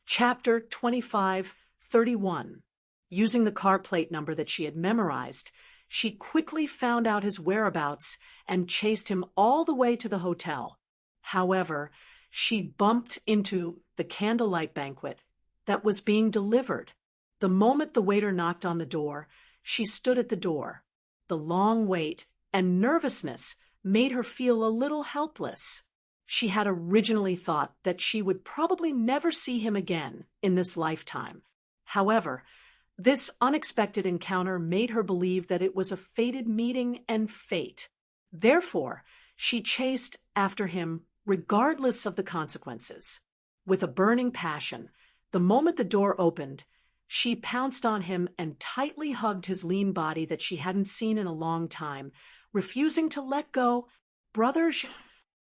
Chapter 25:31. Using the car plate number that she had memorized, she quickly found out his whereabouts and chased him all the way to the hotel. However, she bumped into the candlelight banquet that was being delivered. The moment the waiter knocked on the door, she stood at the door. The long wait and nervousness made her feel a little helpless. She had originally thought that she would probably never see him again in this lifetime. However, this unexpected encounter made her believe that it was a fated meeting and fate. Therefore, she chased after him regardless of the consequences. With a burning passion, the moment the door opened, she pounced on him and tightly hugged his lean body that she hadn't seen in a long time, refusing to let go. "Brother,"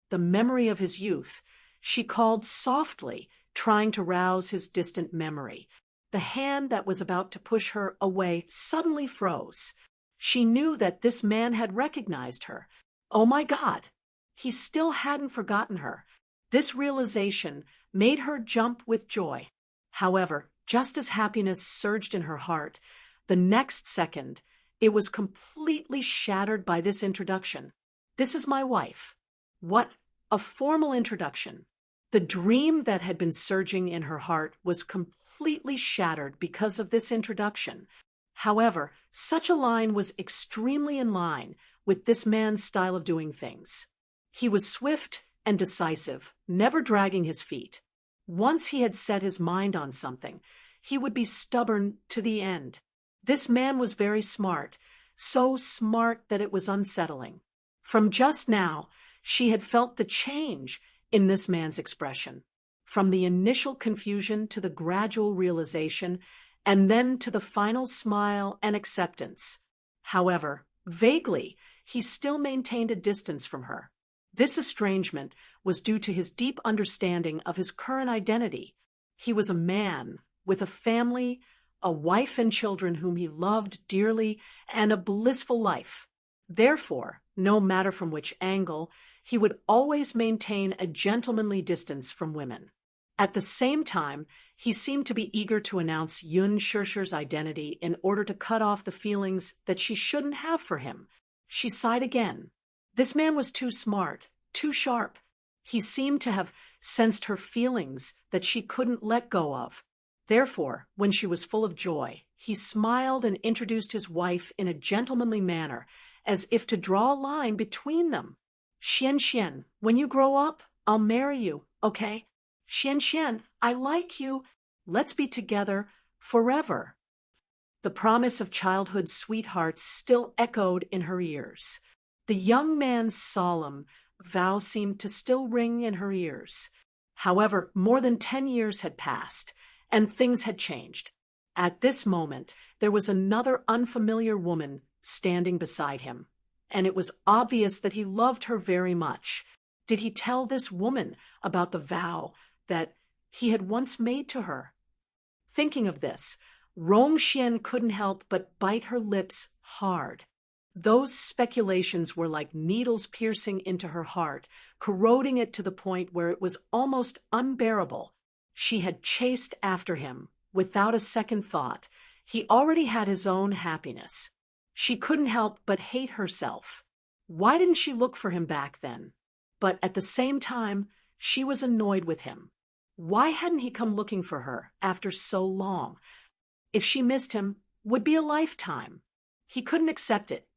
the memory of his youth, she called softly, trying to rouse his distant memory. The hand that was about to push her away suddenly froze. She knew that this man had recognized her. Oh my God! He still hadn't forgotten her. This realization made her jump with joy. However, just as happiness surged in her heart, the next second, it was completely shattered by this introduction. "This is my wife." What a formal introduction. The dream that had been surging in her heart was completely shattered because of this introduction. However, such a line was extremely in line with this man's style of doing things. He was swift and decisive, never dragging his feet. Once he had set his mind on something, he would be stubborn to the end. This man was very smart, so smart that it was unsettling. From just now, she had felt the change in this man's expression, from the initial confusion to the gradual realization, and then to the final smile and acceptance. However, vaguely, he still maintained a distance from her. This estrangement was due to his deep understanding of his current identity. He was a man with a family, a wife and children whom he loved dearly, and a blissful life. Therefore, no matter from which angle, he would always maintain a gentlemanly distance from women. At the same time, he seemed to be eager to announce Yun Shirshir's identity in order to cut off the feelings that she shouldn't have for him. She sighed again. This man was too smart, too sharp. He seemed to have sensed her feelings that she couldn't let go of. Therefore, when she was full of joy, he smiled and introduced his wife in a gentlemanly manner, as if to draw a line between them. "Xian, when you grow up, I'll marry you, okay? Xian, I like you. Let's be together forever." The promise of childhood sweethearts still echoed in her ears. The young man's solemn vow seemed to still ring in her ears. However, more than 10 years had passed, and things had changed. At this moment, there was another unfamiliar woman standing beside him, and it was obvious that he loved her very much. Did he tell this woman about the vow that he had once made to her? Thinking of this, Rongxian couldn't help but bite her lips hard. Those speculations were like needles piercing into her heart, corroding it to the point where it was almost unbearable. She had chased after him without a second thought. He already had his own happiness. She couldn't help but hate herself. Why didn't she look for him back then? But at the same time, she was annoyed with him. Why hadn't he come looking for her after so long? If she missed him, would be a lifetime. He couldn't accept it.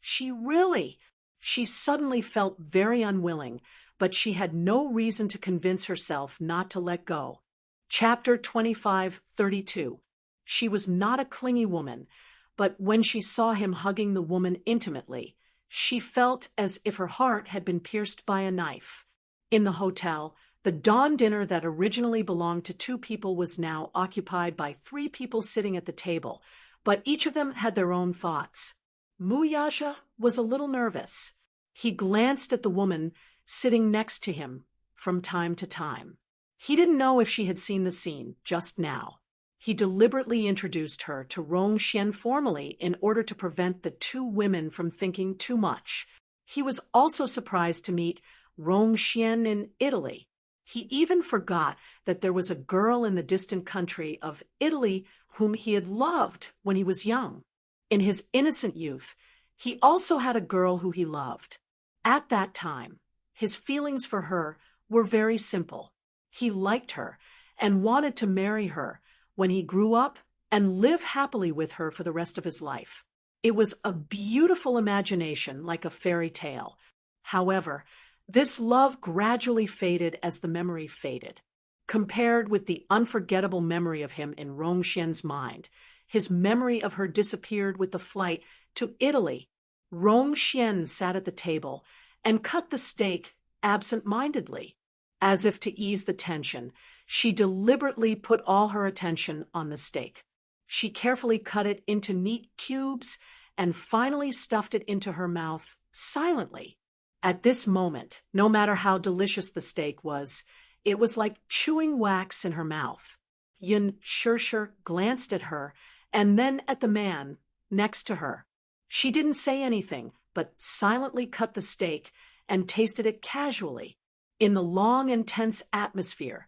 She suddenly felt very unwilling, but she had no reason to convince herself not to let go. Chapter 25:32. She was not a clingy woman, but when she saw him hugging the woman intimately, she felt as if her heart had been pierced by a knife. In the hotel, the dawn dinner that originally belonged to 2 people was now occupied by 3 people sitting at the table, but each of them had their own thoughts. Muyaja was a little nervous. He glanced at the woman sitting next to him from time to time. He didn't know if she had seen the scene just now. He deliberately introduced her to Rongxian formally in order to prevent the 2 women from thinking too much. He was also surprised to meet Rongxian in Italy. He even forgot that there was a girl in the distant country of Italy whom he had loved when he was young. In his innocent youth, he also had a girl who he loved. At that time, his feelings for her were very simple. He liked her and wanted to marry her when he grew up and live happily with her for the rest of his life. It was a beautiful imagination, like a fairy tale. However, this love gradually faded as the memory faded. Compared with the unforgettable memory of him in Rongxian's mind, his memory of her disappeared with the flight to Italy. Rongxian sat at the table and cut the steak absent-mindedly. As if to ease the tension, she deliberately put all her attention on the steak. She carefully cut it into neat cubes and finally stuffed it into her mouth silently. At this moment, no matter how delicious the steak was, it was like chewing wax in her mouth. Yun Shirshir glanced at her and then at the man next to her. She didn't say anything, but silently cut the steak and tasted it casually. In the long and tense atmosphere,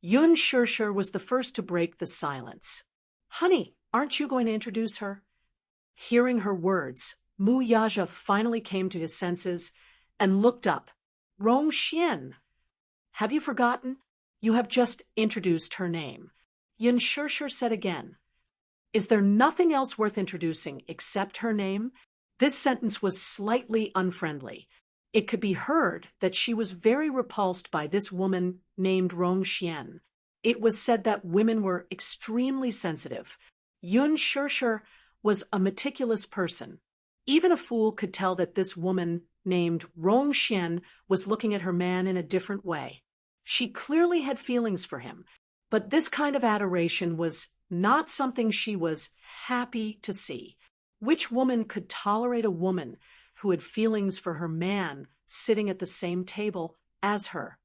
Yun Shirshir was the first to break the silence. "Honey, aren't you going to introduce her?" Hearing her words, Mu Yaja finally came to his senses and looked up. "Rongxian, have you forgotten? You have just introduced her name." Yun Shirshir said again, "Is there nothing else worth introducing except her name?" This sentence was slightly unfriendly. It could be heard that she was very repulsed by this woman named Rongxian. It was said that women were extremely sensitive. Yun Shirshir was a meticulous person. Even a fool could tell that this woman named Rongxian was looking at her man in a different way. She clearly had feelings for him, but this kind of adoration was not something she was happy to see. Which woman could tolerate a woman who had feelings for her man sitting at the same table as her?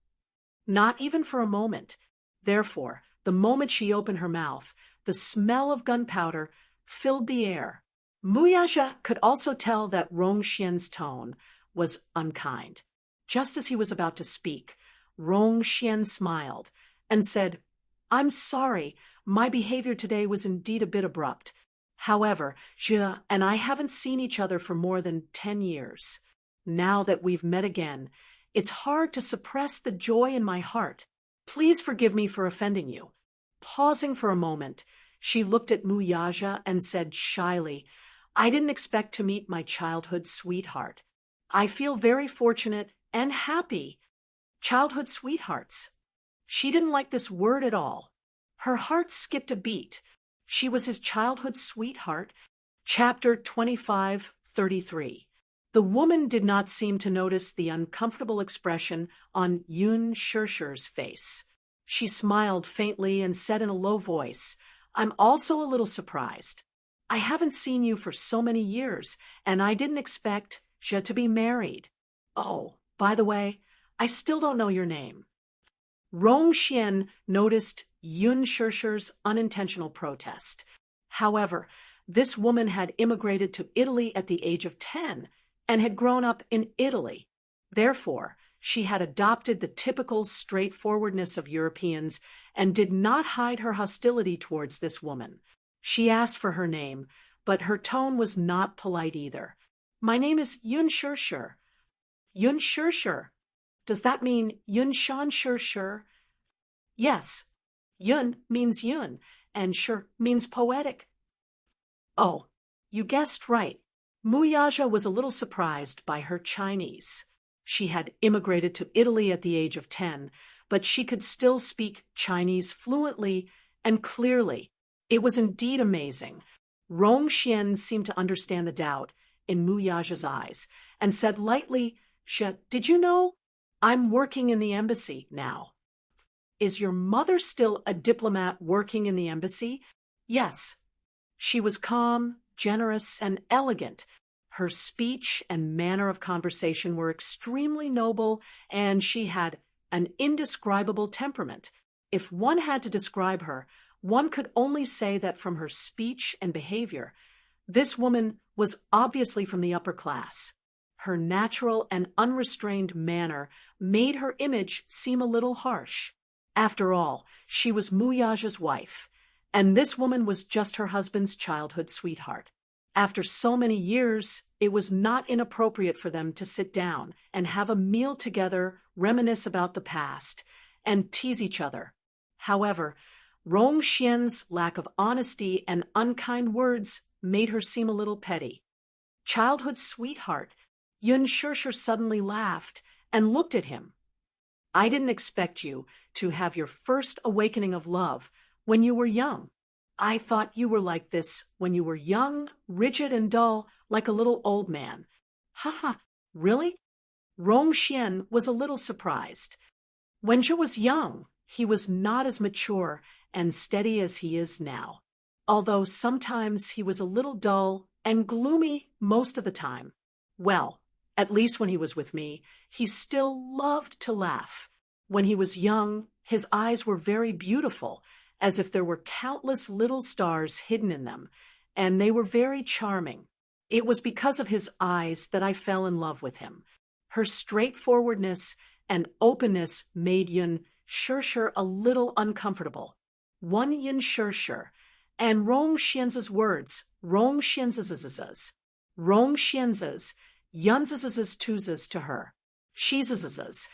Not even for a moment. Therefore, the moment she opened her mouth, the smell of gunpowder filled the air. Muyaja could also tell that Rongxian's tone was unkind. Just as he was about to speak, Rongxian smiled and said, "I'm sorry, my behavior today was indeed a bit abrupt. However, Jia and I haven't seen each other for more than 10 years. Now that we've met again, it's hard to suppress the joy in my heart. Please forgive me for offending you." Pausing for a moment, she looked at Muyaja and said shyly, "I didn't expect to meet my childhood sweetheart. I feel very fortunate and happy." Childhood sweethearts. She didn't like this word at all. Her heart skipped a beat. She was his childhood sweetheart. Chapter 25:33. The woman did not seem to notice the uncomfortable expression on Yun Shirshir's face. She smiled faintly and said in a low voice, "I'm also a little surprised. I haven't seen you for so many years, and I didn't expect Jia to be married. Oh, by the way, I still don't know your name." Rongxian noticed Yun Shirshir's unintentional protest. However, this woman had immigrated to Italy at the age of 10 and had grown up in Italy. Therefore, she had adopted the typical straightforwardness of Europeans and did not hide her hostility towards this woman. She asked for her name, but her tone was not polite either. "My name is Yun Shirshir." "Yun Shirshir? Does that mean Yun Shan Shirshir?" "Yes. Yun means Yun, and Shir means poetic." "Oh, you guessed right." Muyaja was a little surprised by her Chinese. She had immigrated to Italy at the age of 10, but she could still speak Chinese fluently and clearly. It was indeed amazing. Rongxian seemed to understand the doubt in Muyaja's eyes and said lightly, "Xia, did you know? I'm working in the embassy now." "Is your mother still a diplomat working in the embassy?" "Yes." She was calm, generous, and elegant. Her speech and manner of conversation were extremely noble, and she had an indescribable temperament. If one had to describe her, one could only say that from her speech and behavior, this woman was obviously from the upper class. Her natural and unrestrained manner made her image seem a little harsh. After all, she was Muyaja's wife, and this woman was just her husband's childhood sweetheart. After so many years, it was not inappropriate for them to sit down and have a meal together, reminisce about the past, and tease each other. However, Rong Xian's lack of honesty and unkind words made her seem a little petty. Childhood sweetheart, Yun Shishir suddenly laughed and looked at him. I didn't expect you to have your first awakening of love when you were young. I thought you were like this when you were young, rigid and dull, like a little old man. Ha, really? Rong Xian was a little surprised. When Zhe was young, he was not as mature and steady as he is now, although sometimes he was a little dull and gloomy most of the time. Well, at least when he was with me, he still loved to laugh. When he was young, his eyes were very beautiful, as if there were countless little stars hidden in them, and they were very charming. It was because of his eyes that I fell in love with him. Her straightforwardness and openness made Yun Shishir a little uncomfortable. One Yun Shishir, and Rong Xian's words, Rong Xian's, Rong Xian's, Yun's tuz's to her, she's s's,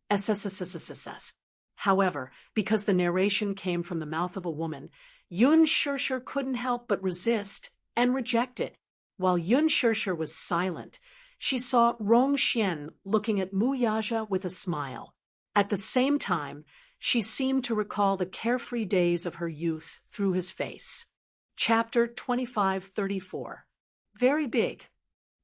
ssssss. However, because the narration came from the mouth of a woman, Yun Shishir couldn't help but resist and reject it. While Yun Shishir was silent, she saw Rong Xian looking at Muyaja with a smile. At the same time, she seemed to recall the carefree days of her youth through his face. Chapter 2534. Very big.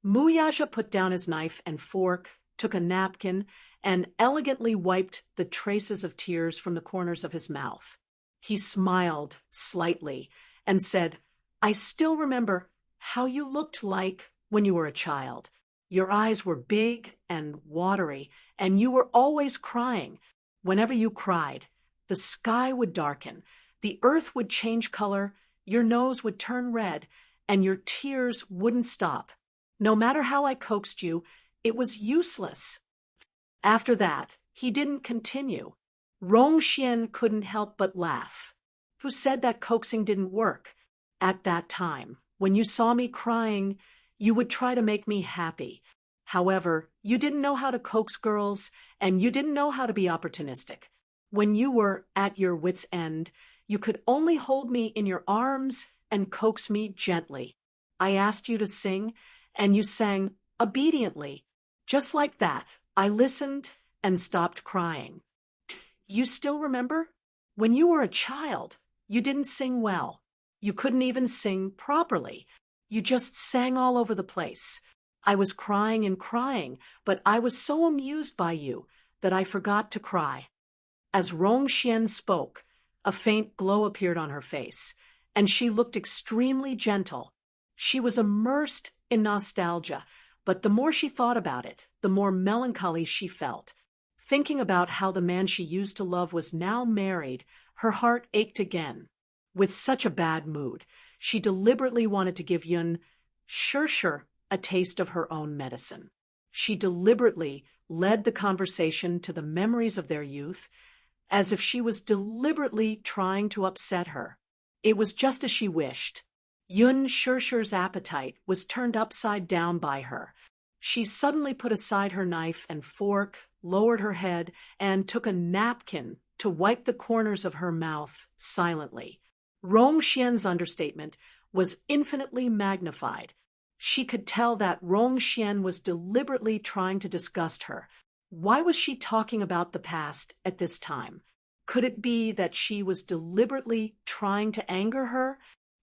Muyaja put down his knife and fork, took a napkin, and elegantly wiped the traces of tears from the corners of his mouth. He smiled slightly and said, I still remember how you looked like when you were a child. Your eyes were big and watery, and you were always crying. Whenever you cried, the sky would darken, the earth would change color, your nose would turn red, and your tears wouldn't stop. No matter how I coaxed you, it was useless. After that, he didn't continue. Rong Xian couldn't help but laugh. Who said that coaxing didn't work? At that time, when you saw me crying, you would try to make me happy. However, you didn't know how to coax girls, and you didn't know how to be opportunistic. When you were at your wit's end, you could only hold me in your arms and coax me gently. I asked you to sing, and you sang obediently. Just like that, I listened and stopped crying. You still remember? When you were a child, you didn't sing well. You couldn't even sing properly. You just sang all over the place. I was crying and crying, but I was so amused by you that I forgot to cry. As Rong Xian spoke, a faint glow appeared on her face, and she looked extremely gentle. She was immersed in nostalgia, but the more she thought about it, the more melancholy she felt. Thinking about how the man she used to love was now married, her heart ached again. With such a bad mood, she deliberately wanted to give Yun Shishir a taste of her own medicine. She deliberately led the conversation to the memories of their youth, as if she was deliberately trying to upset her. It was just as she wished. Yun Shishir's appetite was turned upside down by her. She suddenly put aside her knife and fork, lowered her head, and took a napkin to wipe the corners of her mouth silently. Rong Xian's understatement was infinitely magnified. She could tell that Rong Xian was deliberately trying to disgust her. Why was she talking about the past at this time? Could it be that she was deliberately trying to anger her?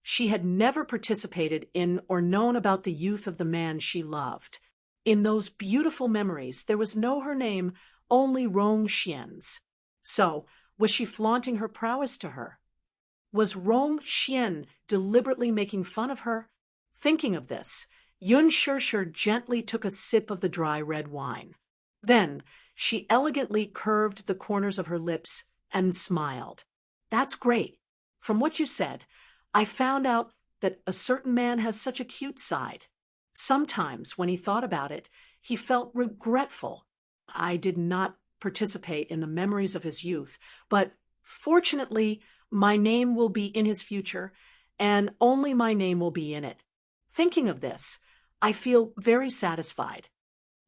She had never participated in or known about the youth of the man she loved. In those beautiful memories, there was no her name, only Rong Xian's. So, was she flaunting her prowess to her? Was Rong Xian deliberately making fun of her? Thinking of this, Yun Shishir gently took a sip of the dry red wine. Then, she elegantly curved the corners of her lips and smiled. That's great. From what you said, I found out that a certain man has such a cute side. Sometimes, when he thought about it, he felt regretful. I did not participate in the memories of his youth, but fortunately, my name will be in his future, and only my name will be in it. Thinking of this, I feel very satisfied.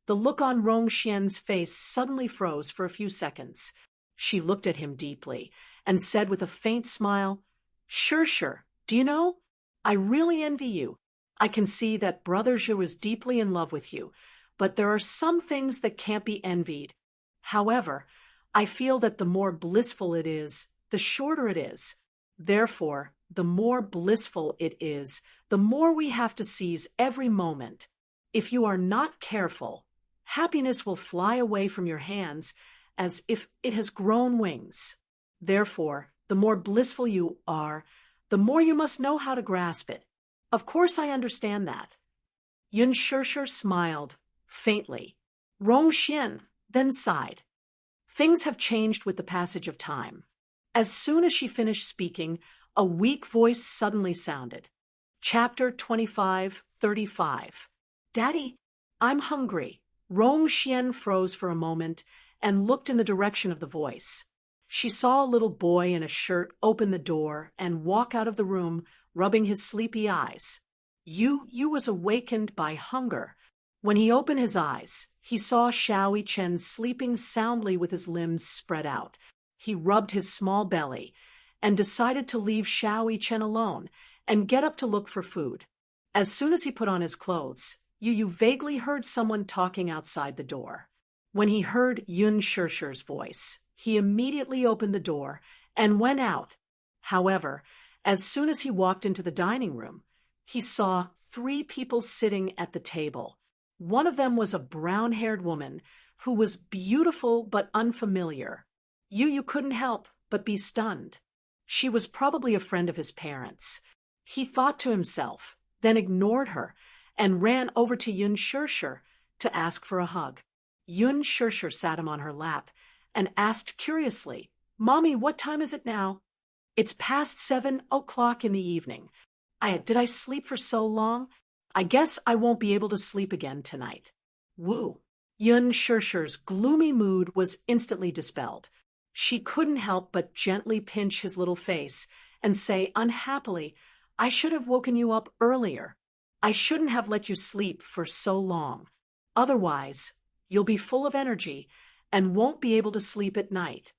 The look on Rong Xian's face suddenly froze for a few seconds. She looked at him deeply and said with a faint smile, Sure, do you know? I really envy you. I can see that Brother Zhu is deeply in love with you, but there are some things that can't be envied. However, I feel that the more blissful it is, the shorter it is. Therefore, the more blissful it is, the more we have to seize every moment. If you are not careful, happiness will fly away from your hands as if it has grown wings. Therefore, the more blissful you are, the more you must know how to grasp it. Of course I understand that. Yun Shishir smiled, faintly. Rong Xian then sighed. Things have changed with the passage of time. As soon as she finished speaking, a weak voice suddenly sounded. Chapter 25:35. Daddy, I'm hungry. Rong Xian froze for a moment and looked in the direction of the voice. She saw a little boy in a shirt open the door and walk out of the room, rubbing his sleepy eyes. Yu was awakened by hunger. When he opened his eyes, he saw Xiao Chen sleeping soundly with his limbs spread out. He rubbed his small belly and decided to leave Xiao Chen alone and get up to look for food. As soon as he put on his clothes, Yu vaguely heard someone talking outside the door. When he heard Yun Shishir's voice, he immediately opened the door and went out. However, as soon as he walked into the dining room, he saw 3 people sitting at the table. One of them was a brown-haired woman who was beautiful but unfamiliar. Yu couldn't help but be stunned. She was probably a friend of his parents. He thought to himself, then ignored her, and ran over to Yun Shishir to ask for a hug. Yun Shishir sat him on her lap and asked curiously, Mommy, what time is it now? It's past 7 o'clock in the evening. Did I sleep for so long? I guess I won't be able to sleep again tonight. Woo. Yun Shishir's gloomy mood was instantly dispelled. She couldn't help but gently pinch his little face and say unhappily, I should have woken you up earlier. I shouldn't have let you sleep for so long. Otherwise, you'll be full of energy and won't be able to sleep at night.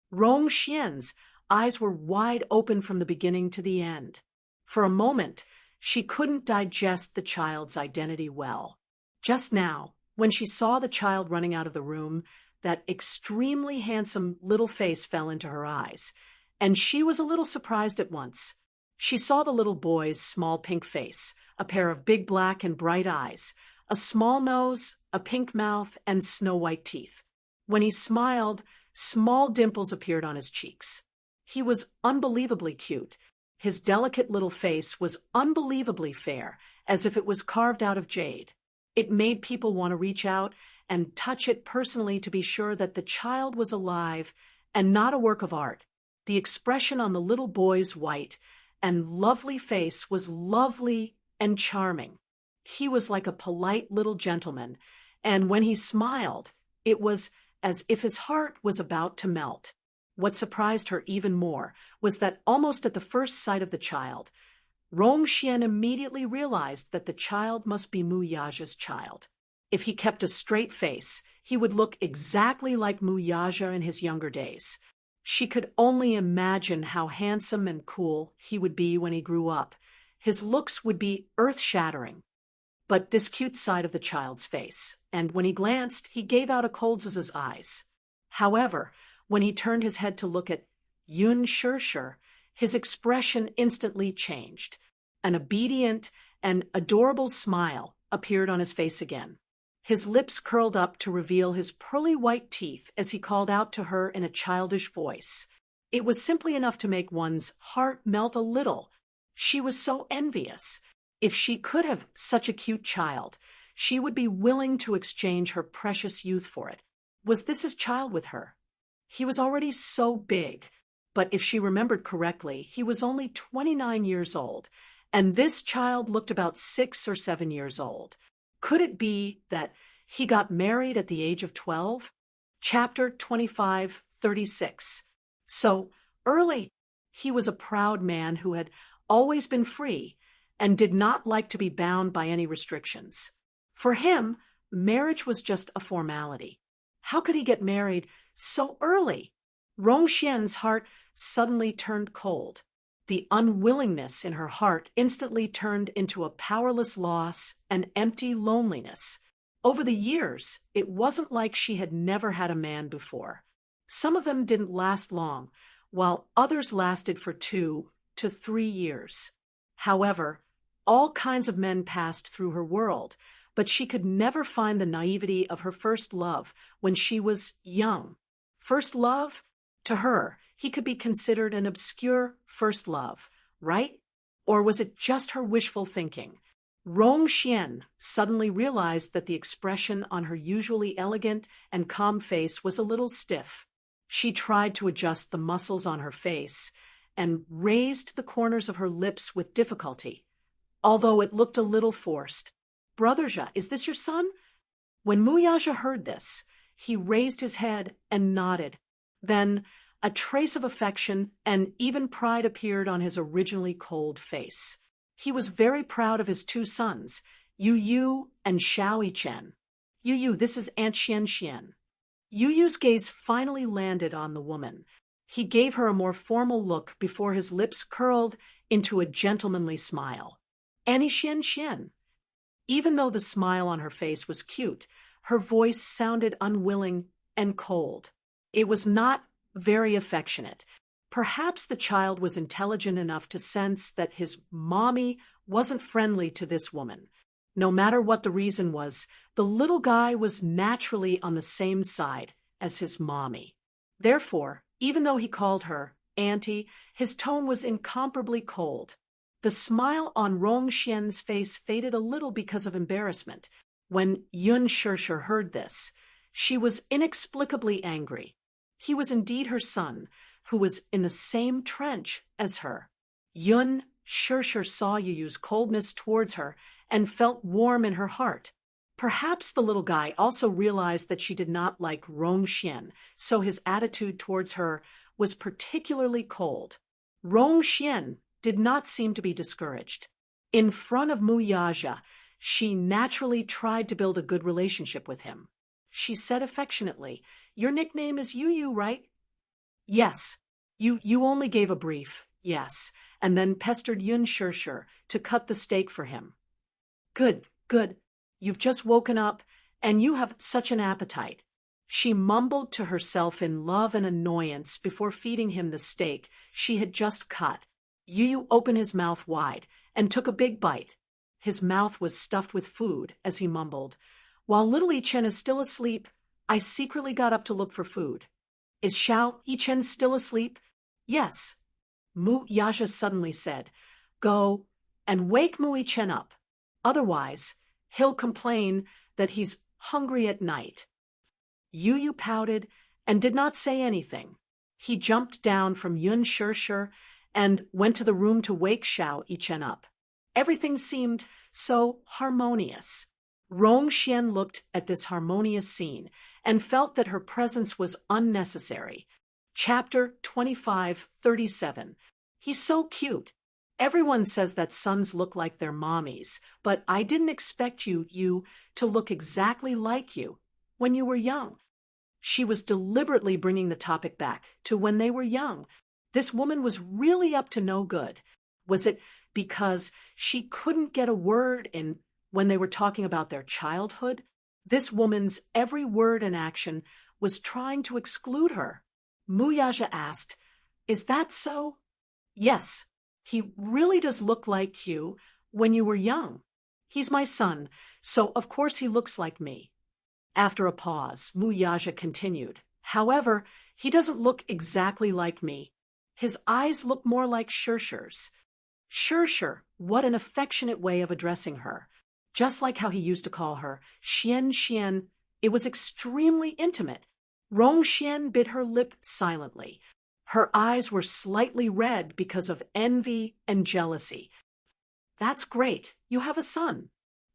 Rong Xian's eyes were wide open from the beginning to the end. For a moment, she couldn't digest the child's identity well. Just now, when she saw the child running out of the room, that extremely handsome little face fell into her eyes, and she was a little surprised at once. She saw the little boy's small pink face, a pair of big black and bright eyes, a small nose, a pink mouth, and snow-white teeth. When he smiled, small dimples appeared on his cheeks. He was unbelievably cute. His delicate little face was unbelievably fair, as if it was carved out of jade. It made people want to reach out and touch it personally to be sure that the child was alive and not a work of art. The expression on the little boy's white and lovely face was lovely and charming. He was like a polite little gentleman, and when he smiled, it was as if his heart was about to melt. What surprised her even more was that almost at the first sight of the child, Rong Xian immediately realized that the child must be Mu Yaja's child. If he kept a straight face, he would look exactly like Mu Yaja in his younger days. She could only imagine how handsome and cool he would be when he grew up. His looks would be earth-shattering. But this cute side of the child's face, and when he glanced, he gave out a cold's eyes. However, when he turned his head to look at Yun Shishir, his expression instantly changed. An obedient and adorable smile appeared on his face again. His lips curled up to reveal his pearly white teeth as he called out to her in a childish voice. It was simply enough to make one's heart melt a little. She was so envious. If she could have such a cute child, she would be willing to exchange her precious youth for it. Was this his child with her? He was already so big, but if she remembered correctly, he was only 29 years old, and this child looked about 6 or 7 years old. Could it be that he got married at the age of 12? Chapter 25:36. So early, he was a proud man who had always been free and did not like to be bound by any restrictions. For him, marriage was just a formality. How could he get married so early? Rongxian's heart suddenly turned cold. The unwillingness in her heart instantly turned into a powerless loss and empty loneliness. Over the years, it wasn't like she had never had a man before. Some of them didn't last long, while others lasted for 2 to 3 years. However, all kinds of men passed through her world, but she could never find the naivety of her first love when she was young. First love? To her, he could be considered an obscure first love, right? Or was it just her wishful thinking? Rongxian suddenly realized that the expression on her usually elegant and calm face was a little stiff. She tried to adjust the muscles on her face and raised the corners of her lips with difficulty, although it looked a little forced. "Brotherja, is this your son?" When Muyaja heard this, he raised his head and nodded. Then a trace of affection and even pride appeared on his originally cold face. He was very proud of his 2 sons, Yu Yu and Xiao Yichen. "Yu Yu, this is Aunt Xian Xian." Yu Yu's gaze finally landed on the woman. He gave her a more formal look before his lips curled into a gentlemanly smile. "Annie Xian Xian." Even though the smile on her face was cute, her voice sounded unwilling and cold. It was not very affectionate. Perhaps the child was intelligent enough to sense that his mommy wasn't friendly to this woman. No matter what the reason was, the little guy was naturally on the same side as his mommy. Therefore, even though he called her Auntie, his tone was incomparably cold. The smile on Rongxian's face faded a little because of embarrassment. When Yun Shishir heard this, she was inexplicably angry. He was indeed her son, who was in the same trench as her. Yun Shishir saw Yuyu's coldness towards her and felt warm in her heart. Perhaps the little guy also realized that she did not like Rongxian, so his attitude towards her was particularly cold. Rongxian did not seem to be discouraged. In front of Muyaja, she naturally tried to build a good relationship with him. She said affectionately, "Your nickname is Yu, right?" "Yes." You only gave a brief yes, and then pestered Yun Shishir to cut the steak for him. Good. You've just woken up, and you have such an appetite." She mumbled to herself in love and annoyance before feeding him the steak she had just cut. Yu opened his mouth wide and took a big bite. His mouth was stuffed with food as he mumbled, "While little Yichen is still asleep, I secretly got up to look for food." "Is Xiao Yichen still asleep?" "Yes." Mu Yaja suddenly said, "Go and wake Mu Yichen up. Otherwise, he'll complain that he's hungry at night." Yu pouted and did not say anything. He jumped down from Yun Shishir and went to the room to wake Xiao Yichen up. Everything seemed so harmonious. Rongxian looked at this harmonious scene and felt that her presence was unnecessary. Chapter 25:37. He's so cute. Everyone says that sons look like their mommies, but I didn't expect you to look exactly like you when you were young. She was deliberately bringing the topic back to when they were young. This woman was really up to no good. Was it because she couldn't get a word in when they were talking about their childhood? This woman's every word and action was trying to exclude her. Muyaja asked, "Is that so?" "Yes, he really does look like you when you were young. He's my son, so of course he looks like me." After a pause, Muyaja continued, "However, he doesn't look exactly like me. His eyes look more like Shishir's." Shishir, what an affectionate way of addressing her. Just like how he used to call her Xian. It was extremely intimate. Rongxian bit her lip silently. Her eyes were slightly red because of envy and jealousy. That's great. You have a son.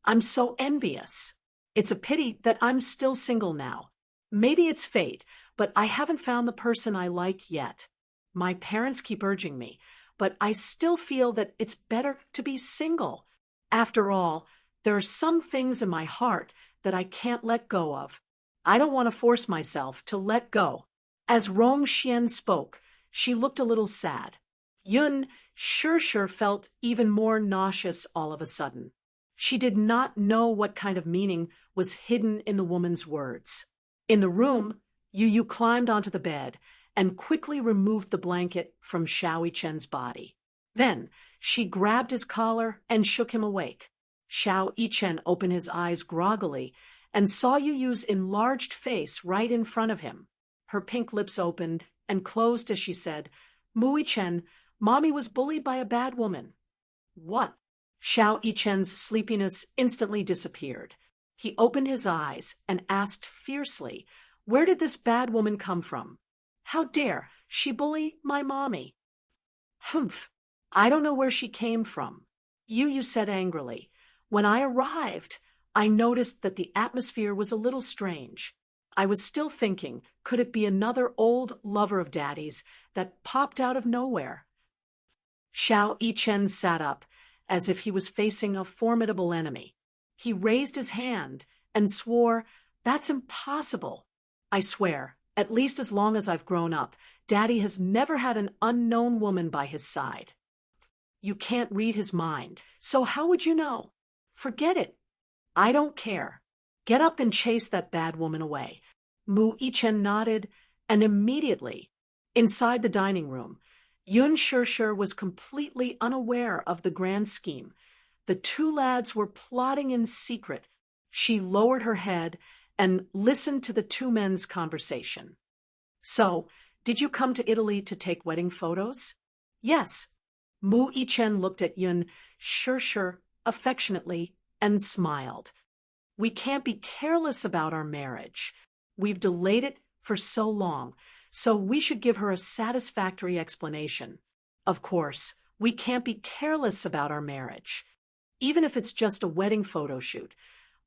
I'm so envious. It's a pity that I'm still single now. Maybe it's fate, but I haven't found the person I like yet. My parents keep urging me, but I still feel that it's better to be single. After all, there are some things in my heart that I can't let go of. I don't want to force myself to let go. As Rong Xian spoke, she looked a little sad. Yun sure felt even more nauseous all of a sudden. She did not know what kind of meaning was hidden in the woman's words. In the room, Yu climbed onto the bed and quickly removed the blanket from Xiao Yichen's body. Then, she grabbed his collar and shook him awake. Xiao Yichen opened his eyes groggily and saw Yu's enlarged face right in front of him. Her pink lips opened and closed as she said, "Mu Yichen, Mommy was bullied by a bad woman." "What?" Xiao Yichen's sleepiness instantly disappeared. He opened his eyes and asked fiercely, "Where did this bad woman come from? How dare she bully my mommy?" "Humph, I don't know where she came from," Yu said angrily. "When I arrived, I noticed that the atmosphere was a little strange. I was still thinking, could it be another old lover of Daddy's that popped out of nowhere?" Xiao Yichen sat up, as if he was facing a formidable enemy. He raised his hand and swore, "That's impossible. I swear, at least as long as I've grown up, Daddy has never had an unknown woman by his side." "You can't read his mind, so how would you know?" "Forget it. I don't care. Get up and chase that bad woman away." Mu Yichen nodded, and immediately, inside the dining room, Yun Shir was completely unaware of the grand scheme. The two lads were plotting in secret. She lowered her head and listened to the two men's conversation. "So, did you come to Italy to take wedding photos?" "Yes." Mu Yichen looked at Yun Shir affectionately and smiled. "We can't be careless about our marriage. We've delayed it for so long, so we should give her a satisfactory explanation. Of course, we can't be careless about our marriage. Even if it's just a wedding photo shoot,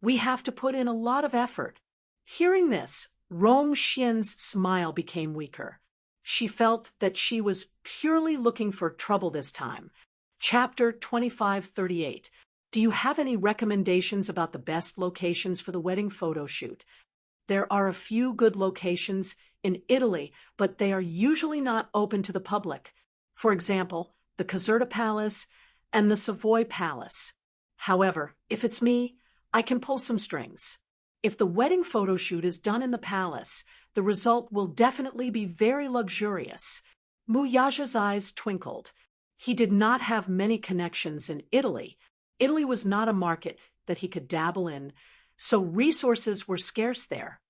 we have to put in a lot of effort." Hearing this, Rong Xian's smile became weaker. She felt that she was purely looking for trouble this time. Chapter 2538. Do you have any recommendations about the best locations for the wedding photo shoot? There are a few good locations in Italy, but they are usually not open to the public. For example, the Caserta Palace and the Savoy Palace. However, if it's me, I can pull some strings. If the wedding photo shoot is done in the palace, the result will definitely be very luxurious. Mu Yaja's eyes twinkled. He did not have many connections in Italy. Italy was not a market that he could dabble in, so resources were scarce there.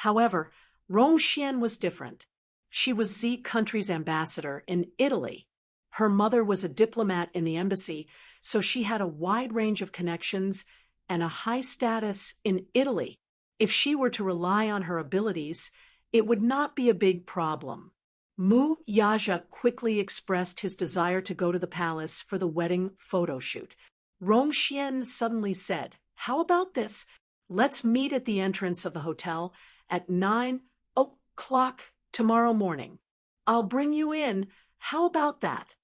However, Rong Xian was different. She was Z country's ambassador in Italy. Her mother was a diplomat in the embassy, so she had a wide range of connections and a high status in Italy. If she were to rely on her abilities, it would not be a big problem. Mu Yaja quickly expressed his desire to go to the palace for the wedding photo shoot. Rong Xian suddenly said, "How about this? Let's meet at the entrance of the hotel at 9:00 tomorrow morning. I'll bring you in. How about that?"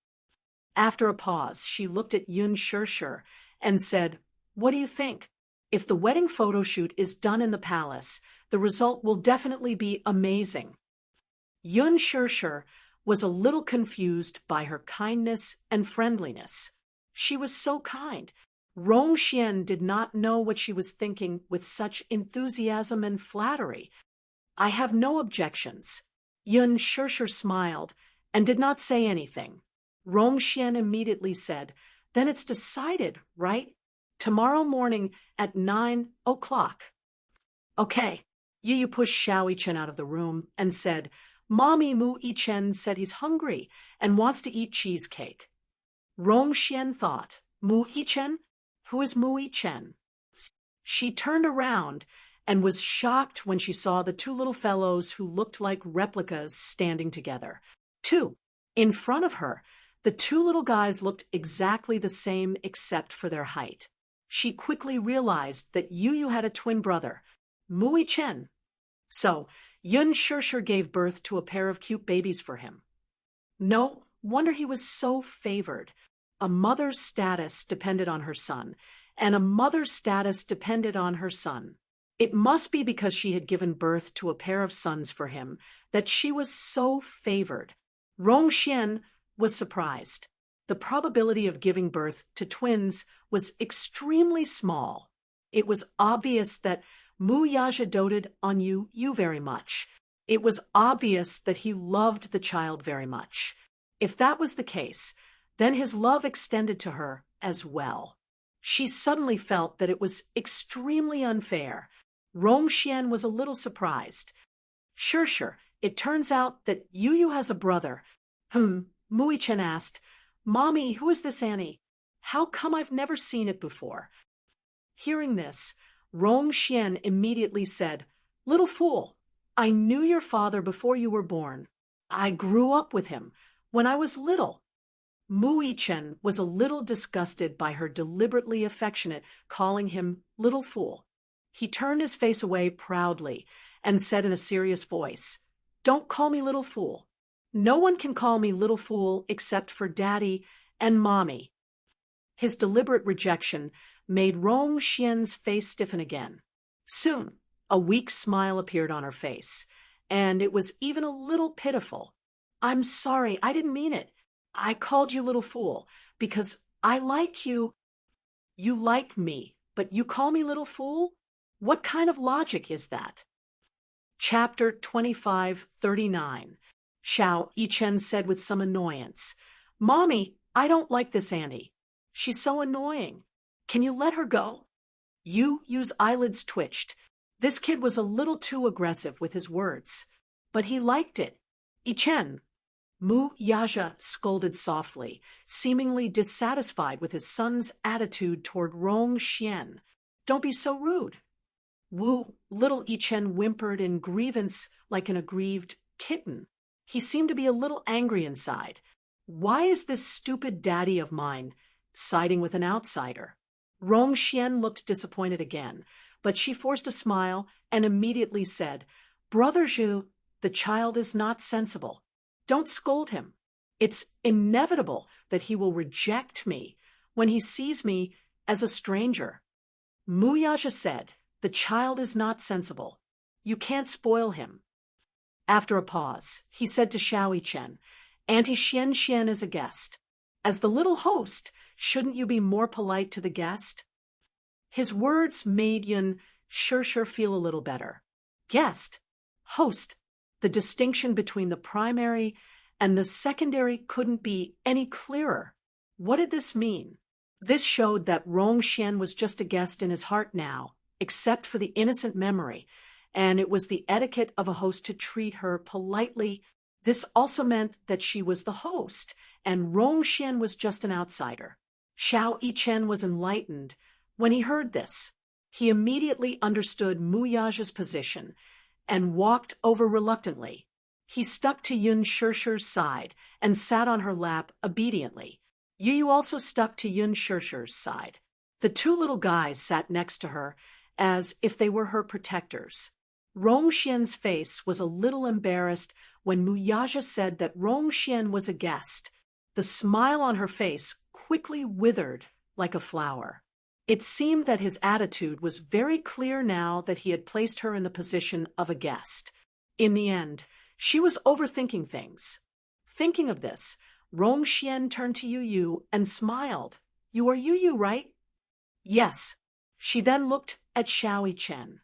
After a pause, she looked at Yun Shir and said, "What do you think? If the wedding photo shoot is done in the palace, the result will definitely be amazing." Yun Shir was a little confused by her kindness and friendliness. She was so kind. Rong Xian did not know what she was thinking with such enthusiasm and flattery. "I have no objections." Yun Shir smiled and did not say anything. Rong Xian immediately said, "Then it's decided, right? Tomorrow morning at 9:00. "Okay." Yu pushed Xiao Yichen out of the room and said, "Mommy Mu Yichen said he's hungry and wants to eat cheesecake." Rong Xian thought, "Mu Yichen? Who is Mu Yichen?" She turned around and was shocked when she saw the two little fellows who looked like replicas standing together. In front of her, The two little guys looked exactly the same except for their height. She quickly realized that Yu had a twin brother, Mui Chen. So, Yun Shusher gave birth to a pair of cute babies for him. No wonder he was so favored. A mother's status depended on her son, and a mother's status depended on her son. It must be because she had given birth to a pair of sons for him that she was so favored. Rongxian was surprised. The probability of giving birth to twins was extremely small. It was obvious that Mu Yaja doted on Yu very much. It was obvious that he loved the child very much. If that was the case, then his love extended to her as well. She suddenly felt that it was extremely unfair. Rongxian was a little surprised. Sure, it turns out that Yu has a brother. Mui Chen asked, Mommy, who is this Annie? How come I've never seen it before? Hearing this, Rongxian immediately said, Little fool, I knew your father before you were born. I grew up with him when I was little. Mui Chen was a little disgusted by her deliberately affectionate calling him little fool. He turned his face away proudly and said in a serious voice, Don't call me little fool. No one can call me little fool except for Daddy and Mommy. His deliberate rejection made Rongxian's face stiffen again. Soon, a weak smile appeared on her face, and it was even a little pitiful. I'm sorry, I didn't mean it. I called you little fool because I like you. You like me, but you call me little fool? What kind of logic is that? Chapter 25:39. Xiao Yichen said with some annoyance, Mommy, I don't like this Annie. She's so annoying. Can you let her go? Yu's eyelids twitched. This kid was a little too aggressive with his words. But he liked it. Yichen. Mu Yaja scolded softly, seemingly dissatisfied with his son's attitude toward Rongxian. Don't be so rude. Little Yichen whimpered in grievance like an aggrieved kitten. He seemed to be a little angry inside. Why is this stupid daddy of mine siding with an outsider? Rongxian looked disappointed again, but she forced a smile and immediately said, Brother Zhu, the child is not sensible. Don't scold him. It's inevitable that he will reject me when he sees me as a stranger. Mu Yaja said, The child is not sensible. You can't spoil him. After a pause, he said to Xiao Yichen, Auntie Xian is a guest. As the little host, shouldn't you be more polite to the guest? His words made Yun Shusher feel a little better. Guest, host, the distinction between the primary and the secondary couldn't be any clearer. What did this mean? This showed that Rongxian was just a guest in his heart now, except for the innocent memory, and it was the etiquette of a host to treat her politely. This also meant that she was the host, and Rongxian was just an outsider. Xiao Yichen was enlightened when he heard this. He immediately understood Mu Yaja's position and walked over reluctantly. He stuck to Yun Shusher's side and sat on her lap obediently. Yu also stuck to Yun Shusher's side. The two little guys sat next to her as if they were her protectors. Rongxian's face was a little embarrassed when Mu Yaja said that Rongxian was a guest. The smile on her face quickly withered like a flower. It seemed that his attitude was very clear now that he had placed her in the position of a guest. In the end, she was overthinking things. Thinking of this, Rongxian turned to Yu and smiled. You are Yu, right? Yes. She then looked at Xiao Yichen.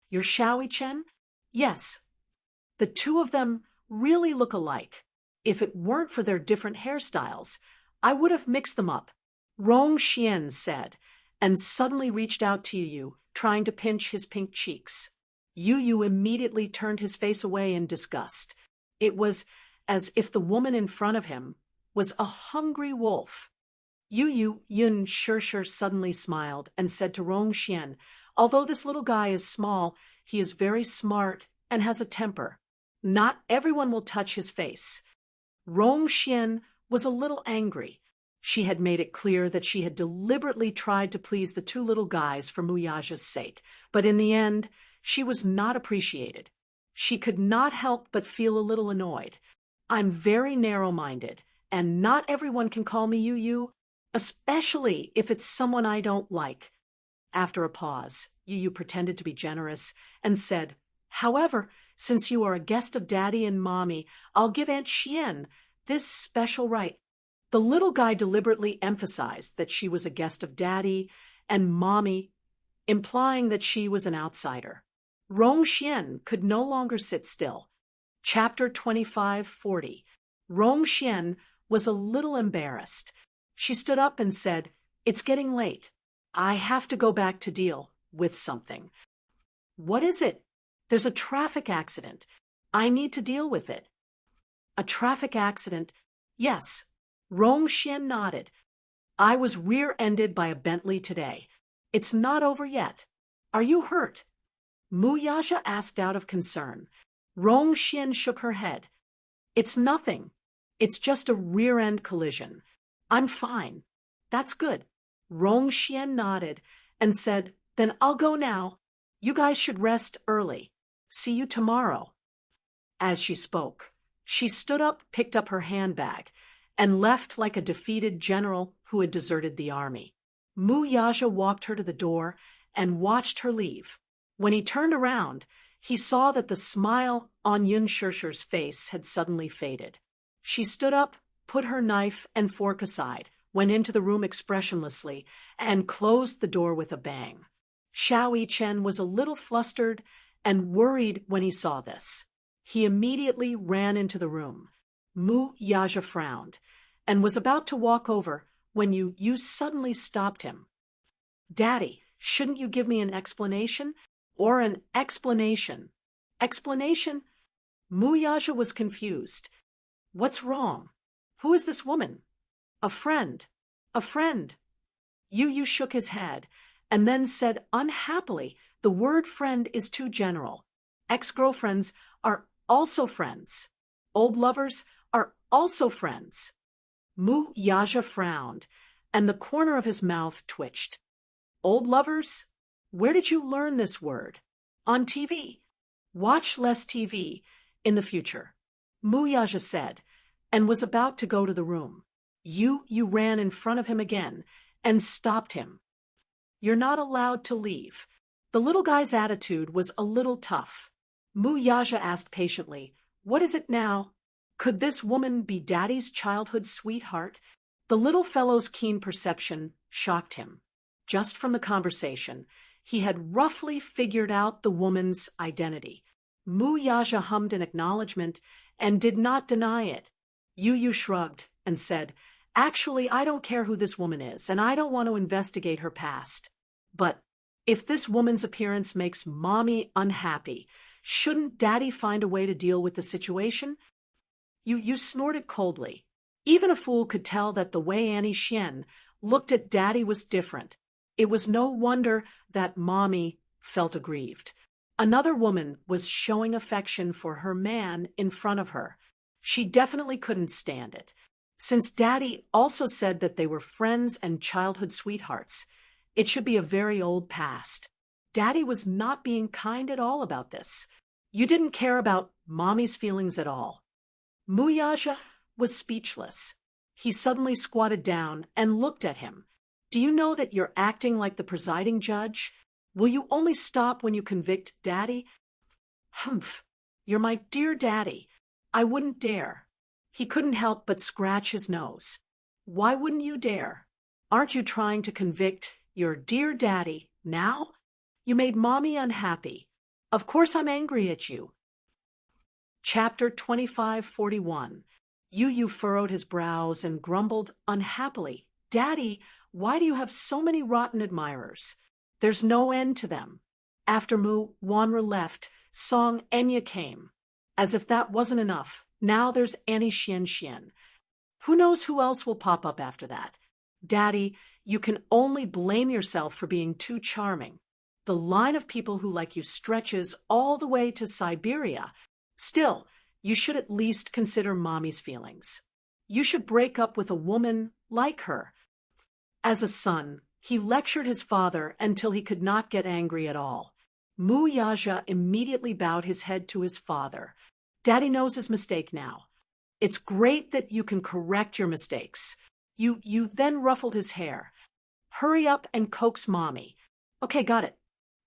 You're Xiao Yichen? Yes. The two of them really look alike. If it weren't for their different hairstyles, I would have mixed them up, Rongxian said, and suddenly reached out to Yu, trying to pinch his pink cheeks. Yu immediately turned his face away in disgust. It was as if the woman in front of him was a hungry wolf. Yun Shusher suddenly smiled and said to Rongxian, Although this little guy is small, he is very smart and has a temper. Not everyone will touch his face. Rongxian was a little angry. She had made it clear that she had deliberately tried to please the two little guys for Muyaja's sake, but in the end, she was not appreciated. She could not help but feel a little annoyed. I'm very narrow-minded, and not everyone can call me Yu, especially if it's someone I don't like. After a pause, Yu pretended to be generous and said, "However, since you are a guest of Daddy and Mommy, I'll give Aunt Xian this special right." The little guy deliberately emphasized that she was a guest of Daddy and Mommy, implying that she was an outsider. Rong Xian could no longer sit still. Chapter 25:40. Rong Xian was a little embarrassed. She stood up and said, "It's getting late. I have to go back to deal with something." "What is it?" "There's a traffic accident. I need to deal with it." "A traffic accident?" "Yes." Rong Xian nodded. "I was rear-ended by a Bentley today. It's not over yet. Are you hurt?" Muyaja asked out of concern. Rong Xian shook her head. "It's nothing. It's just a rear-end collision. I'm fine." "That's good." Rong Xian nodded and said, "Then I'll go now. You guys should rest early. See you tomorrow." As she spoke, she stood up, picked up her handbag, and left like a defeated general who had deserted the army. Muyaja walked her to the door and watched her leave. When he turned around, he saw that the smile on Yun Shishir's face had suddenly faded. She stood up, put her knife and fork aside, went into the room expressionlessly, and closed the door with a bang. Xiao Yichen was a little flustered and worried when he saw this. He immediately ran into the room. Muyaja frowned and was about to walk over when you suddenly stopped him. "Daddy, shouldn't you give me an explanation? Or an explanation?" "Explanation?" Muyaja was confused. "What's wrong? Who is this woman?" "A friend. A friend." Yu shook his head and then said unhappily, "The word friend is too general. Ex-girlfriends are also friends. Old lovers are also friends." Muyaja frowned, and the corner of his mouth twitched. "Old lovers? Where did you learn this word?" "On TV. Watch less TV in the future," Muyaja said, and was about to go to the room. Yu ran in front of him again and stopped him. "You're not allowed to leave." The little guy's attitude was a little tough. Muyaja asked patiently, "What is it now? Could this woman be Daddy's childhood sweetheart?" The little fellow's keen perception shocked him. Just from the conversation, he had roughly figured out the woman's identity. Muyaja hummed in acknowledgement and did not deny it. Yu shrugged and said, "Actually, I don't care who this woman is, and I don't want to investigate her past. But if this woman's appearance makes Mommy unhappy, shouldn't Daddy find a way to deal with the situation?" Yu snorted coldly. Even a fool could tell that the way Annie Xian looked at Daddy was different. It was no wonder that Mommy felt aggrieved. Another woman was showing affection for her man in front of her. She definitely couldn't stand it. Since Daddy also said that they were friends and childhood sweethearts, it should be a very old past. Daddy was not being kind at all about this. You didn't care about Mommy's feelings at all. Muyaja was speechless. He suddenly squatted down and looked at him. "Do you know that you're acting like the presiding judge? Will you only stop when you convict Daddy?" "Humph, you're my dear Daddy. I wouldn't dare." He couldn't help but scratch his nose. "Why wouldn't you dare? Aren't you trying to convict your dear Daddy now? You made Mommy unhappy. Of course I'm angry at you." Chapter 25:41. Yu furrowed his brows and grumbled unhappily, "Daddy, why do you have so many rotten admirers? There's no end to them." After Wanra left, Song Enya came. As if that wasn't enough, now there's Annie Xian. Who knows who else will pop up after that? Daddy, you can only blame yourself for being too charming. The line of people who like you stretches all the way to Siberia. Still, you should at least consider Mommy's feelings. You should break up with a woman like her. As a son, he lectured his father until he could not get angry at all. Mu Yaja immediately bowed his head to his father. Daddy knows his mistake now. It's great that you can correct your mistakes. You then ruffled his hair. Hurry up and coax Mommy. Okay, got it.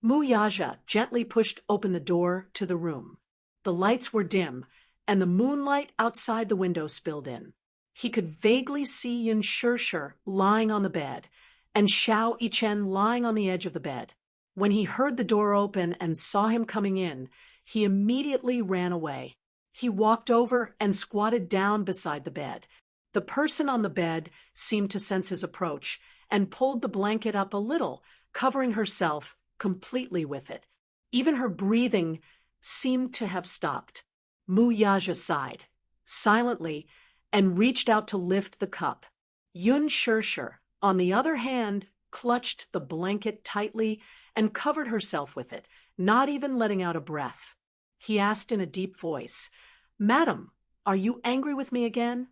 Mu Yaja gently pushed open the door to the room. The lights were dim, and the moonlight outside the window spilled in. He could vaguely see Yun Shirshir lying on the bed, and Xiao Yichen lying on the edge of the bed. When he heard the door open and saw him coming in, he immediately ran away. He walked over and squatted down beside the bed. The person on the bed seemed to sense his approach and pulled the blanket up a little, covering herself completely with it. Even her breathing seemed to have stopped. Mu Yaja sighed, silently, and reached out to lift the cup. Yun Shirshir, on the other hand, clutched the blanket tightly and covered herself with it, not even letting out a breath. He asked in a deep voice, "Madam, are you angry with me again?"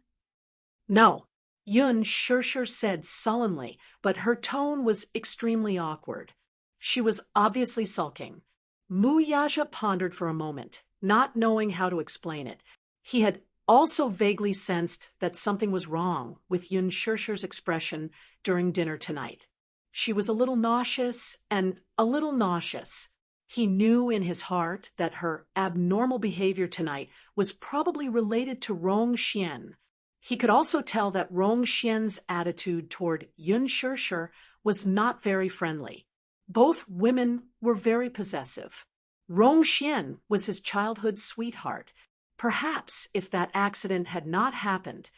"No," Yun Shirshir said sullenly, but her tone was extremely awkward. She was obviously sulking. Mu Yaja pondered for a moment, not knowing how to explain it. He had also vaguely sensed that something was wrong with Yun Shirshir's expression during dinner tonight. She was a little nauseous and a little nauseous. He knew in his heart that her abnormal behavior tonight was probably related to Rong Xian. He could also tell that Rong Xian's attitude toward Yun Shirshir was not very friendly. Both women were very possessive. Rong Xian was his childhood sweetheart. Perhaps if that accident had not happened,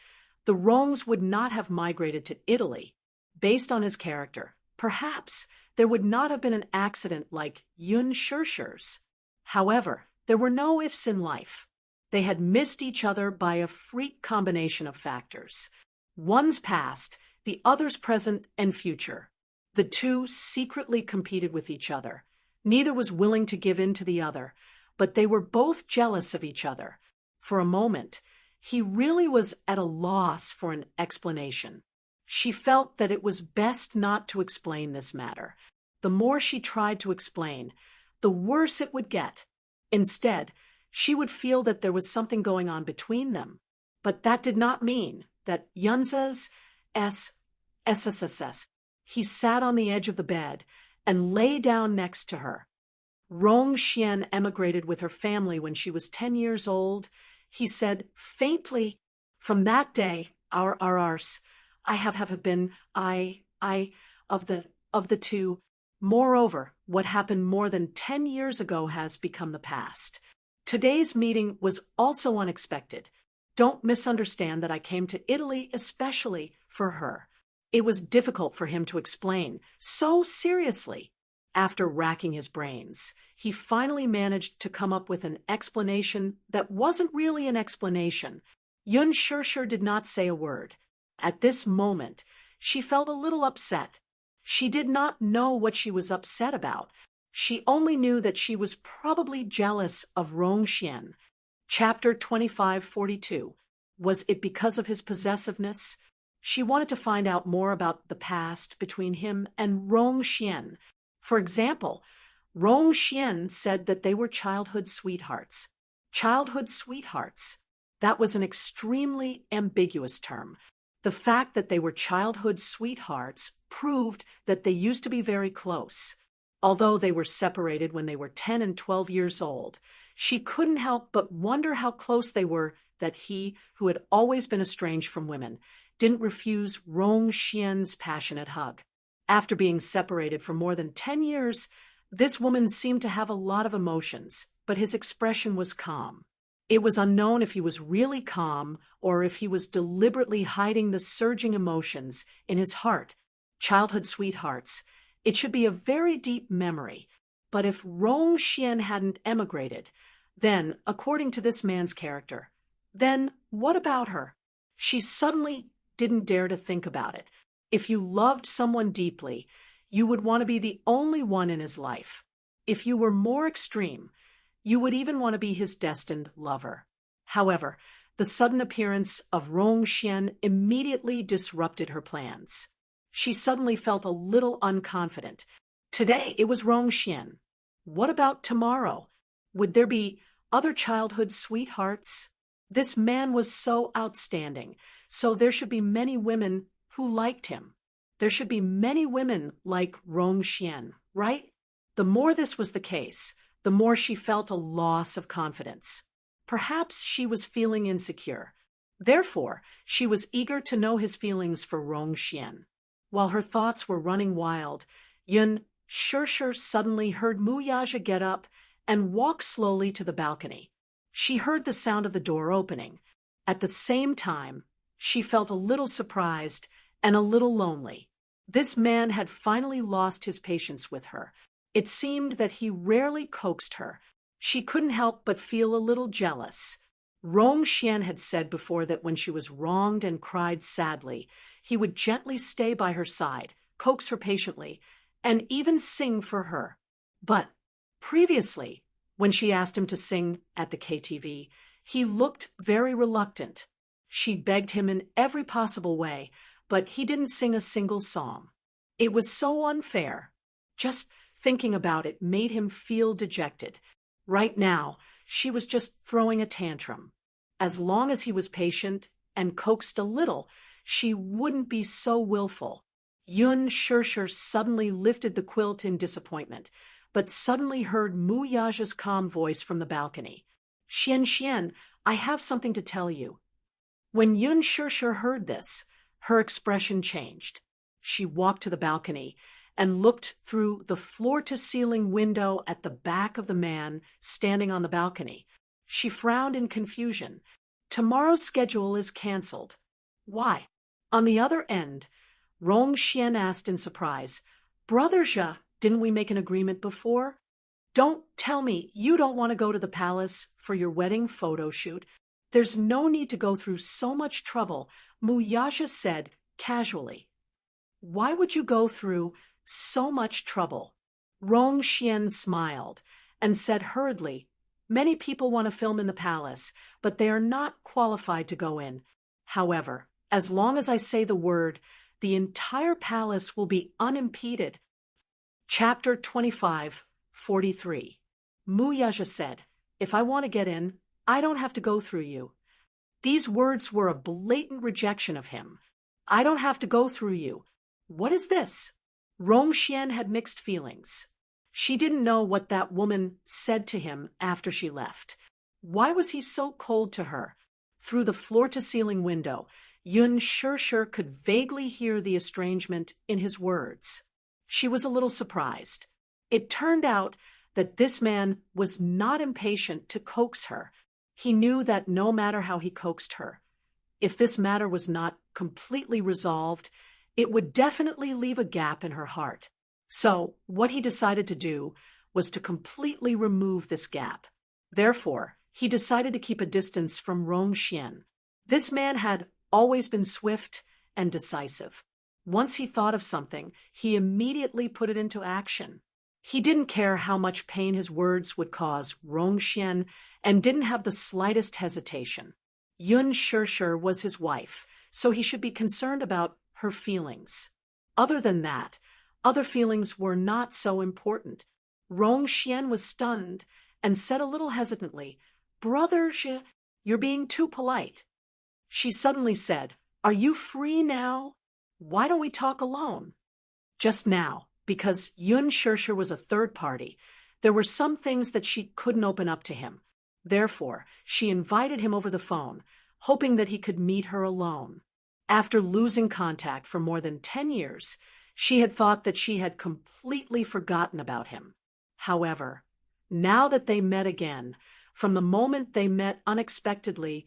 the Rongs would not have migrated to Italy. Based on his character, perhaps there would not have been an accident like Yun Shirshir's. However, there were no ifs in life. They had missed each other by a freak combination of factors. One's past, the other's present and future. The two secretly competed with each other. Neither was willing to give in to the other, but they were both jealous of each other. For a moment, he really was at a loss for an explanation. She felt that it was best not to explain this matter. The more she tried to explain, the worse it would get. Instead, she would feel that there was something going on between them. But that did not mean that Yunza's SSSS. He sat on the edge of the bed and lay down next to her. Rong Xian emigrated with her family when she was 10 years old. He said faintly, "From that day, our arse, I have been, of the two. Moreover, what happened more than 10 years ago has become the past. Today's meeting was also unexpected. Don't misunderstand that I came to Italy especially for her." It was difficult for him to explain so seriously. After racking his brains, he finally managed to come up with an explanation that wasn't really an explanation. Yun Shirshir did not say a word. At this moment, she felt a little upset. She did not know what she was upset about. She only knew that she was probably jealous of Rong Xian. Chapter 2542. Was it because of his possessiveness? She wanted to find out more about the past between him and Rong Xian. For example, Rong Xian said that they were childhood sweethearts. Childhood sweethearts. That was an extremely ambiguous term. The fact that they were childhood sweethearts proved that they used to be very close. Although they were separated when they were 10 and 12 years old, she couldn't help but wonder how close they were that he, who had always been estranged from women, didn't refuse Rong Xian's passionate hug. After being separated for more than 10 years, this woman seemed to have a lot of emotions, but his expression was calm. It was unknown if he was really calm or if he was deliberately hiding the surging emotions in his heart. Childhood sweethearts. It should be a very deep memory. But if Rong Xian hadn't emigrated, then, according to this man's character, then what about her? She suddenly didn't dare to think about it. If you loved someone deeply, you would want to be the only one in his life. If you were more extreme, you would even want to be his destined lover. However, The sudden appearance of Rong Xian immediately disrupted her plans. She suddenly felt a little unconfident. Today it was Rong Xian. What about tomorrow? Would there be other childhood sweethearts? This man was so outstanding, so there should be many women who liked him. There should be many women like Rong Xian, right? The more this was the case, the more she felt a loss of confidence. Perhaps she was feeling insecure. Therefore, she was eager to know his feelings for Rong Xian. While her thoughts were running wild, Yun Shishir suddenly heard Mu Yaja get up and walk slowly to the balcony. She heard the sound of the door opening. At the same time, she felt a little surprised and a little lonely. This man had finally lost his patience with her. It seemed that he rarely coaxed her. She couldn't help but feel a little jealous. Rong Xian had said before that when she was wronged and cried sadly, he would gently stay by her side, coax her patiently, and even sing for her. But previously, when she asked him to sing at the KTV, he looked very reluctant. She begged him in every possible way, but he didn't sing a single song. It was so unfair. Just thinking about it made him feel dejected. Right now, she was just throwing a tantrum. As long as he was patient and coaxed a little, she wouldn't be so willful. Yun Shishir suddenly lifted the quilt in disappointment, but suddenly heard Mu Yaja's calm voice from the balcony. Xian, I have something to tell you. When Yun Shishir heard this, her expression changed. She walked to the balcony and looked through the floor-to-ceiling window at the back of the man standing on the balcony. She frowned in confusion. Tomorrow's schedule is cancelled. Why? On the other end, Rong Xian asked in surprise, Brother Zhe, didn't we make an agreement before? Don't tell me you don't want to go to the palace for your wedding photo shoot. There's no need to go through so much trouble, Mu Yaja said casually. Why would you go through so much trouble? Rong Xian smiled and said hurriedly, Many people want to film in the palace, but they are not qualified to go in. However, as long as I say the word, the entire palace will be unimpeded. Chapter 25:43. Mu Yaja said, If I want to get in, I don't have to go through you. These words were a blatant rejection of him. I don't have to go through you. What is this? Rong Xian had mixed feelings. She didn't know what that woman said to him after she left. Why was he so cold to her? Through the floor-to-ceiling window, Yun Shishir could vaguely hear the estrangement in his words. She was a little surprised. It turned out that this man was not impatient to coax her. He knew that no matter how he coaxed her, if this matter was not completely resolved, it would definitely leave a gap in her heart. So, what he decided to do was to completely remove this gap. Therefore, he decided to keep a distance from Rong Xian. This man had always been swift and decisive. Once he thought of something, he immediately put it into action. He didn't care how much pain his words would cause Rong Xian and didn't have the slightest hesitation. Yun Shishir was his wife, so he should be concerned about her feelings. Other than that, other feelings were not so important. Rong Xian was stunned and said a little hesitantly, Brother Zhe, you're being too polite. She suddenly said, Are you free now? Why don't we talk alone? Just now, because Yun Shishir was a third party, there were some things that she couldn't open up to him. Therefore, she invited him over the phone, hoping that he could meet her alone. After losing contact for more than 10 years, she had thought that she had completely forgotten about him. However, now that they met again, from the moment they met unexpectedly,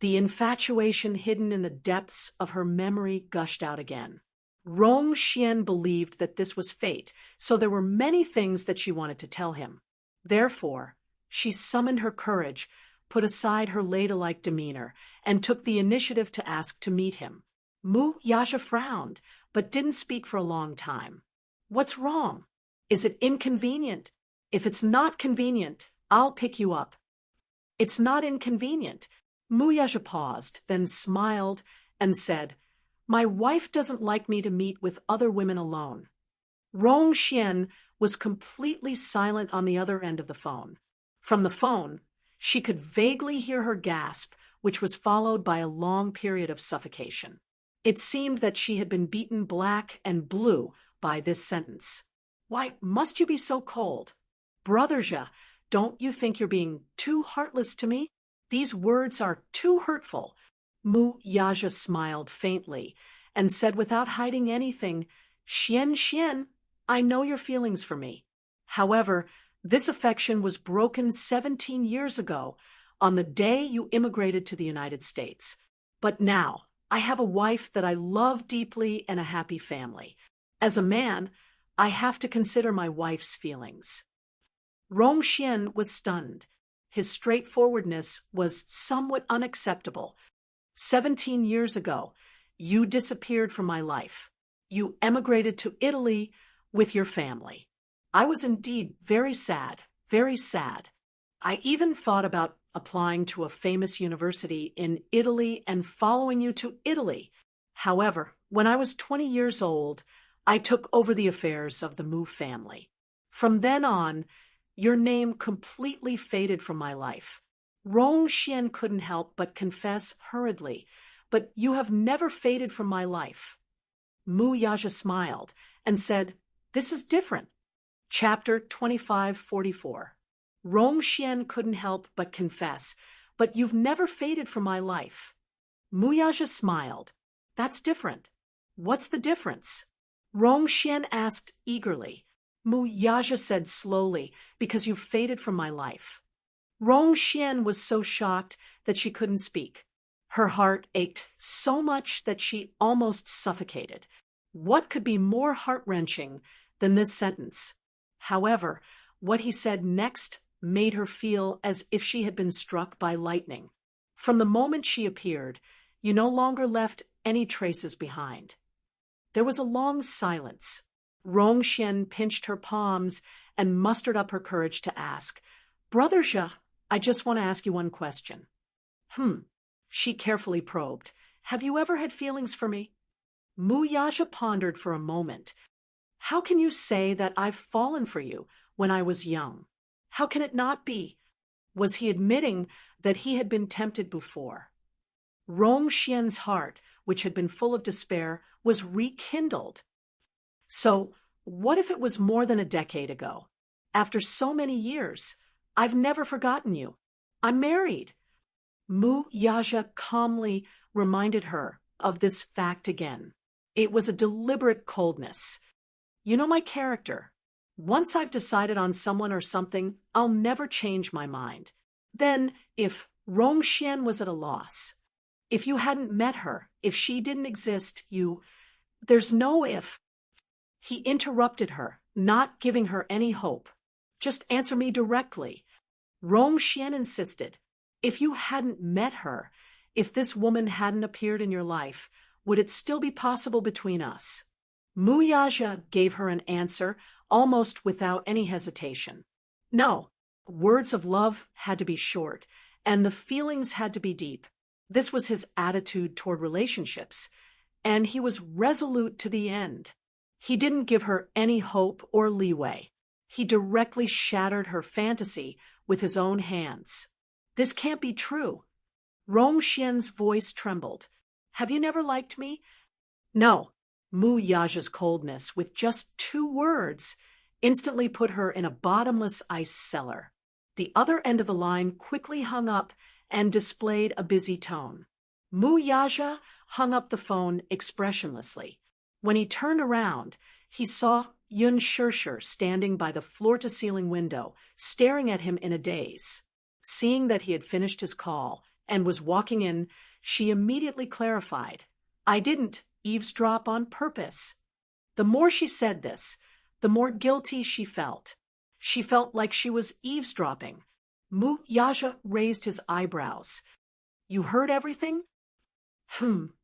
the infatuation hidden in the depths of her memory gushed out again. Rong Xian believed that this was fate, so there were many things that she wanted to tell him. Therefore, she summoned her courage, put aside her ladylike demeanor, and took the initiative to ask to meet him. Mu Yaja frowned, but didn't speak for a long time. What's wrong? Is it inconvenient? If it's not convenient, I'll pick you up. It's not inconvenient. Mu Yaja paused, then smiled and said, "My wife doesn't like me to meet with other women alone." Rong Xian was completely silent on the other end of the phone. From the phone, she could vaguely hear her gasp, which was followed by a long period of suffocation. It seemed that she had been beaten black and blue by this sentence. "Why must you be so cold? Brother Zhe, don't you think you're being too heartless to me? These words are too hurtful." Mu Yaja smiled faintly and said without hiding anything, "Xian, I know your feelings for me. However, this affection was broken 17 years ago on the day you immigrated to the United States. But now, I have a wife that I love deeply and a happy family. As a man, I have to consider my wife's feelings." Rong Xian was stunned. His straightforwardness was somewhat unacceptable. 17 years ago, you disappeared from my life. You emigrated to Italy with your family. I was indeed very sad, very sad. I even thought about applying to a famous university in Italy and following you to Italy. However, when I was 20 years old, I took over the affairs of the Mu family. From then on, your name completely faded from my life. Rong Xian couldn't help but confess hurriedly, "But you have never faded from my life." Mu Yaja smiled and said, "This is different." Chapter 2544. Rong Xian couldn't help but confess, "But you've never faded from my life." Mu Yaja smiled. "That's different. What's the difference?" Rong Xian asked eagerly. Mu Yaja said slowly, "Because you've faded from my life." Rong Xian was so shocked that she couldn't speak. Her heart ached so much that she almost suffocated. What could be more heart-wrenching than this sentence? However, what he said next made her feel as if she had been struck by lightning. From the moment she appeared, you no longer left any traces behind. There was a long silence. Rong Xian pinched her palms and mustered up her courage to ask, "Brother Zhe, I just want to ask you one question." She carefully probed. "Have you ever had feelings for me?" Mu Yaja pondered for a moment. "How can you say that I've fallen for you when I was young? How can it not be?" Was he admitting that he had been tempted before? Rong Xian's heart, which had been full of despair, was rekindled. "So, what if it was more than a decade ago? After so many years, I've never forgotten you. I'm married." Mu Yaja calmly reminded her of this fact again. It was a deliberate coldness. "You know my character. Once I've decided on someone or something, I'll never change my mind." Then, if Rong Xian was at a loss, if you hadn't met her, if she didn't exist, there's no if. He interrupted her, not giving her any hope. "Just answer me directly." Rong Xian insisted. "If you hadn't met her, if this woman hadn't appeared in your life, would it still be possible between us?" Mu Yaja gave her an answer almost without any hesitation. No. Words of love had to be short, and the feelings had to be deep. This was his attitude toward relationships, and he was resolute to the end. He didn't give her any hope or leeway. He directly shattered her fantasy with his own hands. "This can't be true." Rong Xian's voice trembled. "Have you never liked me?" "No." Mu Yaja's coldness, with just 2 words, instantly put her in a bottomless ice cellar. The other end of the line quickly hung up and displayed a busy tone. Mu Yaja hung up the phone expressionlessly. When he turned around, he saw Yun Shirshir standing by the floor-to-ceiling window, staring at him in a daze. Seeing that he had finished his call and was walking in, she immediately clarified, "I didn't eavesdrop on purpose." The more she said this, the more guilty she felt. She felt like she was eavesdropping. Mu Yaja raised his eyebrows. "You heard everything?"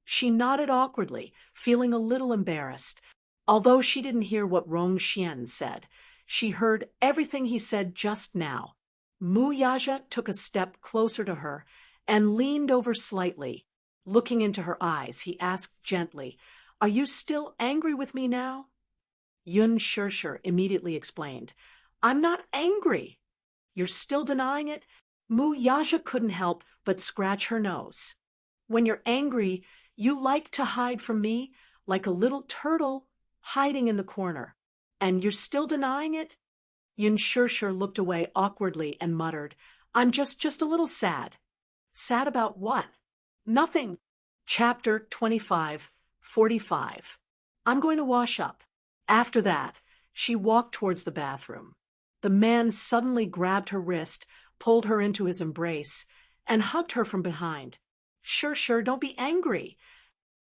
She nodded awkwardly, feeling a little embarrassed. Although she didn't hear what Rong Xian said, she heard everything he said just now. Mu Yaja took a step closer to her and leaned over slightly. Looking into her eyes, he asked gently, "Are you still angry with me now?" Yun Shirshir immediately explained, "I'm not angry." "You're still denying it?" Mu Yaja couldn't help but scratch her nose. "When you're angry, you like to hide from me like a little turtle hiding in the corner. And you're still denying it?" Yun Shirshir looked away awkwardly and muttered, "I'm just a little sad." "Sad about what?" "Nothing." Chapter 25:45. I'm going to wash up. After that, she walked towards the bathroom. The man suddenly grabbed her wrist, pulled her into his embrace, and hugged her from behind. Shirshir, don't be angry."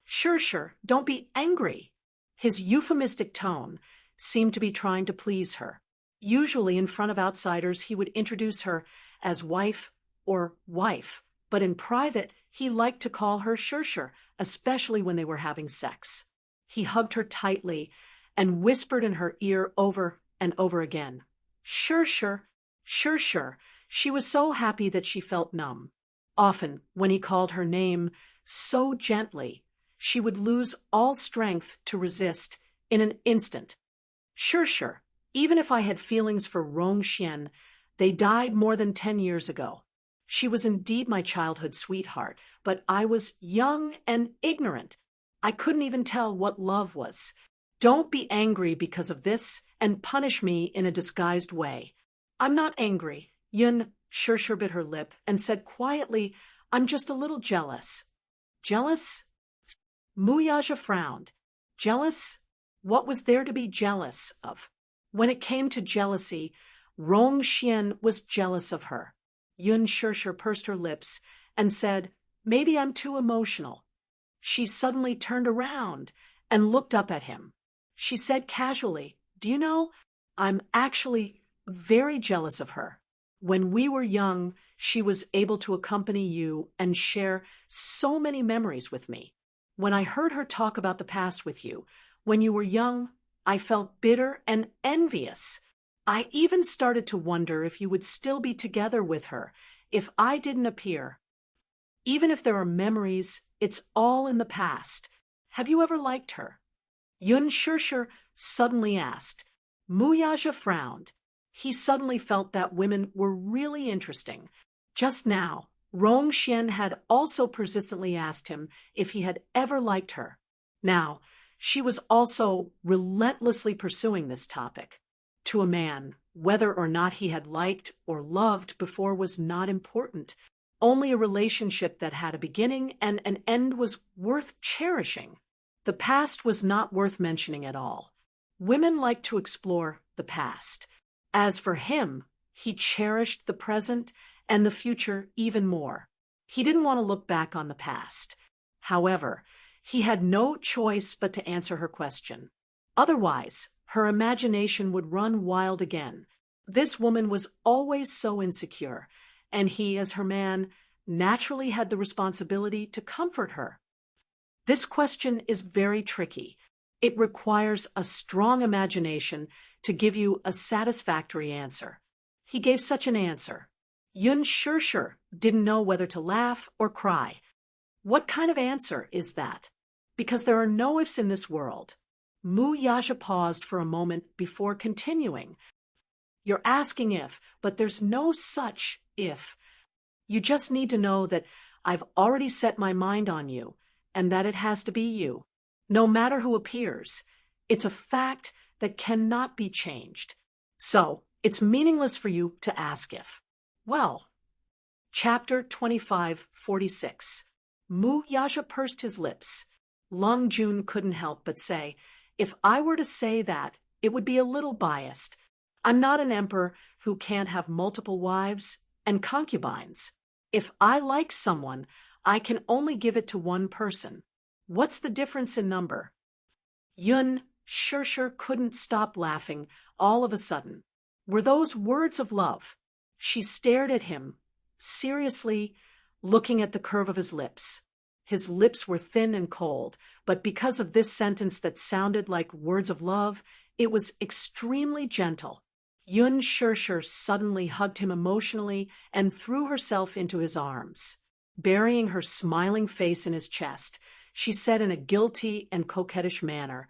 "Shirshir, don't be angry." His euphemistic tone seemed to be trying to please her. Usually in front of outsiders he would introduce her as wife or wife, but in private he liked to call her Shirshir, especially when they were having sex. He hugged her tightly and whispered in her ear over and over again, "Shirshir, Shirshir." She was so happy that she felt numb. Often, when he called her name so gently, she would lose all strength to resist in an instant. "Shirshir, even if I had feelings for Rongxian, they died more than 10 years ago. She was indeed my childhood sweetheart, but I was young and ignorant. I couldn't even tell what love was. Don't be angry because of this and punish me in a disguised way." "I'm not angry." Yun Shirshir bit her lip and said quietly, "I'm just a little jealous." "Jealous?" Muyaja frowned. "Jealous? What was there to be jealous of?" When it came to jealousy, Rongxian was jealous of her. Yun Shirshir pursed her lips and said, "Maybe I'm too emotional." She suddenly turned around and looked up at him. She said casually, "Do you know, I'm actually very jealous of her. When we were young, she was able to accompany you and share so many memories with me. When I heard her talk about the past with you, when you were young, I felt bitter and envious. I even started to wonder if you would still be together with her if I didn't appear. Even if there are memories, it's all in the past. Have you ever liked her?" Yun Shirshir suddenly asked. Muyaja frowned. He suddenly felt that women were really interesting. Just now, Rongxian had also persistently asked him if he had ever liked her. Now, she was also relentlessly pursuing this topic. To a man, whether or not he had liked or loved before was not important. Only a relationship that had a beginning and an end was worth cherishing. The past was not worth mentioning at all. Women like to explore the past. As for him, he cherished the present and the future even more. He didn't want to look back on the past. However, he had no choice but to answer her question. Otherwise, her imagination would run wild again. This woman was always so insecure, and he, as her man, naturally had the responsibility to comfort her. This question is very tricky. It requires a strong imagination to give you a satisfactory answer. He gave such an answer. Yun Shirshir didn't know whether to laugh or cry. What kind of answer is that? Because there are no ifs in this world. Mu Yaja paused for a moment before continuing. "You're asking if, but there's no such if. You just need to know that I've already set my mind on you, and that it has to be you. No matter who appears, it's a fact that cannot be changed. So, it's meaningless for you to ask if." Well. Chapter 25:46. Mu Yaja pursed his lips. Long Jun couldn't help but say, "If I were to say that, it would be a little biased. I'm not an emperor who can't have multiple wives and concubines. If I like someone, I can only give it to one person. What's the difference in number?" Yun Shirshir couldn't stop laughing all of a sudden. Were those words of love? She stared at him, seriously, looking at the curve of his lips. His lips were thin and cold, but because of this sentence that sounded like words of love, it was extremely gentle. Yun Shirshir suddenly hugged him emotionally and threw herself into his arms. Burying her smiling face in his chest, she said in a guilty and coquettish manner,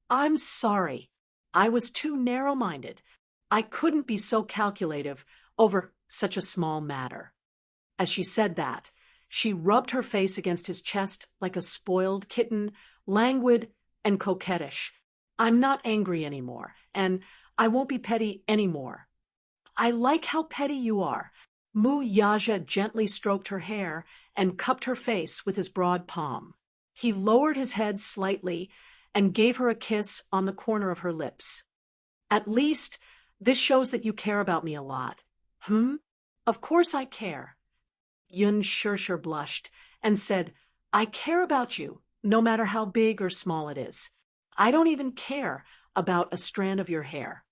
"I'm sorry. I was too narrow-minded. I couldn't be so calculative over such a small matter." As she said that, she rubbed her face against his chest like a spoiled kitten, languid and coquettish. "I'm not angry anymore, and I won't be petty anymore." "I like how petty you are." Mu Yaja gently stroked her hair and cupped her face with his broad palm. He lowered his head slightly and gave her a kiss on the corner of her lips. "At least, this shows that you care about me a lot." Of course I care." Yun Shirshir blushed and said, "I care about you, no matter how big or small it is. I don't even care about a strand of your hair."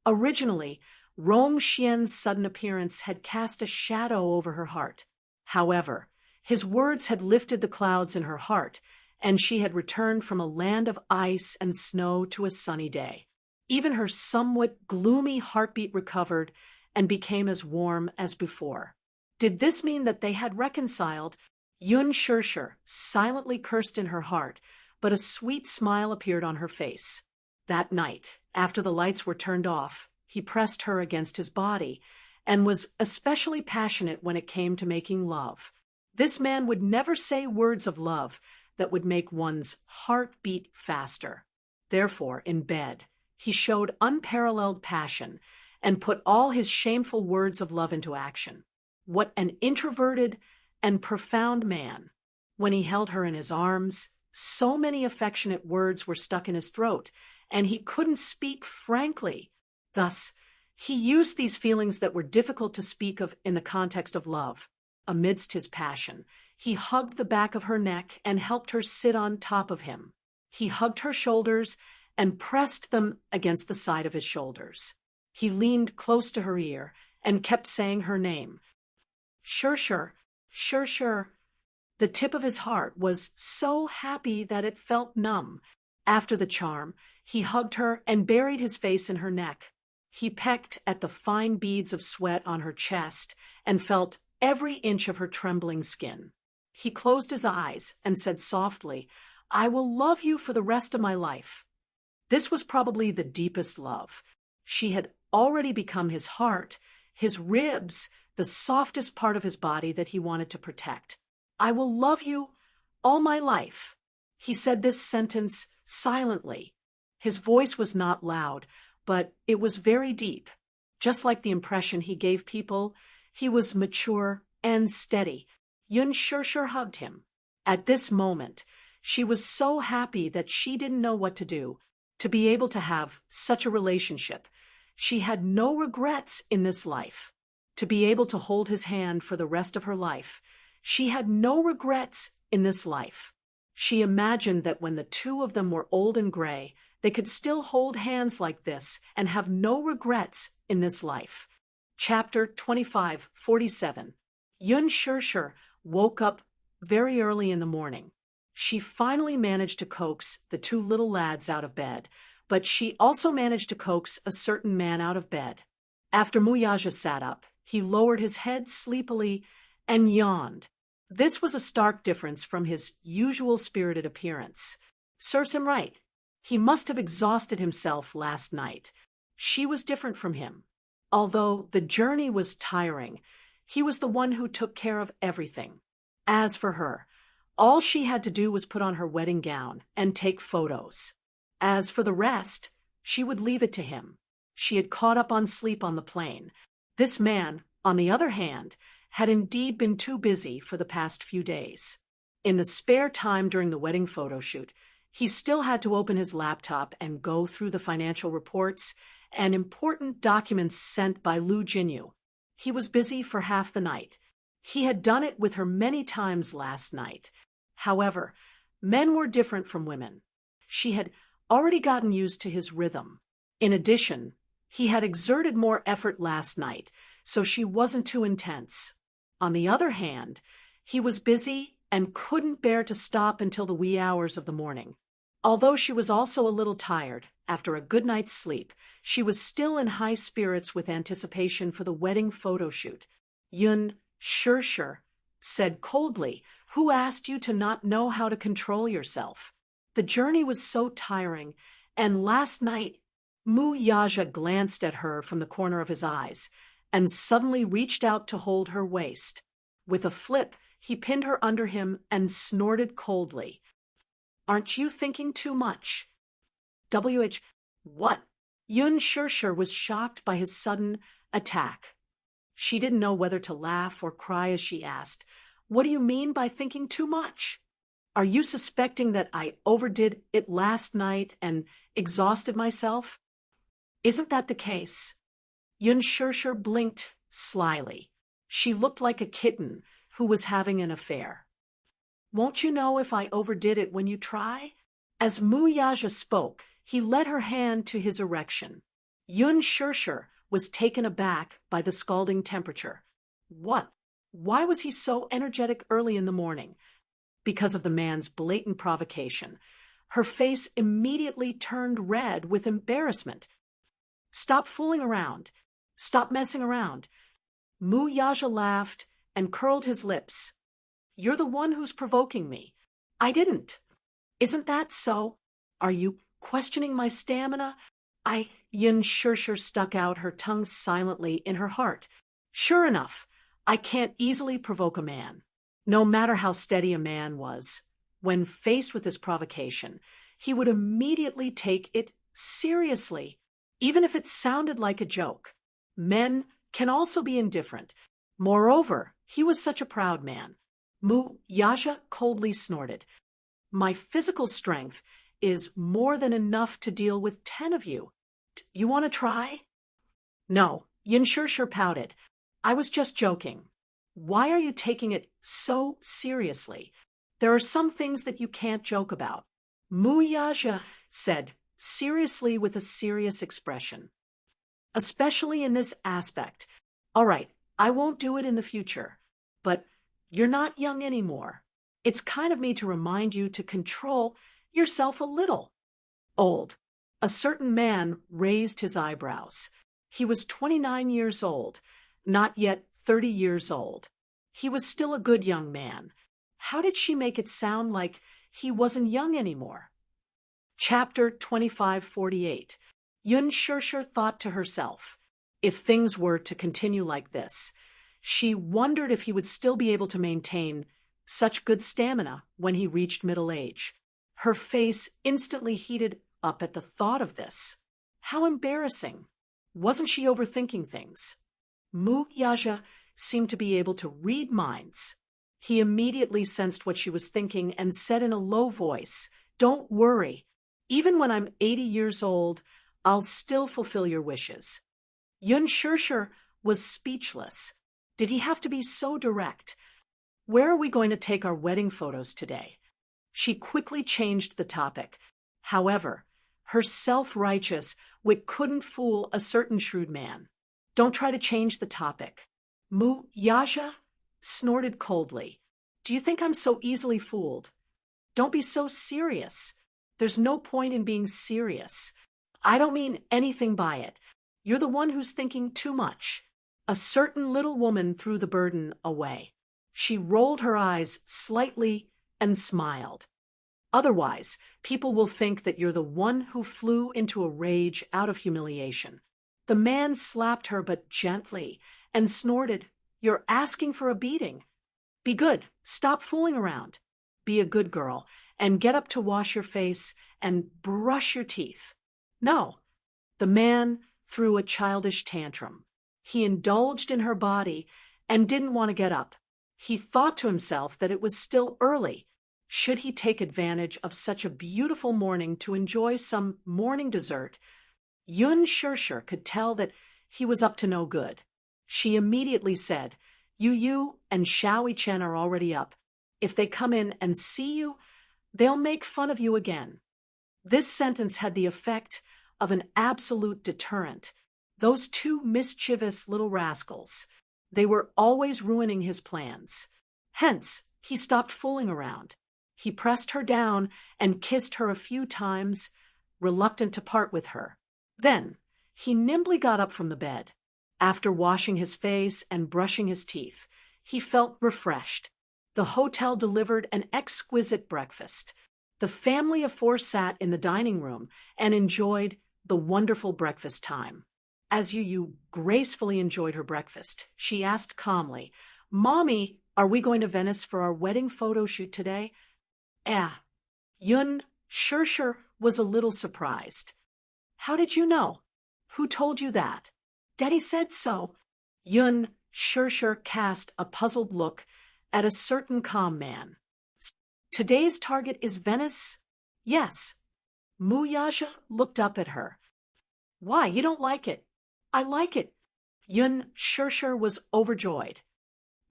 Originally, Rong Xian's sudden appearance had cast a shadow over her heart. However, his words had lifted the clouds in her heart, and she had returned from a land of ice and snow to a sunny day. Even her somewhat gloomy heartbeat recovered and became as warm as before. Did this mean that they had reconciled? Yun Shirshir silently cursed in her heart, but a sweet smile appeared on her face. That night, after the lights were turned off, he pressed her against his body and was especially passionate when it came to making love. This man would never say words of love that would make one's heart beat faster. Therefore, in bed, he showed unparalleled passion and put all his shameful words of love into action. What an introverted and profound man! When he held her in his arms, so many affectionate words were stuck in his throat, and he couldn't speak frankly. Thus, he used these feelings that were difficult to speak of in the context of love. Amidst his passion, he hugged the back of her neck and helped her sit on top of him. He hugged her shoulders and pressed them against the side of his shoulders. He leaned close to her ear and kept saying her name. "Shirshir, Shirshir." The tip of his heart was so happy that it felt numb. After the charm, he hugged her and buried his face in her neck. He pecked at the fine beads of sweat on her chest and felt every inch of her trembling skin. He closed his eyes and said softly, "I will love you for the rest of my life." This was probably the deepest love. She had already become his heart, his ribs, the softest part of his body that he wanted to protect. "I will love you all my life." He said this sentence silently. His voice was not loud, but it was very deep. Just like the impression he gave people, he was mature and steady. Yun Shirshir hugged him. At this moment, she was so happy that she didn't know what to do. To be able to have such a relationship, she had no regrets in this life. To be able to hold his hand for the rest of her life, she had no regrets in this life. She imagined that when the two of them were old and gray, they could still hold hands like this and have no regrets in this life. Chapter 25:47. Yun Shirshir woke up very early in the morning. She finally managed to coax the two little lads out of bed, but she also managed to coax a certain man out of bed. After Muyaja sat up, he lowered his head sleepily and yawned. This was a stark difference from his usual spirited appearance. Serves him right. He must have exhausted himself last night. She was different from him. Although the journey was tiring, he was the one who took care of everything. As for her, all she had to do was put on her wedding gown and take photos. As for the rest, she would leave it to him. She had caught up on sleep on the plane. This man, on the other hand, had indeed been too busy for the past few days. In the spare time during the wedding photo shoot, he still had to open his laptop and go through the financial reports and important documents sent by Lu Jinyu. He was busy for half the night. He had done it with her many times last night. However, men were different from women. She had already gotten used to his rhythm. In addition, he had exerted more effort last night, so she wasn't too intense. On the other hand, he was busy and couldn't bear to stop until the wee hours of the morning. Although she was also a little tired, after a good night's sleep, she was still in high spirits with anticipation for the wedding photo shoot. Yun Shirshir said coldly, "Who asked you to not know how to control yourself? The journey was so tiring, and last night—" Yaja glanced at her from the corner of his eyes and suddenly reached out to hold her waist. With a flip, he pinned her under him and snorted coldly. "Aren't you thinking too much?" What? Yun Shirshir was shocked by his sudden attack. She didn't know whether to laugh or cry as she asked, "What do you mean by thinking too much? Are you suspecting that I overdid it last night and exhausted myself?" "Isn't that the case?" Yun Shirshir blinked slyly. She looked like a kitten who was having an affair. "Won't you know if I overdid it when you try?" As Yaja spoke, he led her hand to his erection. Yun Shirshir was taken aback by the scalding temperature. What? Why was he so energetic early in the morning? Because of the man's blatant provocation. Her face immediately turned red with embarrassment. "Stop fooling around. Stop messing around." Yaja laughed and curled his lips. "You're the one who's provoking me. I didn't. Isn't that so? Are you questioning my stamina?" Yun Shirshir stuck out her tongue silently in her heart. "Sure enough, I can't easily provoke a man." No matter how steady a man was, when faced with this provocation, he would immediately take it seriously, even if it sounded like a joke. Men can also be indifferent. Moreover, he was such a proud man. Yaja coldly snorted. "My physical strength is more than enough to deal with 10 of you. You want to try?" "No," Yun Shirshir pouted. "I was just joking." "Why are you taking it so seriously? There are some things that you can't joke about," Yaja said, seriously with a serious expression. "Especially in this aspect. All right, I won't do it in the future. But you're not young anymore. It's kind of me to remind you to control yourself a little." "Old." A certain man raised his eyebrows. He was 29 years old, not yet 30 years old. He was still a good young man. How did she make it sound like he wasn't young anymore? Chapter 2548. Yun Shirshir thought to herself, if things were to continue like this, she wondered if he would still be able to maintain such good stamina when he reached middle age. Her face instantly heated up at the thought of this. How embarrassing. Wasn't she overthinking things? Yaja seemed to be able to read minds. He immediately sensed what she was thinking and said in a low voice, "Don't worry. Even when I'm 80 years old, I'll still fulfill your wishes." Yun Shirshir was speechless. Did he have to be so direct? "Where are we going to take our wedding photos today?" She quickly changed the topic. However, her self-righteous wit couldn't fool a certain shrewd man. "Don't try to change the topic." Yaja snorted coldly. "Do you think I'm so easily fooled? Don't be so serious. There's no point in being serious. I don't mean anything by it. You're the one who's thinking too much." A certain little woman threw the burden away. She rolled her eyes slightly and smiled. "Otherwise, people will think that you're the one who flew into a rage out of humiliation." The man slapped her but gently and snorted, "You're asking for a beating. Be good. Stop fooling around. Be a good girl and get up to wash your face and brush your teeth." "No." The man threw a childish tantrum. He indulged in her body and didn't want to get up. He thought to himself that it was still early. Should he take advantage of such a beautiful morning to enjoy some morning dessert? Yun Shirshir could tell that he was up to no good. She immediately said, You and Xiaoi Chen are already up. If they come in and see you, they'll make fun of you again." This sentence had the effect of an absolute deterrent. Those two mischievous little rascals. They were always ruining his plans. Hence, he stopped fooling around. He pressed her down and kissed her a few times, reluctant to part with her. Then, he nimbly got up from the bed. After washing his face and brushing his teeth, he felt refreshed. The hotel delivered an exquisite breakfast. The family of four sat in the dining room and enjoyed the wonderful breakfast time. As Yu gracefully enjoyed her breakfast, she asked calmly, "Mommy, are we going to Venice for our wedding photo shoot today?" Yun Sure was a little surprised. "How did you know? Who told you that?" "Daddy said so." Yun Sure cast a puzzled look at a certain calm man. "Today's target is Venice?" "Yes." Muyaja looked up at her. "Why, you don't like it?" "I like it." Yun Sure was overjoyed.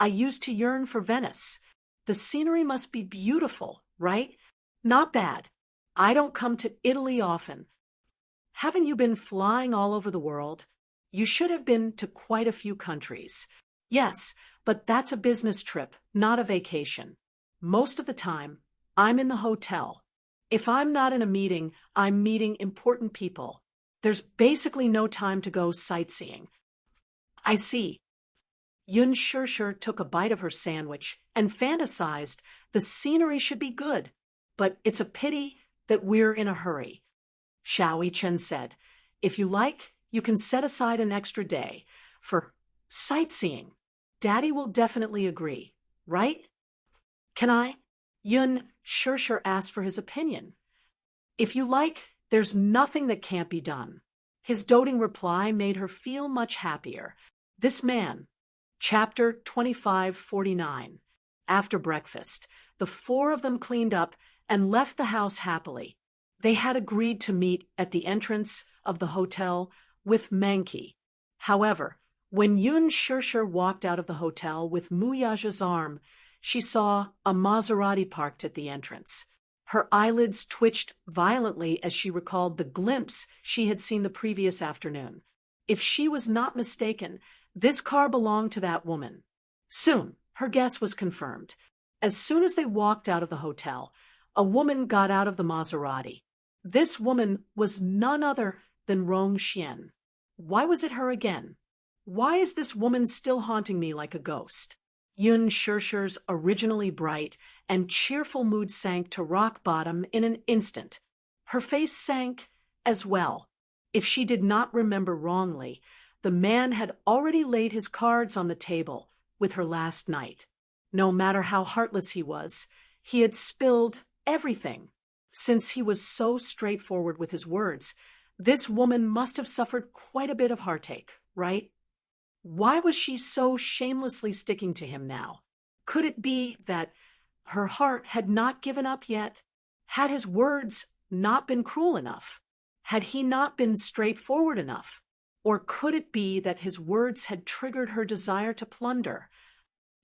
"I used to yearn for Venice. The scenery must be beautiful, right?" "Not bad. I don't come to Italy often." "Haven't you been flying all over the world?" "You should have been to quite a few countries." "Yes, but that's a business trip, not a vacation. Most of the time, I'm in the hotel. If I'm not in a meeting, I'm meeting important people. There's basically no time to go sightseeing." "I see." Yun Sure took a bite of her sandwich and fantasized the scenery should be good, but it's a pity that we're in a hurry. Xiao Chen said, "If you like, you can set aside an extra day for sightseeing. Daddy will definitely agree, right?" "Can I?" Yun Sure asked for his opinion. "If you like, there's nothing that can't be done." His doting reply made her feel much happier. This man. Chapter 2549. After breakfast, the four of them cleaned up and left the house happily. They had agreed to meet at the entrance of the hotel with Mankey. However, when Yun Sure walked out of the hotel with Muyaja's arm, she saw a Maserati parked at the entrance. Her eyelids twitched violently as she recalled the glimpse she had seen the previous afternoon. If she was not mistaken, this car belonged to that woman. Soon, her guess was confirmed. As soon as they walked out of the hotel, a woman got out of the Maserati. This woman was none other than Rong Xian. Why was it her again? Why is this woman still haunting me like a ghost? Yun Sure's originally bright and cheerful mood sank to rock bottom in an instant. Her face sank as well. If she did not remember wrongly, the man had already laid his cards on the table with her last night. No matter how heartless he had spilled everything. Since he was so straightforward with his words, this woman must have suffered quite a bit of heartache, right? Why was she so shamelessly sticking to him now? Could it be that her heart had not given up yet? Had his words not been cruel enough? Had he not been straightforward enough? Or could it be that his words had triggered her desire to plunder?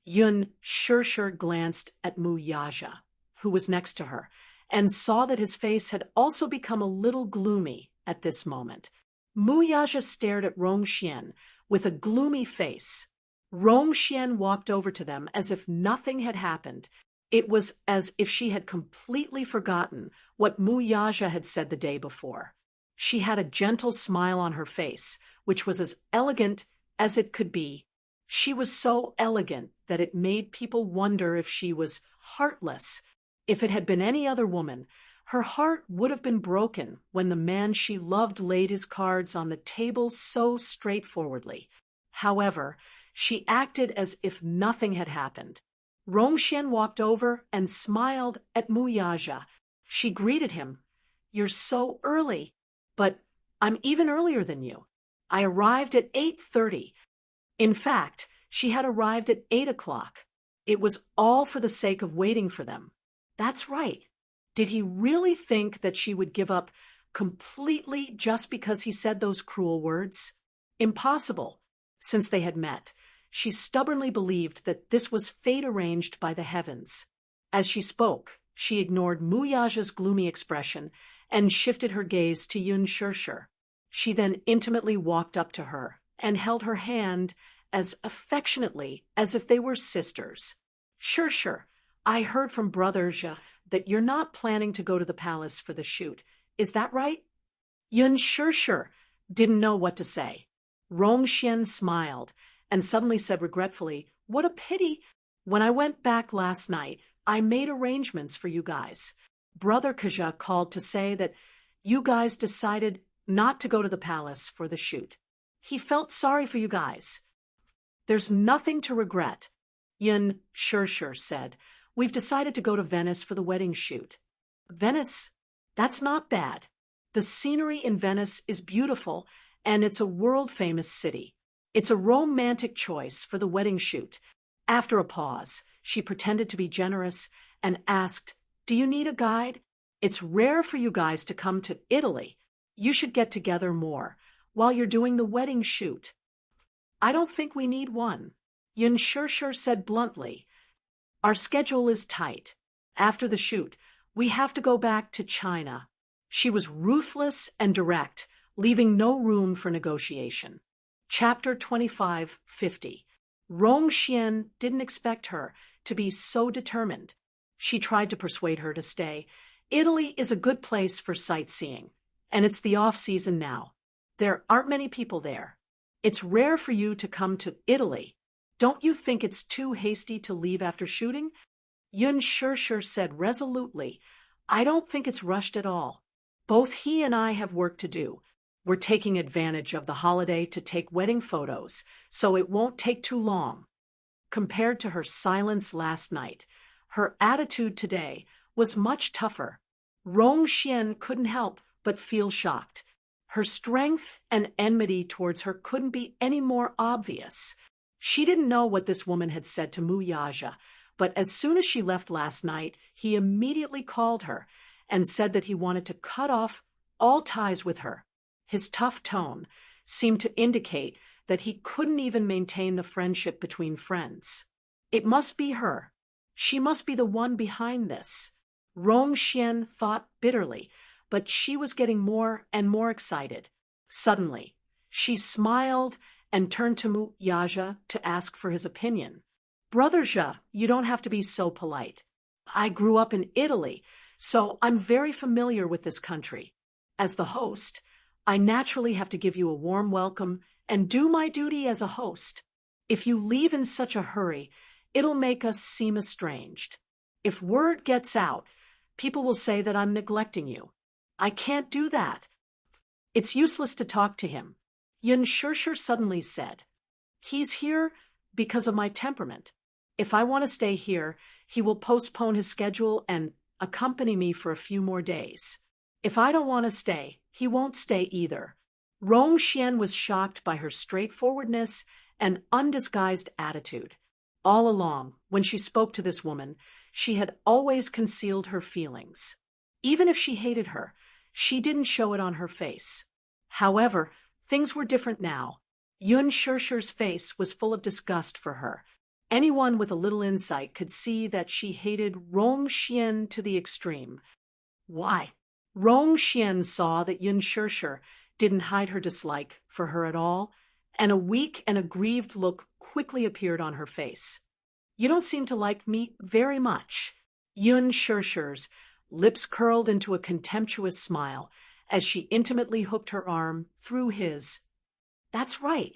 Yun Sure glanced at Muyaja, who was next to her, and saw that his face had also become a little gloomy at this moment. Muyaja stared at Rong Xian with a gloomy face. Rong Xian walked over to them as if nothing had happened. It was as if she had completely forgotten what Muyaja had said the day before. She had a gentle smile on her face, which was as elegant as it could be. She was so elegant that it made people wonder if she was heartless. If it had been any other woman, her heart would have been broken when the man she loved laid his cards on the table so straightforwardly. However, she acted as if nothing had happened. Rong Xian walked over and smiled at Muyaja. She greeted him. "You're so early." "But I'm even earlier than you. I arrived at 8:30. In fact, she had arrived at 8 o'clock. It was all for the sake of waiting for them. That's right. Did he really think that she would give up completely just because he said those cruel words? Impossible. Since they had met, she stubbornly believed that this was fate arranged by the heavens. As she spoke, she ignored Muyaja's gloomy expression and shifted her gaze to Yun Sure. She then intimately walked up to her and held her hand as affectionately as if they were sisters. "Sure, I heard from Brother Zhe that you're not planning to go to the palace for the shoot. Is that right?" Yun Sure didn't know what to say. Rong Xian smiled and suddenly said regretfully, "What a pity. When I went back last night, I made arrangements for you guys. Brother Kaja called to say that you guys decided not to go to the palace for the shoot. He felt sorry for you guys. There's nothing to regret, Yun Sure said. We've decided to go to Venice for the wedding shoot. Venice? That's not bad. The scenery in Venice is beautiful, and it's a world-famous city. It's a romantic choice for the wedding shoot. After a pause, she pretended to be generous and asked, Do you need a guide? It's rare for you guys to come to Italy. You should get together more while you're doing the wedding shoot. I don't think we need one, Yun Sure said bluntly. Our schedule is tight. After the shoot, we have to go back to China. She was ruthless and direct, leaving no room for negotiation. Chapter 25:50. Rong Xian didn't expect her to be so determined. She tried to persuade her to stay. Italy is a good place for sightseeing, and it's the off-season now. There aren't many people there. It's rare for you to come to Italy. Don't you think it's too hasty to leave after shooting? Yun Sure said resolutely. I don't think it's rushed at all. Both he and I have work to do. We're taking advantage of the holiday to take wedding photos, so it won't take too long. Compared to her silence last night, her attitude today was much tougher. Rong Xian couldn't help but feel shocked. Her strength and enmity towards her couldn't be any more obvious. She didn't know what this woman had said to Mu Yaja, but as soon as she left last night, he immediately called her and said that he wanted to cut off all ties with her. His tough tone seemed to indicate that he couldn't even maintain the friendship between friends. It must be her. She must be the one behind this. Rong Xian thought bitterly, but she was getting more and more excited. Suddenly, she smiled and turned to Mu Yaja to ask for his opinion. Brother Zhe, you don't have to be so polite. I grew up in Italy, so I'm very familiar with this country. As the host, I naturally have to give you a warm welcome and do my duty as a host. If you leave in such a hurry, it'll make us seem estranged. If word gets out, people will say that I'm neglecting you. I can't do that. It's useless to talk to him, Yun Sure suddenly said. He's here because of my temperament. If I want to stay here, he will postpone his schedule and accompany me for a few more days. If I don't want to stay, he won't stay either. Rong Xian was shocked by her straightforwardness and undisguised attitude. All along, when she spoke to this woman, she had always concealed her feelings. Even if she hated her, she didn't show it on her face. However, things were different now. Yun Shure's face was full of disgust for her. Anyone with a little insight could see that she hated Rong Xian to the extreme. Why? Rong Xian saw that Yun Shure didn't hide her dislike for her at all, and a weak and aggrieved look quickly appeared on her face. You don't seem to like me very much. Yun Shure's lips curled into a contemptuous smile as she intimately hooked her arm through his. That's right.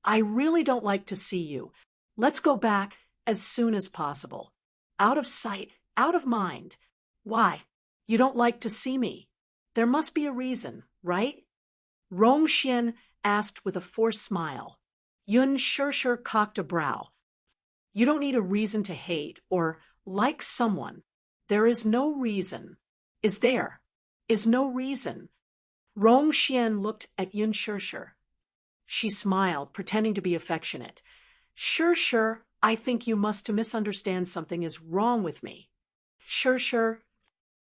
I really don't like to see you. Let's go back as soon as possible. Out of sight, out of mind. Why? You don't like to see me. There must be a reason, right? Rong Xian asked with a forced smile. Yun Shure cocked a brow. You don't need a reason to hate or like someone. There is no reason. Is there? Is no reason. Rong Xian looked at Yun Shure. She smiled, pretending to be affectionate. Sure, I think you must misunderstand something is wrong with me. Sure,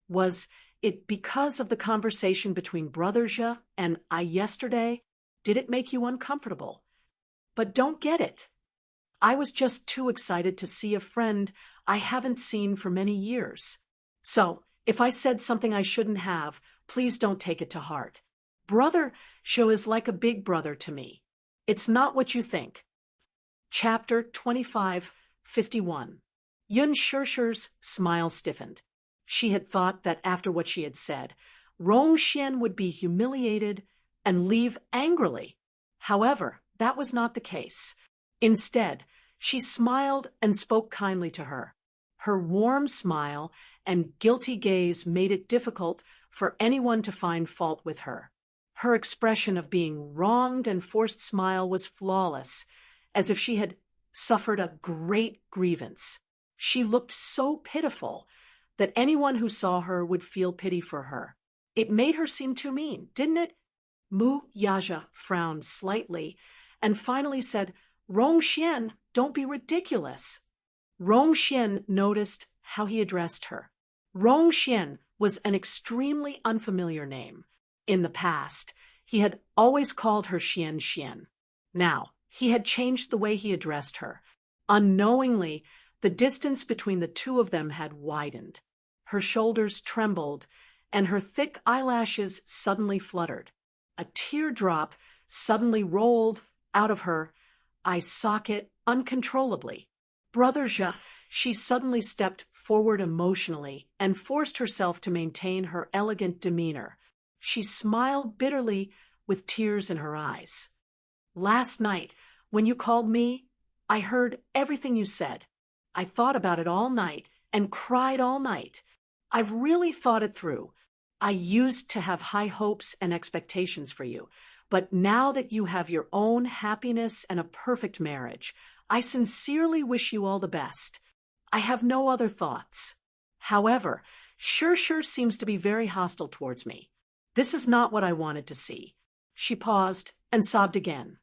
was it because of the conversation between Brother Zhe and I yesterday? Did it make you uncomfortable? But don't get it. I was just too excited to see a friend I haven't seen for many years. So, if I said something I shouldn't have, please don't take it to heart. Brother Zhe is like a big brother to me. It's not what you think. Chapter 25:51. Yun Shure's smile stiffened. She had thought that after what she had said, Rong Xian would be humiliated and leave angrily. However, that was not the case. Instead, She smiled and spoke kindly to her. Her warm smile and guilty gaze made it difficult for anyone to find fault with her. Her expression of being wronged and forced smile was flawless, as if she had suffered a great grievance. She looked so pitiful that anyone who saw her would feel pity for her. It made her seem too mean, didn't it? Mu Yaja frowned slightly and finally said, "Rong Xian, don't be ridiculous." Rong Xian noticed how he addressed her. Rong Xian was an extremely unfamiliar name. In the past, he had always called her Xian Xian. Now, he had changed the way he addressed her. Unknowingly, the distance between the two of them had widened. Her shoulders trembled, and her thick eyelashes suddenly fluttered. A teardrop suddenly rolled out of her eye socket uncontrollably. "Brother Zhe," she suddenly stepped forward emotionally and forced herself to maintain her elegant demeanor. She smiled bitterly with tears in her eyes. "Last night, when you called me, I heard everything you said. I thought about it all night and cried all night. I've really thought it through. I used to have high hopes and expectations for you, but now that you have your own happiness and a perfect marriage, I sincerely wish you all the best. I have no other thoughts. However, Sure seems to be very hostile towards me. This is not what I wanted to see." She paused and sobbed again.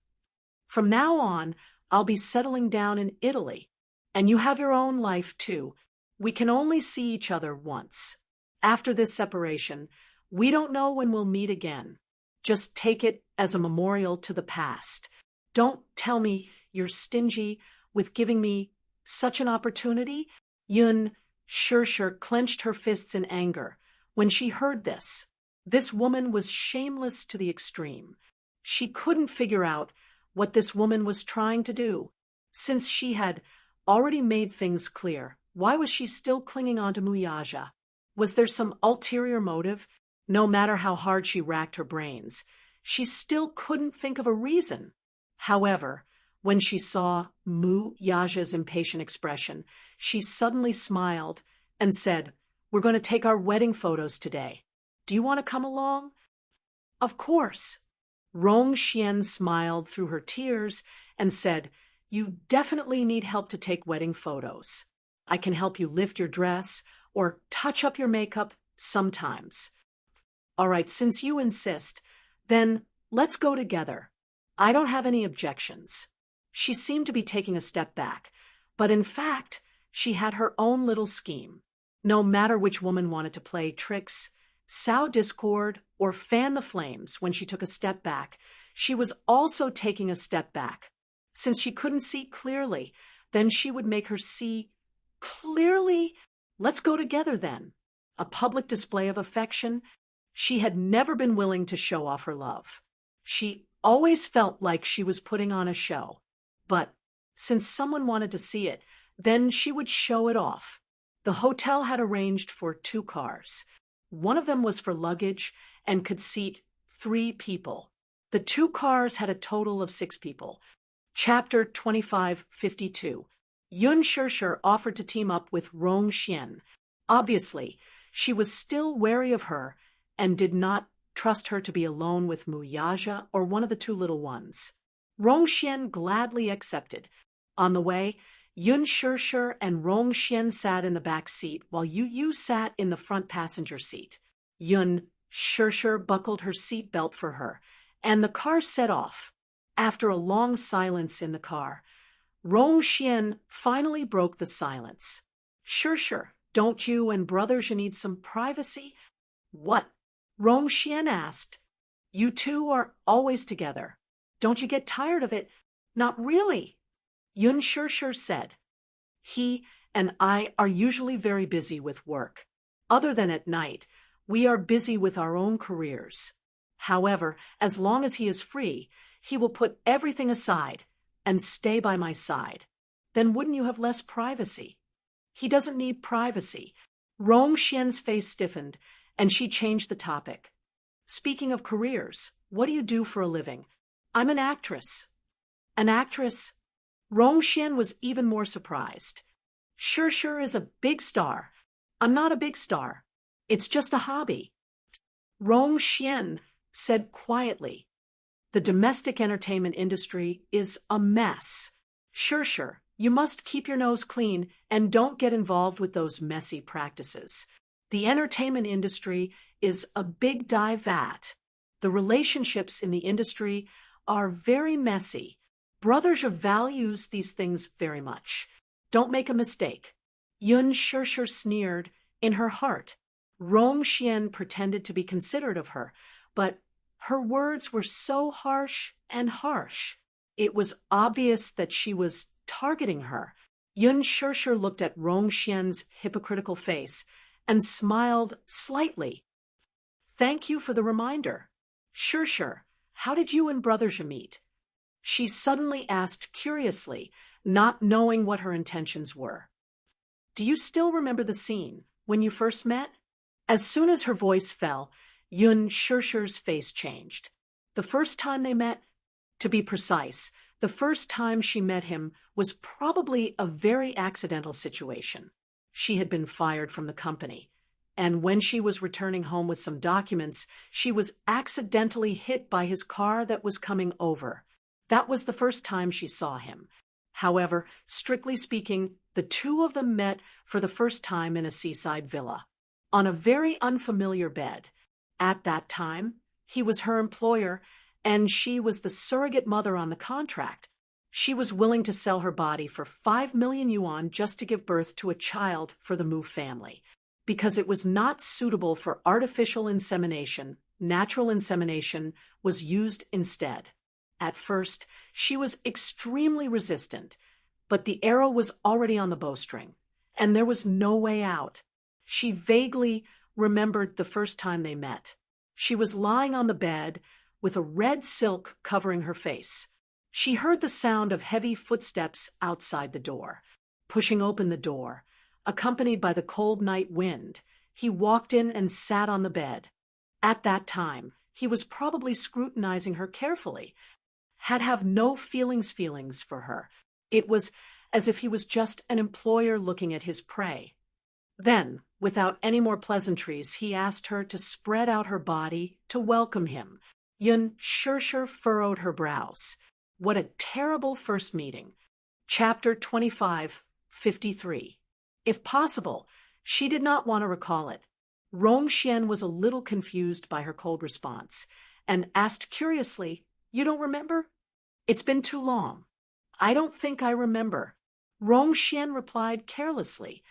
"From now on, I'll be settling down in Italy, and you have your own life too. We can only see each other once. After this separation, we don't know when we'll meet again. Just take it as a memorial to the past. Don't tell me you're stingy with giving me such an opportunity." Yun Sure clenched her fists in anger. When she heard this woman was shameless to the extreme. She couldn't figure out what this woman was trying to do. Since she had already made things clear, why was she still clinging on to Muyaja? Was there some ulterior motive? No matter how hard she racked her brains, she still couldn't think of a reason. However, when she saw Mu Yaja's impatient expression, she suddenly smiled and said, "We're going to take our wedding photos today. Do you want to come along?" "Of course." Rong Xian smiled through her tears and said, "You definitely need help to take wedding photos. I can help you lift your dress or touch up your makeup sometimes." "All right, since you insist, then let's go together. I don't have any objections." She seemed to be taking a step back, but in fact, she had her own little scheme. No matter which woman wanted to play tricks, sow discord, or fan the flames when she took a step back, she was also taking a step back. Since she couldn't see clearly, then she would make her see clearly. Let's go together then. A public display of affection. She had never been willing to show off her love. She always felt like she was putting on a show. But since someone wanted to see it, then she would show it off. The hotel had arranged for 2 cars. One of them was for luggage and could seat 3 people. The 2 cars had a total of 6 people. Chapter 2552. Yun Sure offered to team up with Rong Xian. Obviously, she was still wary of her and did not trust her to be alone with Muyaja or one of the 2 little ones. Rong Xian gladly accepted. On the way, Yun Sure and Rong Xian sat in the back seat while Yu sat in the front passenger seat. Yun Sure buckled her seat belt for her, and the car set off. After a long silence in the car, Rong Xian finally broke the silence. Sure, don't you and Brother Zhe need some privacy?" "What?" Rong Xian asked. "You two are always together. Don't you get tired of it?" "Not really," Yun Sure said. "He and I are usually very busy with work. Other than at night, we are busy with our own careers. However, as long as he is free, he will put everything aside and stay by my side. Then wouldn't you have less privacy?" "He doesn't need privacy." Rong Xian's face stiffened, and she changed the topic. "Speaking of careers, what do you do for a living?" "I'm an actress." "An actress?" Rongxian was even more surprised. Sure is a big star. I'm not a big star. It's just a hobby. Rongxian said quietly, the domestic entertainment industry is a mess. Sure, you must keep your nose clean and don't get involved with those messy practices. The entertainment industry is a big dye vat. The relationships in the industry are very messy. Brother values these things very much. Don't make a mistake. Yun Sure sneered in her heart. Rongxian pretended to be considerate of her, but her words were so harsh and harsh. It was obvious that she was targeting her. Yun Sure looked at Rongxian's hypocritical face and smiled slightly. Thank you for the reminder. Sure, how did you and Brother meet? She suddenly asked curiously, not knowing what her intentions were. Do you still remember the scene, when you first met? As soon as her voice fell, Yun Sure's face changed. The first time they met, to be precise, the first time she met him was probably a very accidental situation. She had been fired from the company, and when she was returning home with some documents, she was accidentally hit by his car that was coming over. That was the first time she saw him. However, strictly speaking, the two of them met for the first time in a seaside villa, on a very unfamiliar bed. At that time, he was her employer, and she was the surrogate mother on the contract. She was willing to sell her body for 5 million yuan just to give birth to a child for the Mu family. Because it was not suitable for artificial insemination, natural insemination was used instead. At first, she was extremely resistant, but the arrow was already on the bowstring, and there was no way out. She vaguely remembered the first time they met. She was lying on the bed with a red silk covering her face. She heard the sound of heavy footsteps outside the door. Pushing open the door, accompanied by the cold night wind, he walked in and sat on the bed. At that time, he was probably scrutinizing her carefully, had no feelings for her. It was as if he was just an employer looking at his prey. Then, without any more pleasantries, he asked her to spread out her body to welcome him. Yun Sure furrowed her brows. What a terrible first meeting. Chapter 25:53. If possible, she did not want to recall it. Rongxian was a little confused by her cold response, and asked curiously, You don't remember? It's been too long. I don't think I remember. Rongxian replied carelessly.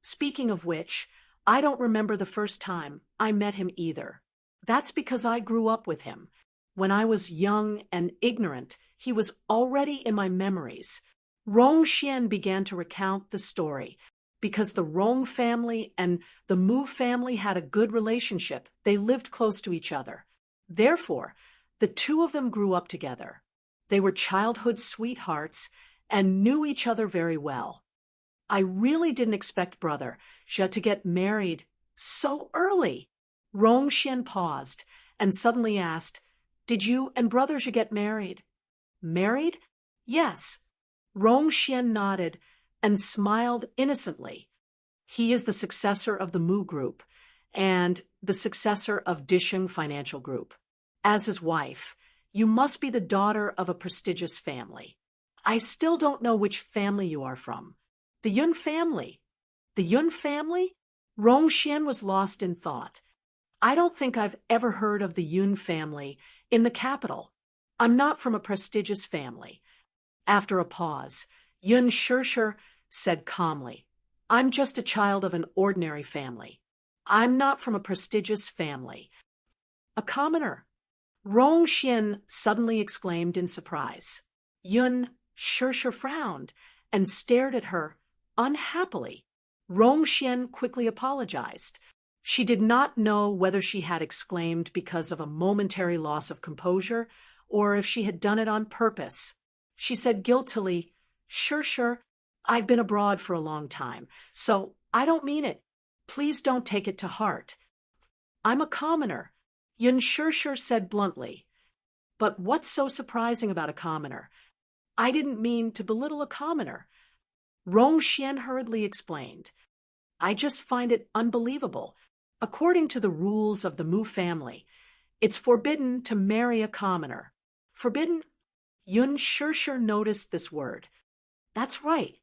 Speaking of which, I don't remember the first time I met him either. That's because I grew up with him. When I was young and ignorant, he was already in my memories. Rongxian began to recount the story. Because the Rong family and the Mu family had a good relationship, they lived close to each other. Therefore, the two of them grew up together. They were childhood sweethearts and knew each other very well. I really didn't expect Brother Xia to get married so early. Rongxian paused and suddenly asked, Did you and Brother Xia get married? Married? Yes. Rongxian nodded and smiled innocently. He is the successor of the Mu Group and the successor of Disheng Financial Group. As his wife, you must be the daughter of a prestigious family. I still don't know which family you are from. The Yun family. The Yun family? Rongxian was lost in thought. I don't think I've ever heard of the Yun family in the capital. I'm not from a prestigious family. After a pause, Yun Sure said calmly, I'm just a child of an ordinary family. I'm not from a prestigious family. A commoner. Rongxian suddenly exclaimed in surprise. Yun Sure frowned and stared at her unhappily. Rongxian quickly apologized. She did not know whether she had exclaimed because of a momentary loss of composure or if she had done it on purpose. She said guiltily, Sure, I've been abroad for a long time, so I don't mean it. Please don't take it to heart. I'm a commoner, Yun Sure said bluntly. But what's so surprising about a commoner? I didn't mean to belittle a commoner. Rongxian hurriedly explained. I just find it unbelievable. According to the rules of the Mu family, it's forbidden to marry a commoner. Forbidden? Yun Shirshir noticed this word. That's right.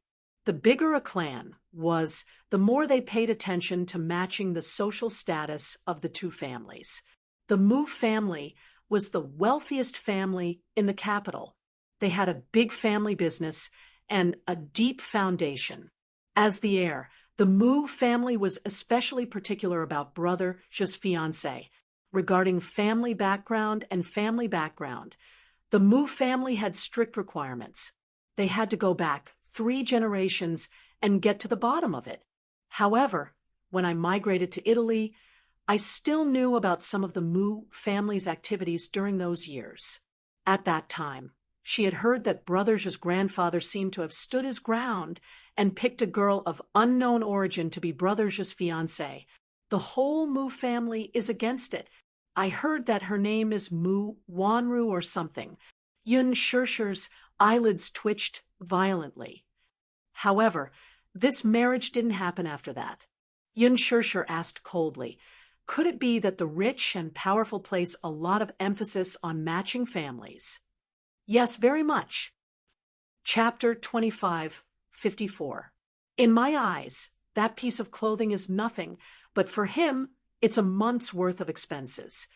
The bigger a clan was, the more they paid attention to matching the social status of the two families. The Mu family was the wealthiest family in the capital. They had a big family business and a deep foundation. As the heir, the Mu family was especially particular about brother Zhe's fiancé. Regarding family background, the Mu family had strict requirements. They had to go back 3 generations and get to the bottom of it. However, when I migrated to Italy, I still knew about some of the Mu family's activities during those years. At that time, she had heard that Brother Zhe's grandfather seemed to have stood his ground and picked a girl of unknown origin to be Brother Zhe's fiancée. The whole Mu family is against it. I heard that her name is Mu Wanru or something. Yun Shirshir's eyelids twitched violently. However, this marriage didn't happen after that. Yun Shirshir asked coldly, could it be that the rich and powerful place a lot of emphasis on matching families? Yes, very much. Chapter 25:54. In my eyes, that piece of clothing is nothing, but for him, it's a month's worth of expenses.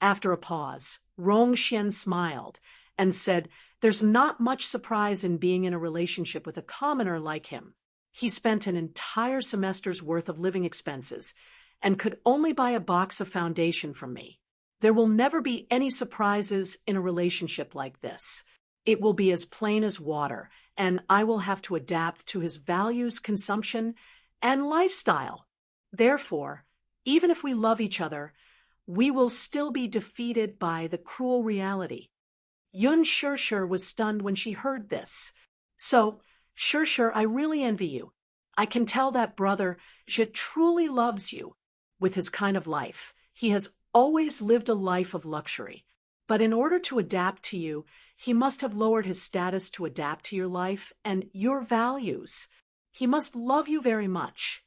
After a pause, Rongxian smiled and said, there's not much surprise in being in a relationship with a commoner like him. He spent an entire semester's worth of living expenses and could only buy a box of foundation from me. There will never be any surprises in a relationship like this. It will be as plain as water, and I will have to adapt to his values, consumption, and lifestyle. Therefore, even if we love each other, we will still be defeated by the cruel reality. Yun Shirshir was stunned when she heard this. So, Shirshir, I really envy you. I can tell that brother Zhe truly loves you. With his kind of life, he has always lived a life of luxury. But in order to adapt to you, he must have lowered his status to adapt to your life and your values. He must love you very much.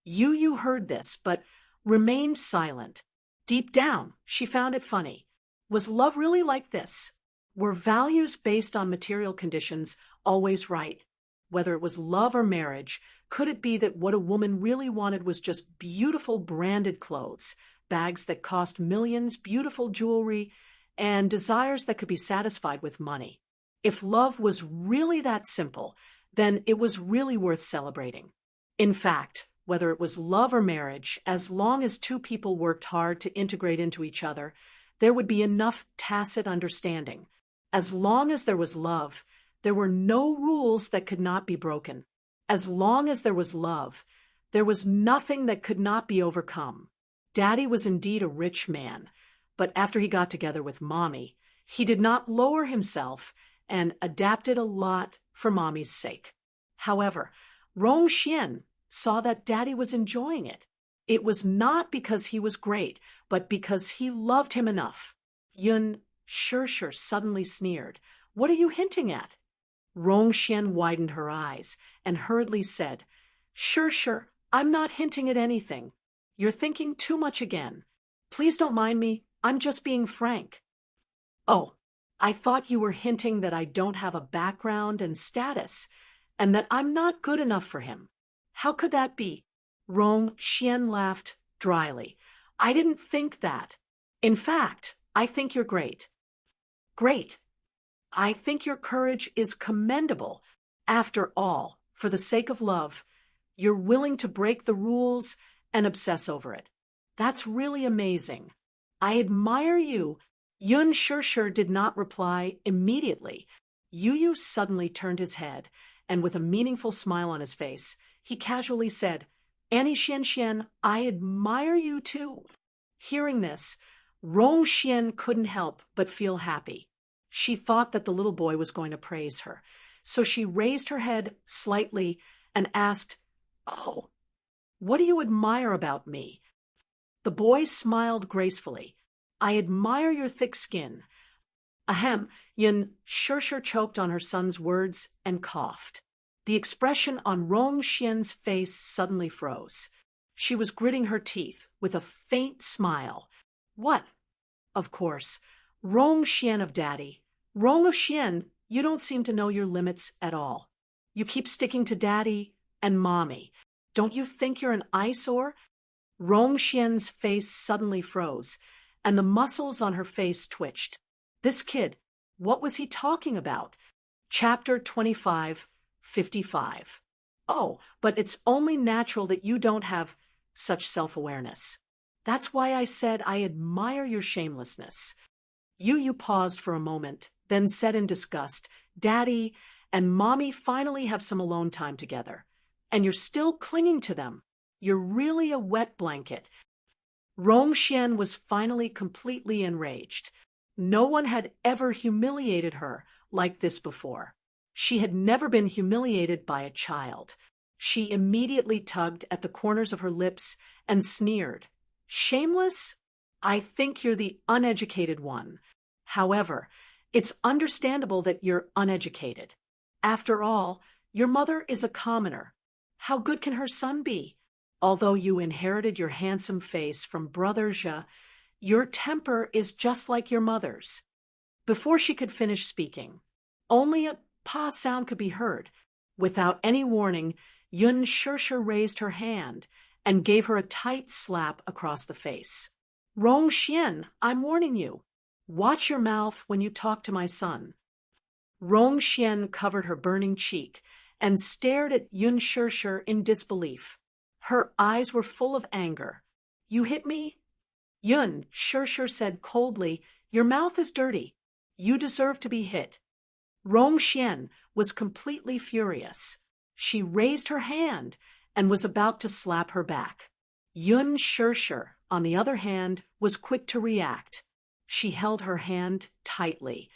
Yu heard this, but remained silent. Deep down, she found it funny. Was love really like this? Were values based on material conditions always right? Whether it was love or marriage, could it be that what a woman really wanted was just beautiful branded clothes, bags that cost millions, beautiful jewelry, and desires that could be satisfied with money? If love was really that simple, then it was really worth celebrating. In fact, whether it was love or marriage, as long as two people worked hard to integrate into each other, there would be enough tacit understanding. As long as there was love, there were no rules that could not be broken. As long as there was love, there was nothing that could not be overcome. Daddy was indeed a rich man, but after he got together with Mommy, he did not lower himself and adapted a lot for Mommy's sake. However, Rongxian saw that Daddy was enjoying it. It was not because he was great, but because he loved him enough. Yun Shirshir suddenly sneered. What are you hinting at? Rongxian widened her eyes and hurriedly said, Shirshir, I'm not hinting at anything. You're thinking too much again. Please don't mind me. I'm just being frank. Oh, I thought you were hinting that I don't have a background and status, and that I'm not good enough for him. How could that be? Rongxian laughed dryly. I didn't think that. In fact, I think you're great. Great. I think your courage is commendable. After all, for the sake of love, you're willing to break the rules and obsess over it. That's really amazing. I admire you. Yun Shirshir did not reply immediately. Yu suddenly turned his head, and with a meaningful smile on his face, he casually said, Annie Xianxian, I admire you too. Hearing this, Rongxian couldn't help but feel happy. She thought that the little boy was going to praise her, so she raised her head slightly and asked, Oh, what do you admire about me? The boy smiled gracefully. I admire your thick skin. Ahem, Yun Shusher choked on her son's words and coughed. The expression on Rong Xian's face suddenly froze. She was gritting her teeth with a faint smile. What? Of course. Rong Xian of Daddy. Rong of Xian, you don't seem to know your limits at all. You keep sticking to Daddy and Mommy. Don't you think you're an eyesore? Rong Xian's face suddenly froze, and the muscles on her face twitched. This kid, what was he talking about? Chapter 25, 55. Oh, but it's only natural that you don't have such self-awareness. That's why I said I admire your shamelessness. You paused for a moment, then said in disgust, Daddy and Mommy finally have some alone time together, and you're still clinging to them. You're really a wet blanket. Rong Xian was finally completely enraged. No one had ever humiliated her like this before. She had never been humiliated by a child. She immediately tugged at the corners of her lips and sneered. Shameless? I think you're the uneducated one. However, it's understandable that you're uneducated. After all, your mother is a commoner. How good can her son be? Although you inherited your handsome face from Brother Zhe, your temper is just like your mother's. Before she could finish speaking, only a pa sound could be heard. Without any warning, Yun Shusher raised her hand and gave her a tight slap across the face. Rong Xian, I'm warning you. Watch your mouth when you talk to my son. Rong Xian covered her burning cheek and stared at Yun Shusher in disbelief. Her eyes were full of anger. You hit me? Yun Shusher said coldly, your mouth is dirty. You deserve to be hit. Rong Xian was completely furious. She raised her hand and was about to slap her back. Yun Shusher, on the other hand, was quick to react. She held her hand tightly,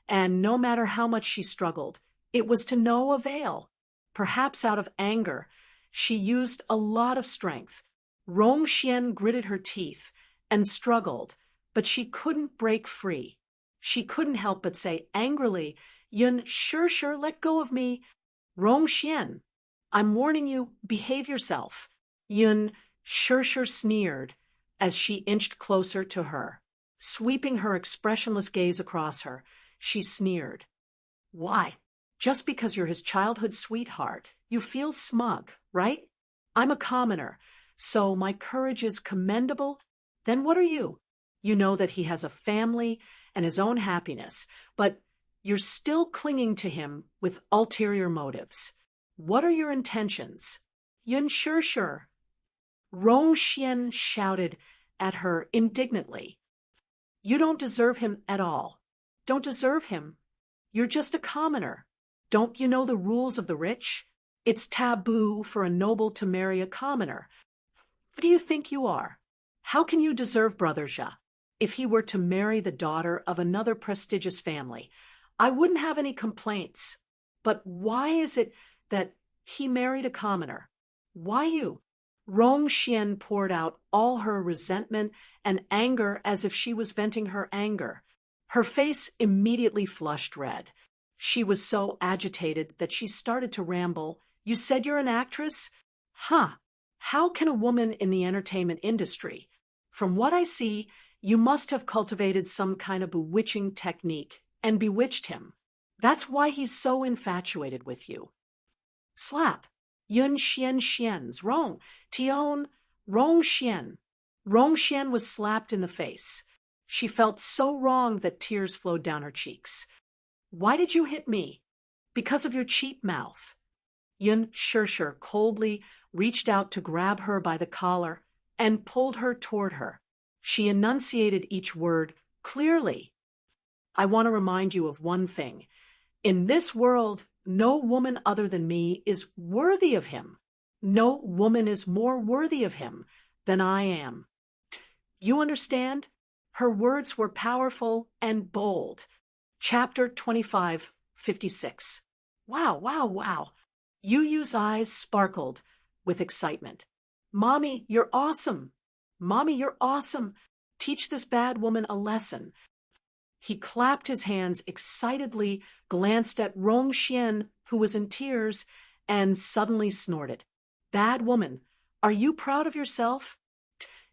and no matter how much she struggled, it was to no avail. Perhaps out of anger, she used a lot of strength. Rong Xian gritted her teeth and struggled, but she couldn't break free. She couldn't help but say angrily, Yun Shusher, let go of me. Rong Xian, I'm warning you, behave yourself. Yun Shusher sneered as she inched closer to her. Sweeping her expressionless gaze across her, she sneered. Why? Just because you're his childhood sweetheart, you feel smug, right? I'm a commoner, so my courage is commendable. Then what are you? You know that he has a family and his own happiness, but you're still clinging to him with ulterior motives. What are your intentions? Yun Shusher. Rong Xian shouted at her indignantly. You don't deserve him at all. Don't deserve him. You're just a commoner. Don't you know the rules of the rich? It's taboo for a noble to marry a commoner. What do you think you are? How can you deserve Brother Zhe? If he were to marry the daughter of another prestigious family, I wouldn't have any complaints. But why is it that he married a commoner? Why you? Rong Xian poured out all her resentment and anger as if she was venting her anger. Her face immediately flushed red. She was so agitated that she started to ramble. You said you're an actress? Huh. How can a woman in the entertainment industry? From what I see, you must have cultivated some kind of bewitching technique and bewitched him. That's why he's so infatuated with you. Slap. Yun Xian's Rong. Tion. Rong Xian. Rong Xian was slapped in the face. She felt so wrong that tears flowed down her cheeks. Why did you hit me? Because of your cheap mouth. Yun Shusher coldly reached out to grab her by the collar and pulled her toward her. She enunciated each word clearly. I want to remind you of one thing. In this world, no woman other than me is worthy of him. No woman is more worthy of him than I am. You understand? Her words were powerful and bold. Chapter 25, 56. Wow. Yu Yu's eyes sparkled with excitement. Mommy, you're awesome. Mommy, you're awesome. Teach this bad woman a lesson. He clapped his hands excitedly, glanced at Rongxian, who was in tears, and suddenly snorted. Bad woman, are you proud of yourself?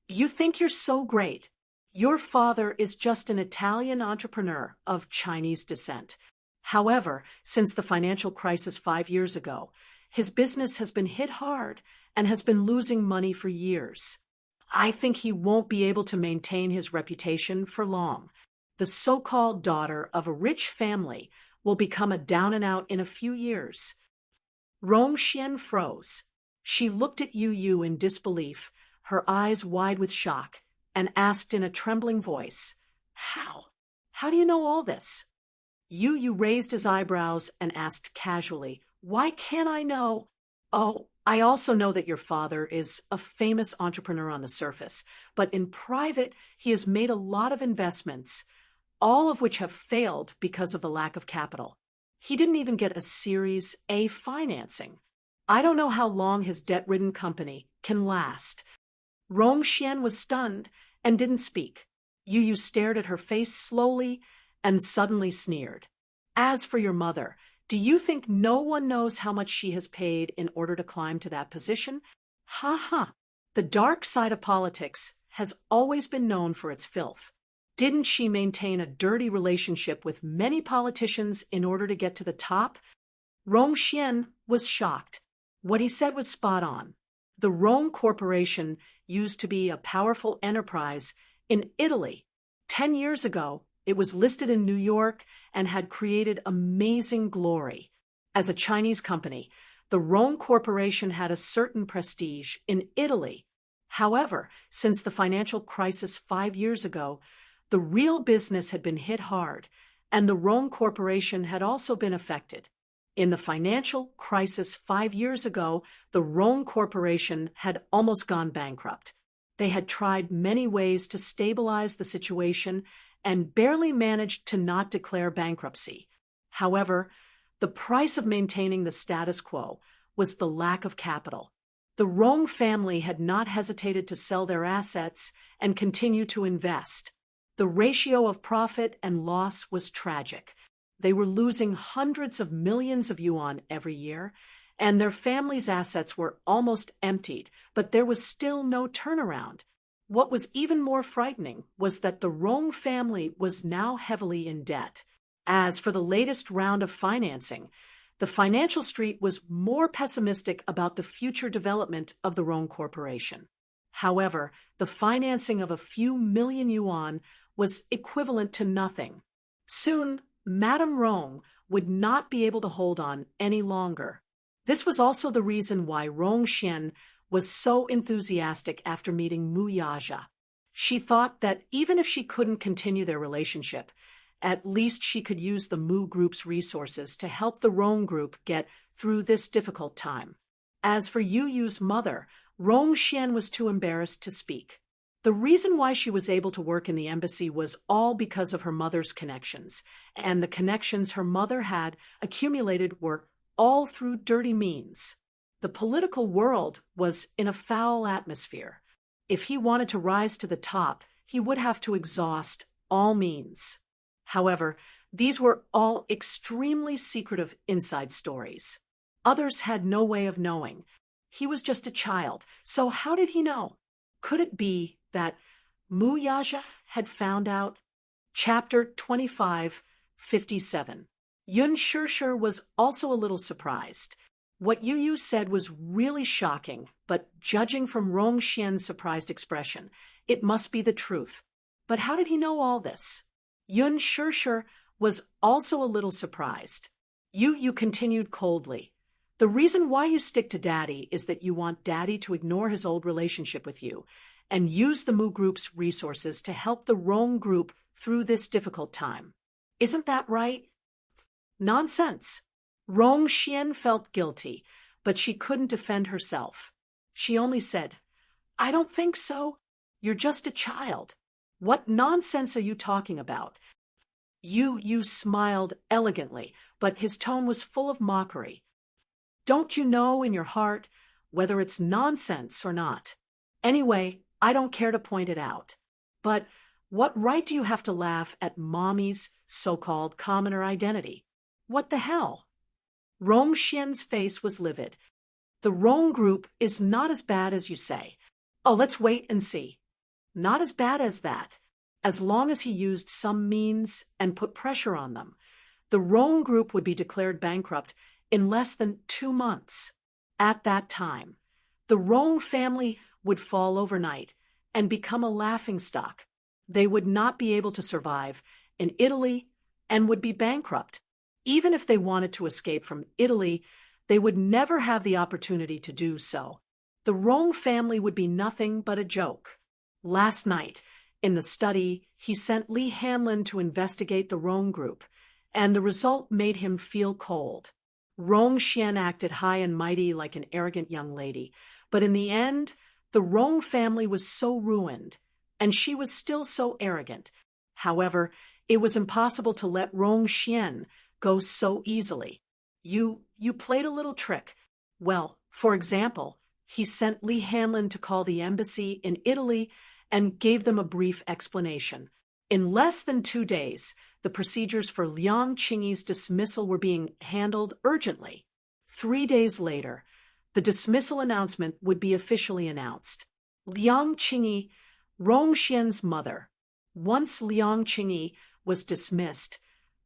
You think you're so great. Your father is just an Italian entrepreneur of Chinese descent. However, since the financial crisis 5 years ago, his business has been hit hard and has been losing money for years. I think he won't be able to maintain his reputation for long. The so-called daughter of a rich family will become a down-and-out in a few years. Rongxian froze. She looked at Yu Yu in disbelief, her eyes wide with shock, and asked in a trembling voice, How? How do you know all this? Yu Yu raised his eyebrows and asked casually, Why can't I know? Oh, I also know that your father is a famous entrepreneur on the surface, but in private, he has made a lot of investments, all of which have failed because of the lack of capital. He didn't even get a Series A financing. I don't know how long his debt-ridden company can last. Rongxian was stunned and didn't speak. Yu Yu stared at her face slowly and suddenly sneered. As for your mother, do you think no one knows how much she has paid in order to climb to that position? Ha ha! The dark side of politics has always been known for its filth. Didn't she maintain a dirty relationship with many politicians in order to get to the top? Rongxian was shocked. What he said was spot on. The Rome Corporation used to be a powerful enterprise in Italy. 10 years ago, it was listed in New York and had created amazing glory. As a Chinese company, the Rome Corporation had a certain prestige in Italy. However, since the financial crisis 5 years ago, the real business had been hit hard, and the Rome Corporation had also been affected. In the financial crisis 5 years ago, the Rome Corporation had almost gone bankrupt. They had tried many ways to stabilize the situation and barely managed to not declare bankruptcy. However, the price of maintaining the status quo was the lack of capital. The Rome family had not hesitated to sell their assets and continue to invest. The ratio of profit and loss was tragic. They were losing hundreds of millions of yuan every year, and their family's assets were almost emptied, but there was still no turnaround. What was even more frightening was that the Rome family was now heavily in debt. As for the latest round of financing, the financial street was more pessimistic about the future development of the Rome Corporation. However, the financing of a few million yuan was equivalent to nothing. Soon, Madame Rong would not be able to hold on any longer. This was also the reason why Rongxian was so enthusiastic after meeting Mu Yaja. She thought that even if she couldn't continue their relationship, at least she could use the Mu Group's resources to help the Rong Group get through this difficult time. As for Yu Yu's mother, Rongxian was too embarrassed to speak. The reason why she was able to work in the embassy was all because of her mother's connections, and the connections her mother had accumulated were all through dirty means. The political world was in a foul atmosphere. If he wanted to rise to the top, he would have to exhaust all means. However, these were all extremely secretive inside stories. Others had no way of knowing. He was just a child, so how did he know? Could it be that Mu Yaja had found out? Chapter 25:57. Yun Shishir was also a little surprised. What Yu Yu said was really shocking, but judging from Rongxian's surprised expression, it must be the truth. But how did he know all this? Yun Shishir was also a little surprised. Yu Yu continued coldly. The reason why you stick to Daddy is that you want Daddy to ignore his old relationship with you and use the Mu Group's resources to help the Rong Group through this difficult time. Isn't that right? Nonsense. Rongxian felt guilty, but she couldn't defend herself. She only said, I don't think so. You're just a child. What nonsense are you talking about? Yu smiled elegantly, but his tone was full of mockery. Don't you know in your heart whether it's nonsense or not? Anyway, I don't care to point it out. But What right do you have to laugh at Mommy's so-called commoner identity? What the hell? Rong Xian's face was livid. The Rong group is not as bad as you say. Oh, let's wait and see. Not as bad as that. As long as he used some means and put pressure on them, the Rong group would be declared bankrupt in less than 2 months. At that time, the Rong family would fall overnight and become a laughingstock. They would not be able to survive in Italy and would be bankrupt. Even if they wanted to escape from Italy, they would never have the opportunity to do so. The Rong family would be nothing but a joke. Last night, in the study, he sent Li Hanlin to investigate the Rong group, and the result made him feel cold. Rong Xian acted high and mighty like an arrogant young lady, but in the end, the Rong family was so ruined, and she was still so arrogant. However, it was impossible to let Rong Xian go so easily. You played a little trick. Well, for example, he sent Li Hanlin to call the embassy in Italy and gave them a brief explanation. In less than 2 days, the procedures for Liang Qingyi's dismissal were being handled urgently. 3 days later, the dismissal announcement would be officially announced. Liang Qingyi, Rong Xian's mother. Once Liang Qingyi was dismissed,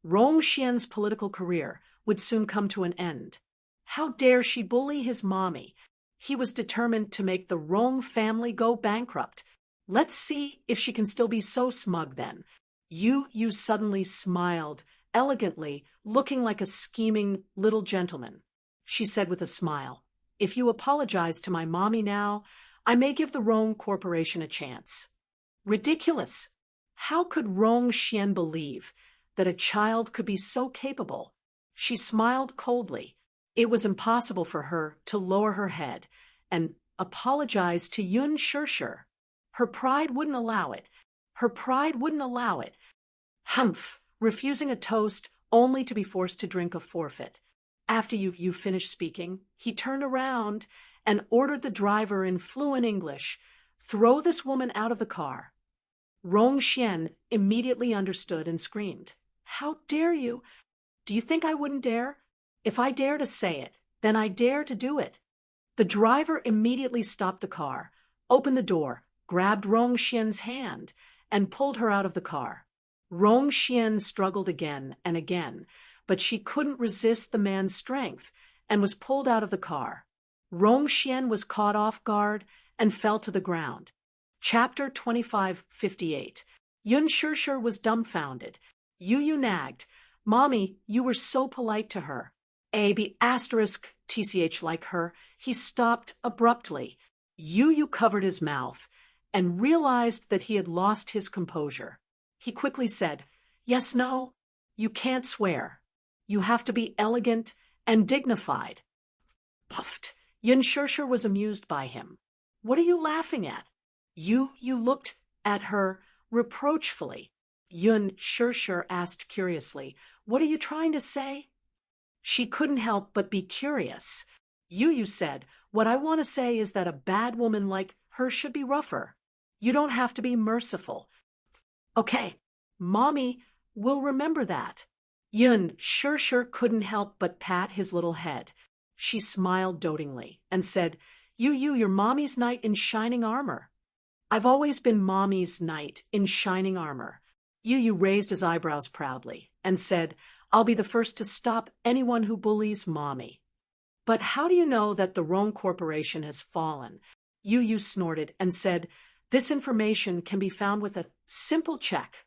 Rong Xian's political career would soon come to an end. How dare she bully his mommy? He was determined to make the Rong family go bankrupt. Let's see if she can still be so smug then. You suddenly smiled, elegantly, looking like a scheming little gentleman. She said with a smile, "If you apologize to my mommy now, I may give the Rong Corporation a chance." Ridiculous! How could Rong Xian believe that a child could be so capable? She smiled coldly. It was impossible for her to lower her head and apologize to Yun Shirshir. Her pride wouldn't allow it. Her pride wouldn't allow it. Humph! Refusing a toast only to be forced to drink a forfeit. After you finished speaking, he turned around and ordered the driver in fluent English, "Throw this woman out of the car." Rong Xian immediately understood and screamed, "How dare you? Do you think I wouldn't dare? If I dare to say it, then I dare to do it." The driver immediately stopped the car, opened the door, grabbed Rong Xian's hand, and pulled her out of the car. Rong Xian struggled again and again, but she couldn't resist the man's strength and was pulled out of the car. Rong Xian was caught off guard and fell to the ground. Chapter 2558. Yun Shirshir was dumbfounded. Yu nagged, "Mommy, you were so polite to her." AB asterisk TCH like her. He stopped abruptly. Yu covered his mouth and realized that he had lost his composure. He quickly said, "Yes, no, you can't swear. You have to be elegant and dignified." Puffed. Yun Shirshir was amused by him. "What are you laughing at?" You looked at her reproachfully. Yun Shirshir asked curiously, "What are you trying to say?" She couldn't help but be curious. You said, "What I want to say is that a bad woman like her should be rougher. You don't have to be merciful." "Okay, Mommy will remember that." Yun Shirshir couldn't help but pat his little head. She smiled dotingly and said, You're Mommy's knight in shining armor." "I've always been Mommy's knight in shining armor." Yu raised his eyebrows proudly and said, "I'll be the first to stop anyone who bullies Mommy." "But how do you know that the Rong Corporation has fallen?" Yu snorted and said, "This information can be found with a simple check.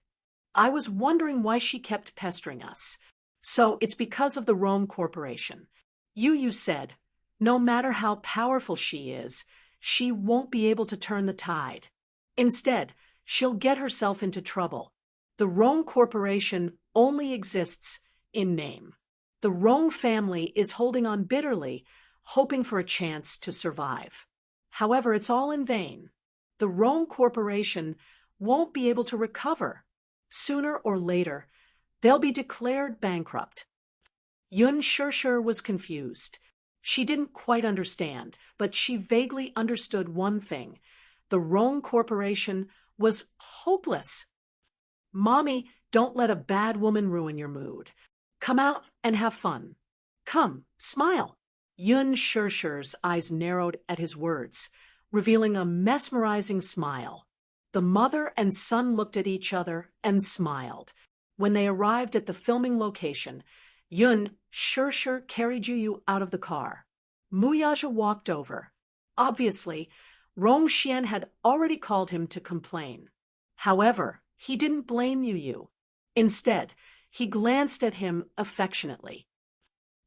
I was wondering why she kept pestering us. So it's because of the Rong Corporation." Yu said, "No matter how powerful she is, she won't be able to turn the tide. Instead, she'll get herself into trouble. The Rong Corporation only exists in name. The Rong family is holding on bitterly, hoping for a chance to survive. However, it's all in vain. The Rong Corporation won't be able to recover. Sooner or later, they'll be declared bankrupt." Yun Shirshir was confused. She didn't quite understand, but she vaguely understood one thing. The Rong Corporation was hopeless. Mommy, don't let a bad woman ruin your mood. Come out and have fun. Come, smile. Yun Shirshir's eyes narrowed at his words, revealing a mesmerizing smile. The mother and son looked at each other and smiled. When they arrived at the filming location, Yun Shirshir carried Juyu out of the car. Muyaja walked over. Obviously, Rongxian had already called him to complain. However, he didn't blame Yu. Instead, he glanced at him affectionately.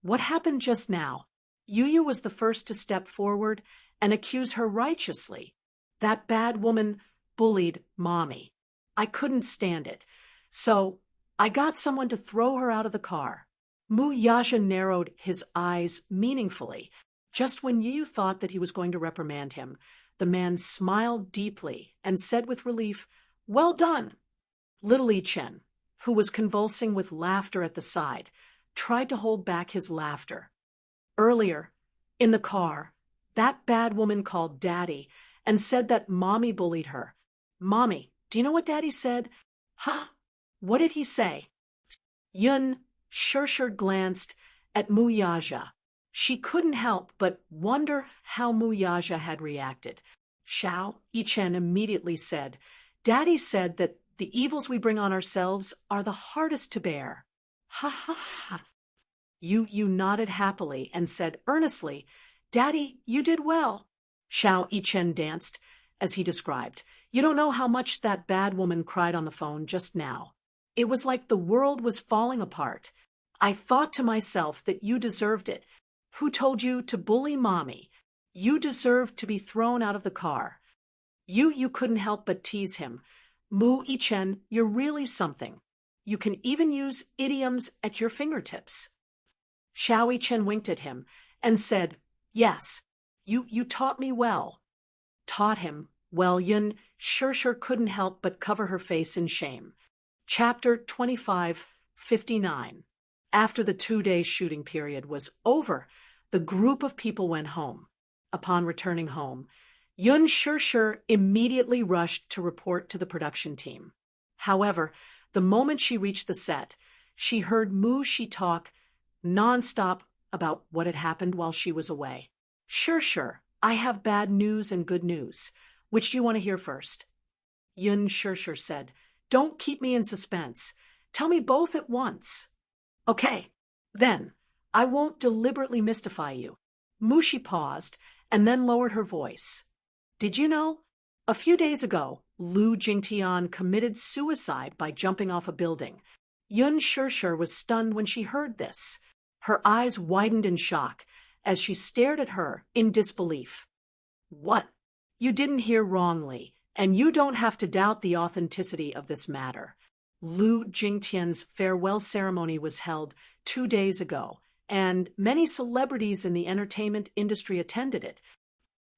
What happened just now? Yu was the first to step forward and accuse her righteously. That bad woman bullied Mommy. I couldn't stand it, so I got someone to throw her out of the car. Muyaja narrowed his eyes meaningfully. Just when Yu thought that he was going to reprimand him, the man smiled deeply and said with relief, "Well done." Little Chen, who was convulsing with laughter at the side, tried to hold back his laughter. Earlier, in the car, that bad woman called Daddy and said that Mommy bullied her. Mommy, do you know what Daddy said? Huh? What did he say? Yun Shirshir glanced at Muyaja. She couldn't help but wonder how Muyaja had reacted. Xiao Yichen immediately said, Daddy said that the evils we bring on ourselves are the hardest to bear. Ha ha ha. Yu nodded happily and said earnestly, Daddy, you did well. Xiao Yichen danced, as he described. You don't know how much that bad woman cried on the phone just now. It was like the world was falling apart. I thought to myself that you deserved it. Who told you to bully Mommy? You deserved to be thrown out of the car. You couldn't help but tease him. Mu Yichen, you're really something. You can even use idioms at your fingertips. Xiao Yichen winked at him and said, Yes, you taught me well. Taught him? Well, Yun Shirshir couldn't help but cover her face in shame. Chapter 25:59. After the 2-day shooting period was over, the group of people went home. Upon returning home, Yun Shirshir immediately rushed to report to the production team. However, the moment she reached the set, she heard Mu Shi talk nonstop about what had happened while she was away. Shirshir, I have bad news and good news. Which do you want to hear first? Yun Shirshir said, Don't keep me in suspense. Tell me both at once. Okay, then, I won't deliberately mystify you. Mushi paused and then lowered her voice. Did you know? A few days ago, Lu Jingtian committed suicide by jumping off a building. Yun Shirshir was stunned when she heard this. Her eyes widened in shock as she stared at her in disbelief. What? You didn't hear wrongly, and you don't have to doubt the authenticity of this matter. Lu Jingtian's farewell ceremony was held 2 days ago, and many celebrities in the entertainment industry attended it.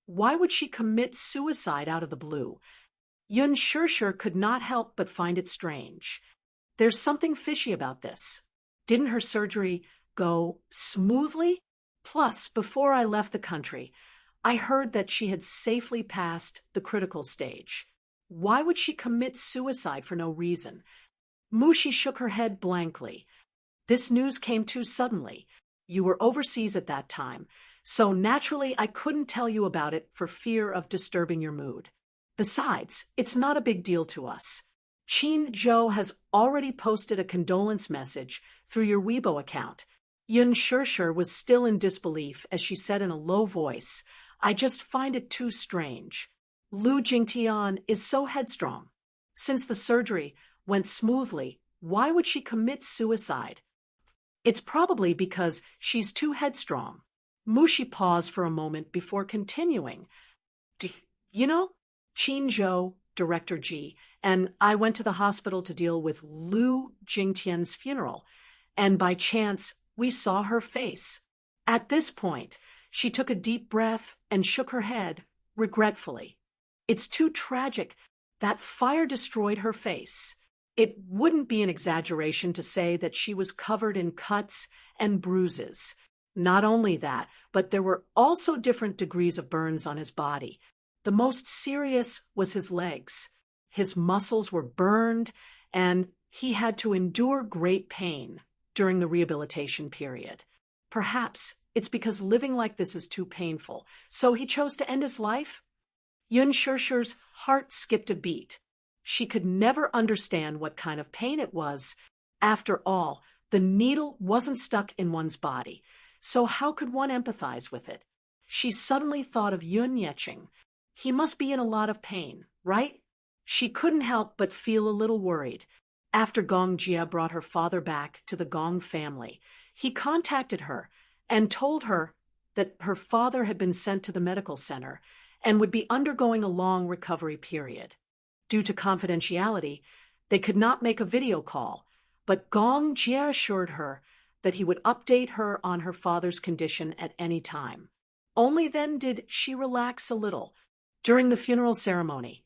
Why would she commit suicide out of the blue? Yun Shirshir could not help but find it strange. There's something fishy about this. Didn't her surgery go smoothly? Plus, before I left the country, I heard that she had safely passed the critical stage. Why would she commit suicide for no reason? Mushi shook her head blankly. This news came too suddenly. You were overseas at that time, so naturally I couldn't tell you about it for fear of disturbing your mood. Besides, it's not a big deal to us. Qin Zhou has already posted a condolence message through your Weibo account. Yun Shirshir was still in disbelief as she said in a low voice, I just find it too strange. Lu Jingtian is so headstrong. Since the surgery went smoothly, why would she commit suicide? It's probably because she's too headstrong. Mushi paused for a moment before continuing. You know, Qin Zhou, Director Ji, and I went to the hospital to deal with Lu Jingtian's funeral, and by chance, we saw her face. At this point, she took a deep breath and shook her head, regretfully. It's too tragic. That fire destroyed her face. It wouldn't be an exaggeration to say that she was covered in cuts and bruises. Not only that, but there were also different degrees of burns on his body. The most serious was his legs. His muscles were burned, and he had to endure great pain during the rehabilitation period. Perhaps it's because living like this is too painful, so he chose to end his life? Yun Shishir's heart skipped a beat. She could never understand what kind of pain it was. After all, the needle wasn't stuck in one's body, so how could one empathize with it? She suddenly thought of Yun Yeching. He must be in a lot of pain, right? She couldn't help but feel a little worried. After Gong Jia brought her father back to the Gong family, he contacted her and told her that her father had been sent to the medical center and would be undergoing a long recovery period. Due to confidentiality, they could not make a video call, but Gong Jia assured her that he would update her on her father's condition at any time. Only then did she relax a little. During the funeral ceremony,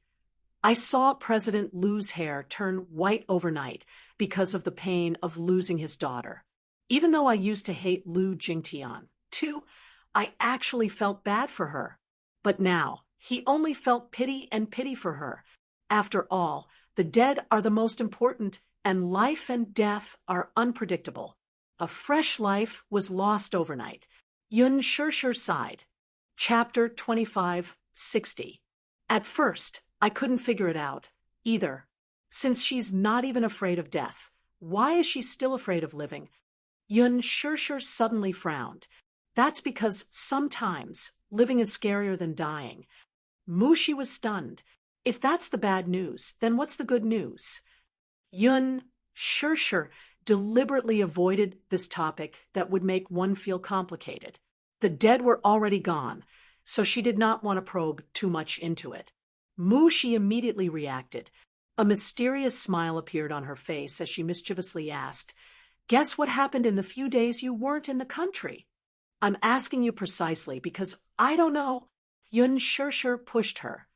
I saw President Lu's hair turn white overnight because of the pain of losing his daughter. Even though I used to hate Lu Jingtian, too, I actually felt bad for her. But now, he only felt pity and pity for her. After all, the dead are the most important, and life and death are unpredictable. A fresh life was lost overnight. Yun Shishir sighed. Chapter 2560. At first, I couldn't figure it out, either. Since she's not even afraid of death, why is she still afraid of living? Yun Shishir suddenly frowned. That's because sometimes living is scarier than dying. Mushi was stunned. If that's the bad news, then what's the good news? Yun Shishir deliberately avoided this topic that would make one feel complicated. The dead were already gone, so she did not want to probe too much into it. Mushi immediately reacted. A mysterious smile appeared on her face as she mischievously asked, "Guess what happened in the few days you weren't in the country?" "I'm asking you precisely because I don't know." Yun Shishir pushed her.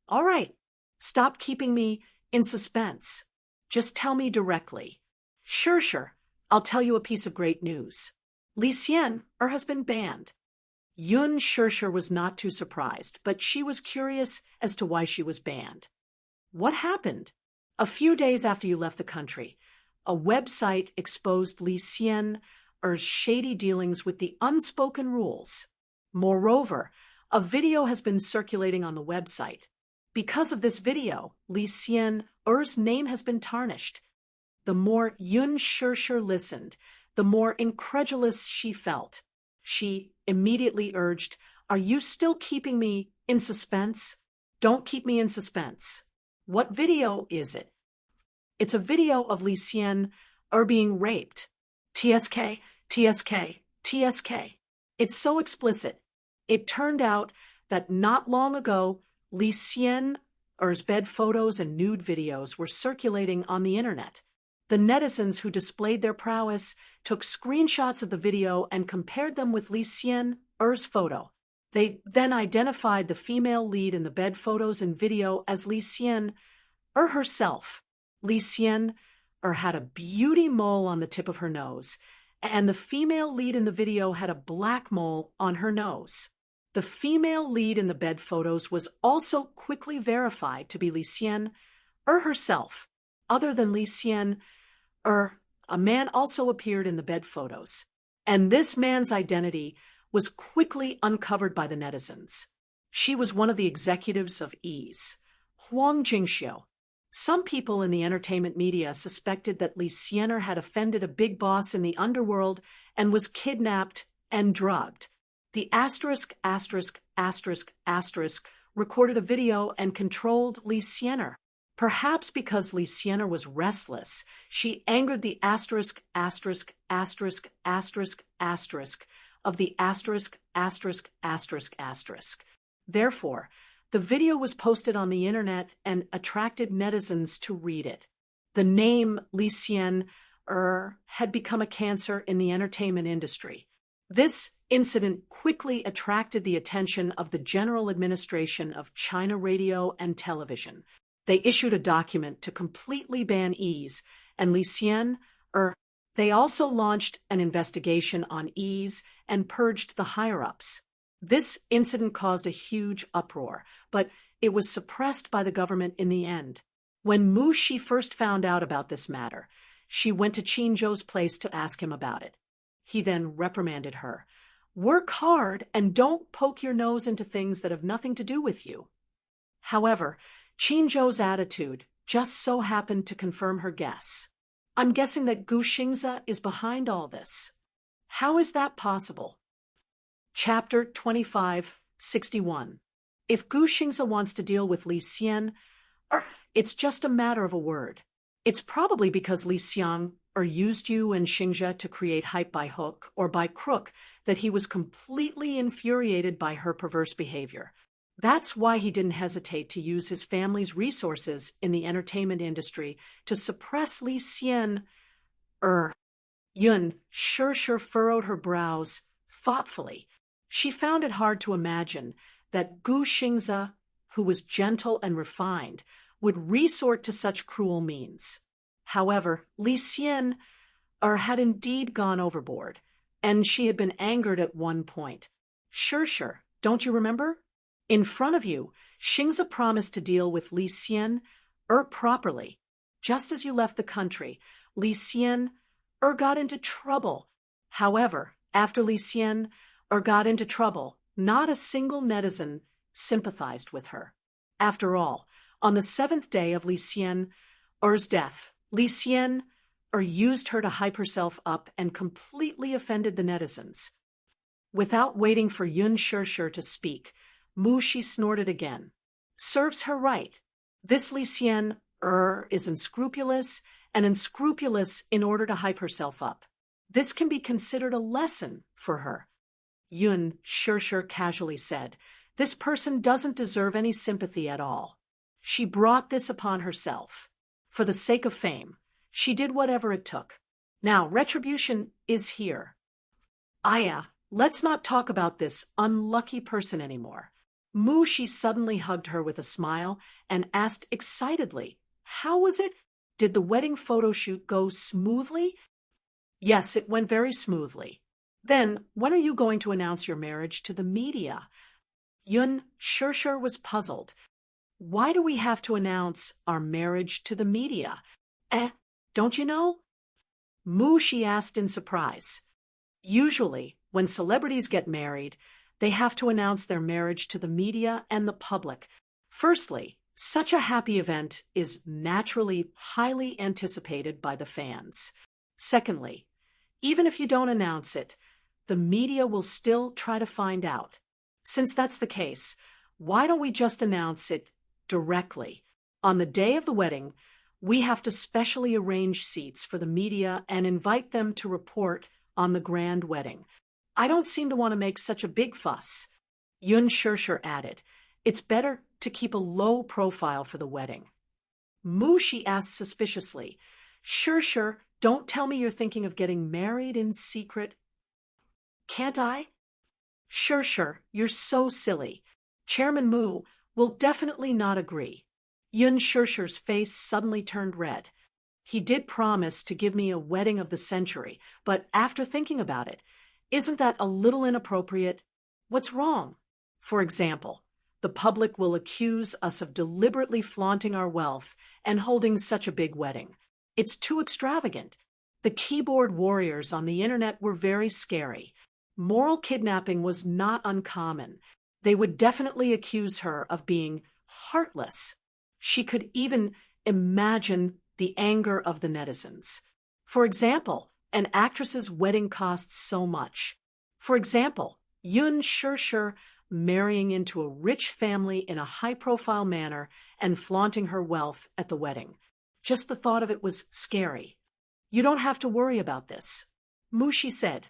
"All right, stop keeping me in suspense. Just tell me directly." "Shishir, I'll tell you a piece of great news. Li Xian has been banned." Yun Shishir was not too surprised, but she was curious as to why she was banned. "What happened?" "A few days after you left the country, a website exposed Li Xian's shady dealings with the unspoken rules. Moreover, a video has been circulating on the website. Because of this video, Li Xian's name has been tarnished." The more Yun Shishir listened, the more incredulous she felt. She immediately urged, "Are you still keeping me in suspense?" "Don't keep me in suspense." "What video is it?" "It's a video of Li Xian being raped." TSK, TSK, TSK. It's so explicit. It turned out that not long ago, Li Xian's bed photos and nude videos were circulating on the internet. The netizens who displayed their prowess took screenshots of the video and compared them with Li Xian's photo. They then identified the female lead in the bed photos and video as Li Xian herself. Li Xian had a beauty mole on the tip of her nose, and the female lead in the video had a black mole on her nose. The female lead in the bed photos was also quickly verified to be Li Xian herself. Other than Li Xian, a man also appeared in the bed photos, and this man's identity was quickly uncovered by the netizens. She was one of the executives of Ease, Huang Jingxiu. Some people in the entertainment media suspected that Li Xian had offended a big boss in the underworld and was kidnapped and drugged. The **** recorded a video and controlled Li Xian. Perhaps because Li Xian was restless, she angered the **** of the ****. Therefore, the video was posted on the internet and attracted netizens to read it. The name Li Xian had become a cancer in the entertainment industry. This incident quickly attracted the attention of the General Administration of China Radio and Television. They issued a document to completely ban Ease and Li Xian. They also launched an investigation on Ease and purged the higher-ups. This incident caused a huge uproar, but it was suppressed by the government in the end. When Mu Shi first found out about this matter, she went to Qin Zhou's place to ask him about it. He then reprimanded her. Work hard and don't poke your nose into things that have nothing to do with you. However, Qin Zhou's attitude just so happened to confirm her guess. I'm guessing that Gu Xingze is behind all this. How is that possible? Chapter 25:61. If Gu Xingze wants to deal with Li Xian, it's just a matter of a word. It's probably because Li Xiang used you and Xingze to create hype by hook or by crook that he was completely infuriated by her perverse behavior. That's why he didn't hesitate to use his family's resources in the entertainment industry to suppress Li Xian. Yun Shir furrowed her brows thoughtfully. She found it hard to imagine that Gu Xingze, who was gentle and refined, would resort to such cruel means. However, Li Xian had indeed gone overboard, and she had been angered at one point. Shir, don't you remember? In front of you, Xingze promised to deal with Li Xian properly. Just as you left the country, Li Xian got into trouble. However, after Li Xian got into trouble, not a single netizen sympathized with her. After all, on the 7th day of Li Xian's death, Li Xian used her to hype herself up and completely offended the netizens. Without waiting for Yun Shir to speak, Mu Shi snorted again. Serves her right. This Li Xian is unscrupulous, and unscrupulous in order to hype herself up. This can be considered a lesson for her. Yun Shir casually said, this person doesn't deserve any sympathy at all. She brought this upon herself. For the sake of fame, she did whatever it took. Now, retribution is here. Aya, let's not talk about this unlucky person anymore. Mu Shi suddenly hugged her with a smile and asked excitedly, how was it? Did the wedding photo shoot go smoothly? Yes, it went very smoothly. Then, when are you going to announce your marriage to the media? Yun Shir was puzzled. Why do we have to announce our marriage to the media? Don't you know? Mu Shi asked in surprise. Usually, when celebrities get married, they have to announce their marriage to the media and the public. Firstly, such a happy event is naturally highly anticipated by the fans. Secondly, even if you don't announce it, the media will still try to find out. Since that's the case, why don't we just announce it directly? On the day of the wedding, we have to specially arrange seats for the media and invite them to report on the grand wedding. I don't seem to want to make such a big fuss. Yun Shir added, it's better to keep a low profile for the wedding. Mu Shi asked suspiciously, Shir, don't tell me you're thinking of getting married in secret. Can't I? Shir, you're so silly. Chairman Mu will definitely not agree. Yun Shir's face suddenly turned red. He did promise to give me a wedding of the century, but after thinking about it, isn't that a little inappropriate? What's wrong? For example, the public will accuse us of deliberately flaunting our wealth and holding such a big wedding. It's too extravagant. The keyboard warriors on the internet were very scary. Moral kidnapping was not uncommon. They would definitely accuse her of being heartless. She could even imagine the anger of the netizens. For example, an actress's wedding costs so much. For example, Yun Shir marrying into a rich family in a high-profile manner and flaunting her wealth at the wedding. Just the thought of it was scary. You don't have to worry about this. Mu Shi said,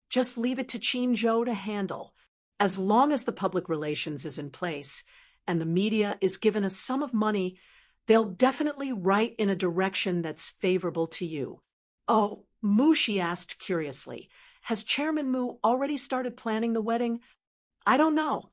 just leave it to Qin Zhou to handle. As long as the public relations is in place and the media is given a sum of money, they'll definitely write in a direction that's favorable to you. Oh, Mu Shi asked curiously, has Chairman Mu already started planning the wedding? I don't know.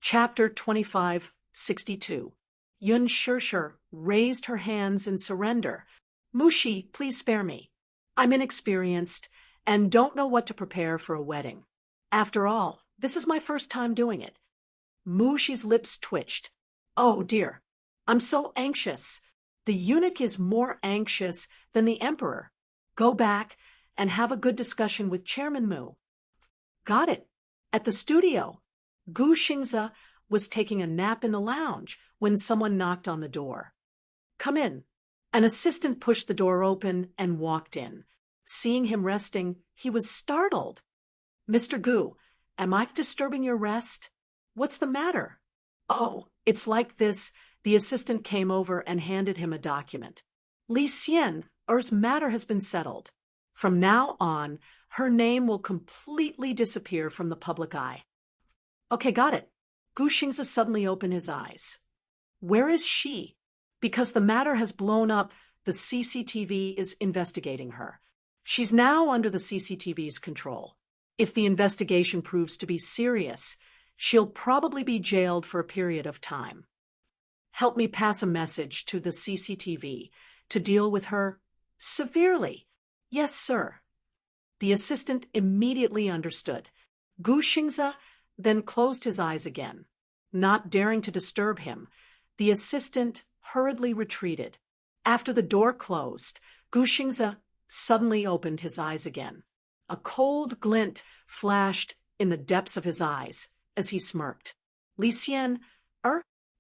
Chapter 25:62. Yun Shir raised her hands in surrender. Mu Shi, please spare me. I'm inexperienced and don't know what to prepare for a wedding. After all, this is my first time doing it. Mu Shi's lips twitched. Oh dear, I'm so anxious. The eunuch is more anxious than the emperor. Go back and have a good discussion with Chairman Mu. Got it. At the studio. Gu Xingze was taking a nap in the lounge when someone knocked on the door. Come in. An assistant pushed the door open and walked in. Seeing him resting, he was startled. Mr. Gu, am I disturbing your rest? What's the matter? Oh, it's like this. The assistant came over and handed him a document. Li Xian, Er's matter has been settled. From now on, her name will completely disappear from the public eye. Okay, got it. Gu Xingze suddenly opened his eyes. Where is she? Because the matter has blown up, the CCTV is investigating her. She's now under the CCTV's control. If the investigation proves to be serious, she'll probably be jailed for a period of time. Help me pass a message to the CCTV to deal with her severely. Yes, sir. The assistant immediately understood. Gu Xingze then closed his eyes again. Not daring to disturb him, the assistant hurriedly retreated. After the door closed, Gu Xingze suddenly opened his eyes again. A cold glint flashed in the depths of his eyes as he smirked. Li Xian,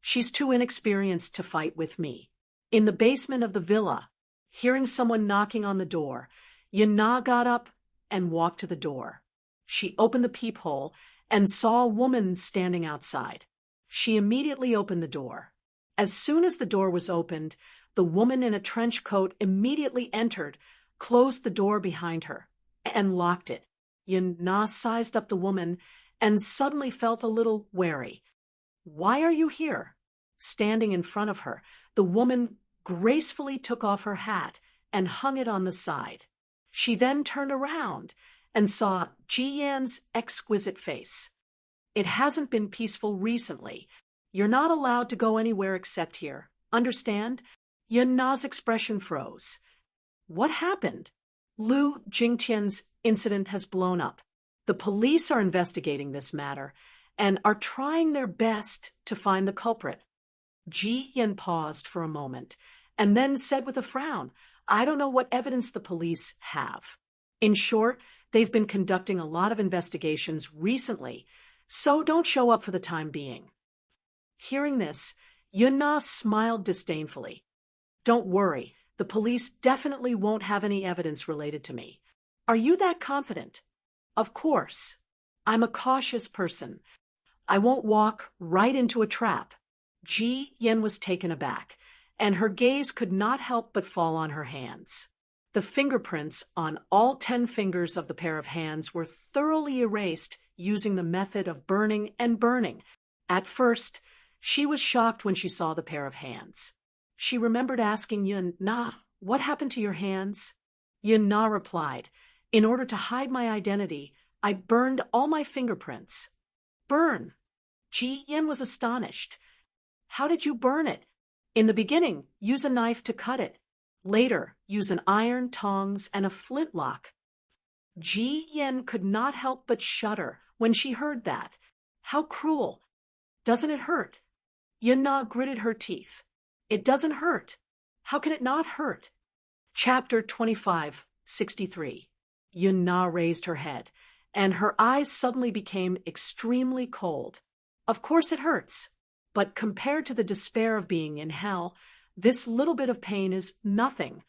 she's too inexperienced to fight with me. In the basement of the villa, hearing someone knocking on the door, Yana got up and walked to the door. She opened the peephole and saw a woman standing outside. She immediately opened the door. As soon as the door was opened, the woman in a trench coat immediately entered, closed the door behind her, and locked it. Yana sized up the woman and suddenly felt a little wary. Why are you here? Standing in front of her, the woman gracefully took off her hat and hung it on the side. She then turned around and saw Ji Yan's exquisite face. It hasn't been peaceful recently. You're not allowed to go anywhere except here. Understand? Yana's expression froze. What happened? Lu Jingtian's incident has blown up. The police are investigating this matter and are trying their best to find the culprit. Ji Yan paused for a moment and then said with a frown, I don't know what evidence the police have. In short, they've been conducting a lot of investigations recently, so don't show up for the time being. Hearing this, Yana smiled disdainfully. Don't worry, the police definitely won't have any evidence related to me. Are you that confident? Of course. I'm a cautious person. I won't walk right into a trap. Ji Yan was taken aback, and her gaze could not help but fall on her hands. The fingerprints on all 10 fingers of the pair of hands were thoroughly erased using the method of burning and burning. At first, she was shocked when she saw the pair of hands. She remembered asking Yana, what happened to your hands? Yana replied, in order to hide my identity, I burned all my fingerprints. Burn? Ji Yan was astonished. How did you burn it? In the beginning, use a knife to cut it. Later, use an iron, tongs, and a flintlock. Ji Yan could not help but shudder when she heard that. How cruel. Doesn't it hurt? Yana gritted her teeth. It doesn't hurt. How can it not hurt? Chapter 25:63. Yana raised her head, and her eyes suddenly became extremely cold. Of course it hurts, but compared to the despair of being in hell, this little bit of pain is nothing.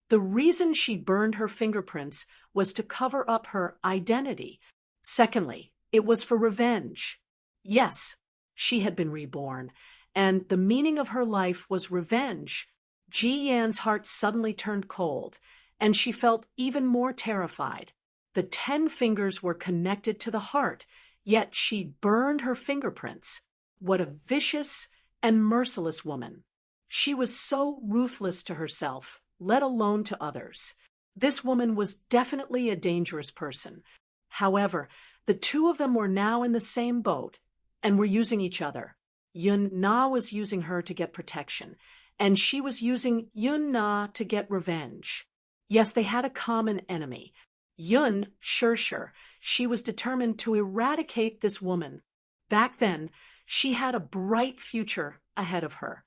The reason she burned her fingerprints was to cover up her identity. Secondly, it was for revenge. Yes, she had been reborn, and the meaning of her life was revenge. Ji Yan's heart suddenly turned cold, and she felt even more terrified. The 10 fingers were connected to the heart, yet she burned her fingerprints. What a vicious and merciless woman. She was so ruthless to herself, let alone to others. This woman was definitely a dangerous person. However, the two of them were now in the same boat and were using each other. Yana was using her to get protection, and she was using Yana to get revenge. Yes, they had a common enemy. Yun Shirshir. She was determined to eradicate this woman. Back then, she had a bright future ahead of her.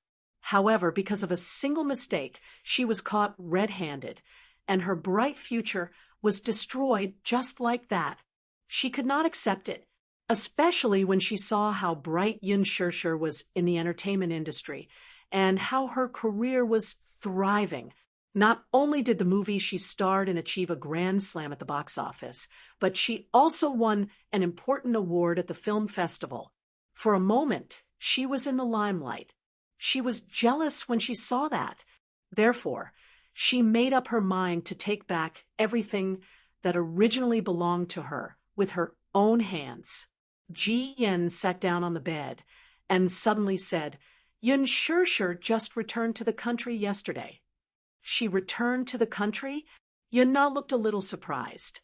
However, because of a single mistake, she was caught red-handed, and her bright future was destroyed just like that. She could not accept it, especially when she saw how bright Yun Shirshir was in the entertainment industry and how her career was thriving. Not only did the movie she starred in achieve a grand slam at the box office, but she also won an important award at the film festival. For a moment, she was in the limelight. She was jealous when she saw that. Therefore, she made up her mind to take back everything that originally belonged to her with her own hands. Ji Yen sat down on the bed and suddenly said, "Yun Shirshir just returned to the country yesterday." She returned to the country? Yun Na looked a little surprised.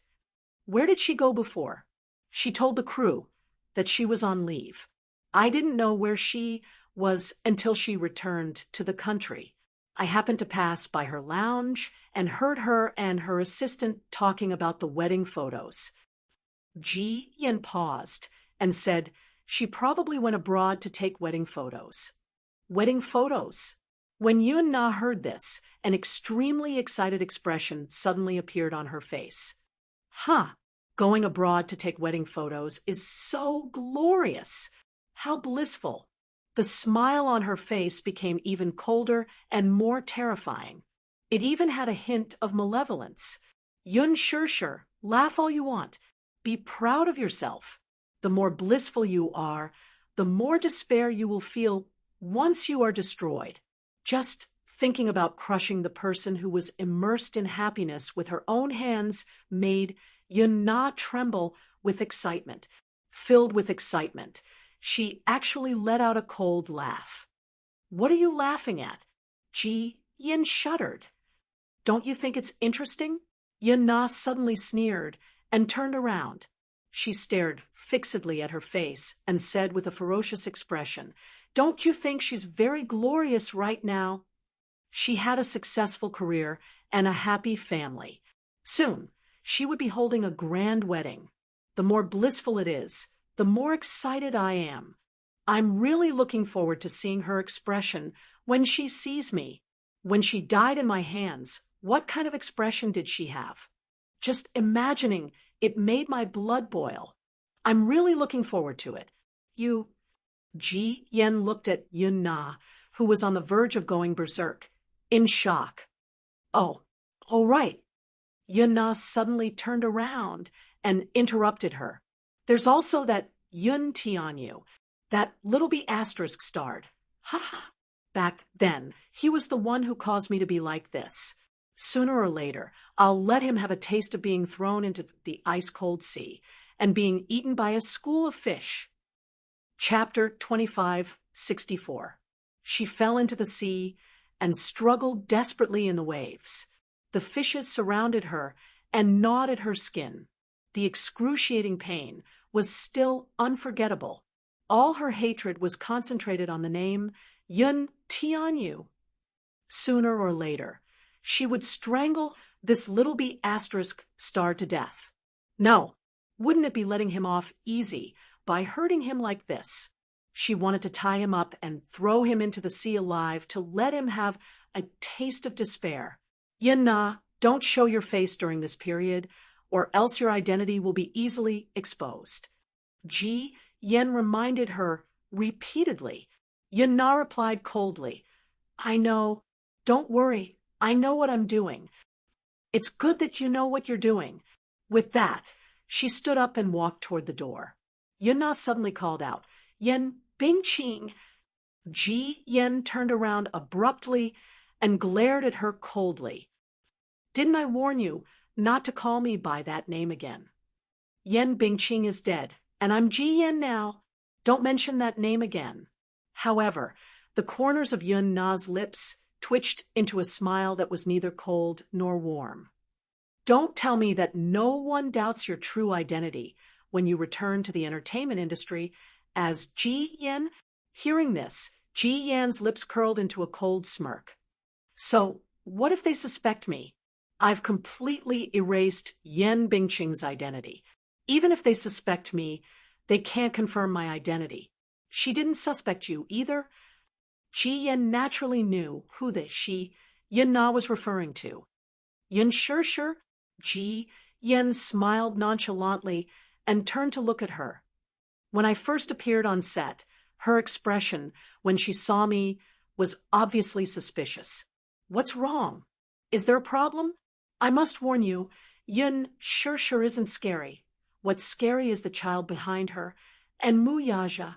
Where did she go before? She told the crew that she was on leave. I didn't know where she was until she returned to the country. I happened to pass by her lounge and heard her and her assistant talking about the wedding photos. Ji Yen paused and said she probably went abroad to take wedding photos. Wedding photos? When Yun Na heard this, an extremely excited expression suddenly appeared on her face. Going abroad to take wedding photos is so glorious. How blissful. The smile on her face became even colder and more terrifying. It even had a hint of malevolence. Yun Shirshir, laugh all you want. Be proud of yourself. The more blissful you are, the more despair you will feel once you are destroyed. Just thinking about crushing the person who was immersed in happiness with her own hands made Yun Na tremble with excitement. Filled with excitement, she actually let out a cold laugh. What are you laughing at? Ji Yen shuddered. Don't you think it's interesting? Yun Na suddenly sneered and turned around. She stared fixedly at her face and said with a ferocious expression, "Don't you think she's very glorious right now?" She had a successful career and a happy family. Soon, she would be holding a grand wedding. The more blissful it is, the more excited I am. I'm really looking forward to seeing her expression when she sees me. When she died in my hands, what kind of expression did she have? Just imagining it made my blood boil. I'm really looking forward to it. Ji Yen looked at Yun Na, who was on the verge of going berserk, in shock. Oh, right. Yun Na suddenly turned around and interrupted her. There's also that Yun Tianyu, that little B asterisk starred. Back then, he was the one who caused me to be like this. Sooner or later, I'll let him have a taste of being thrown into the ice-cold sea and being eaten by a school of fish. Chapter 2564. She fell into the sea and struggled desperately in the waves. The fishes surrounded her and gnawed at her skin. The excruciating pain was still unforgettable. All her hatred was concentrated on the name Yun Tianyu. Sooner or later, she would strangle this little B asterisk star to death. No, wouldn't it be letting him off easy by hurting him like this? She wanted to tie him up and throw him into the sea alive to let him have a taste of despair. Yun Na, don't show your face during this period, or else your identity will be easily exposed. Ji Yen reminded her repeatedly. Yun Na replied coldly, I know. Don't worry. I know what I'm doing. It's good that you know what you're doing. With that, she stood up and walked toward the door. Yun Na suddenly called out, Yen Bingqing. Ji Yen turned around abruptly and glared at her coldly. Didn't I warn you not to call me by that name again? Yen Bingqing is dead, and I'm Ji Yen now. Don't mention that name again. However, the corners of Yun Na's lips twitched into a smile that was neither cold nor warm. Don't tell me that no one doubts your true identity when you return to the entertainment industry as Ji Yen. Hearing this, Ji Yan's lips curled into a cold smirk. So, what if they suspect me? I've completely erased Yen Bingqing's identity. Even if they suspect me, they can't confirm my identity. She didn't suspect you either. Ji Yan naturally knew who the she Yin Na was referring to. Yin Shir, Ji Yan smiled nonchalantly and turned to look at her. When I first appeared on set, her expression when she saw me was obviously suspicious. What's wrong? Is there a problem? I must warn you, Yin Shir isn't scary. What's scary is the child behind her, and Mu Yaja.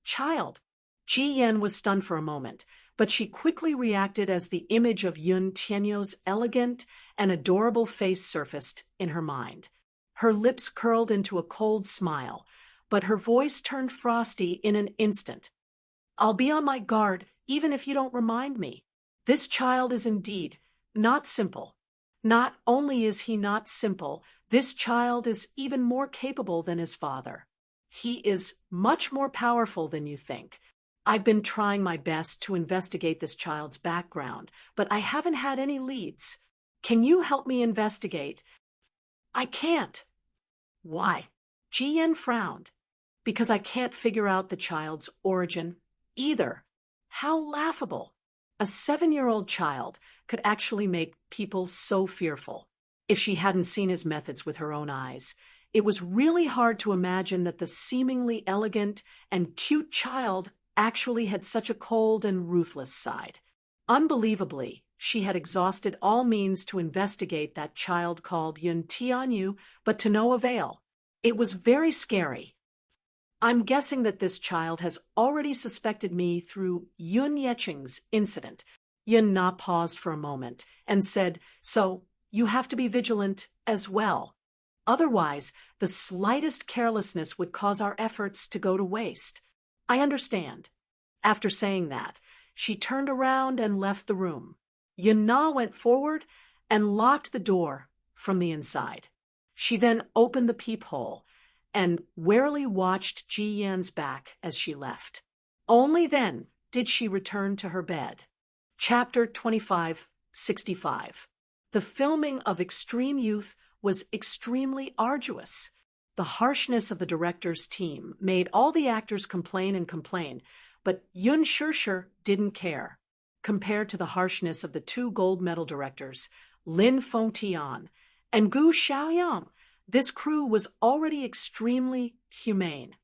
Child. Ji Yan was stunned for a moment, but she quickly reacted as the image of Yun Tianyou's elegant and adorable face surfaced in her mind. Her lips curled into a cold smile, but her voice turned frosty in an instant. I'll be on my guard, even if you don't remind me. This child is indeed not simple. Not only is he not simple, this child is even more capable than his father. He is much more powerful than you think. I've been trying my best to investigate this child's background, but I haven't had any leads. Can you help me investigate? I can't. Why? Ji Yan frowned. Because I can't figure out the child's origin either. How laughable. A 7-year-old child could actually make people so fearful. If she hadn't seen his methods with her own eyes, it was really hard to imagine that the seemingly elegant and cute child actually had such a cold and ruthless side. Unbelievably, she had exhausted all means to investigate that child called Yun Tianyou, but to no avail. It was very scary. I'm guessing that this child has already suspected me through Yun Yeching's incident. Yun Na paused for a moment and said, so you have to be vigilant as well. Otherwise, the slightest carelessness would cause our efforts to go to waste. I understand. After saying that, she turned around and left the room. Yun Na went forward and locked the door from the inside. She then opened the peephole and warily watched Ji Yan's back as she left. Only then did she return to her bed. Chapter 2565. The filming of Extreme Youth was extremely arduous. The harshness of the director's team made all the actors complain and complain, but Yun Shir didn't care. Compared to the harshness of the 2 gold medal directors, Lin Fengtian and Gu Xiaoyang, this crew was already extremely humane.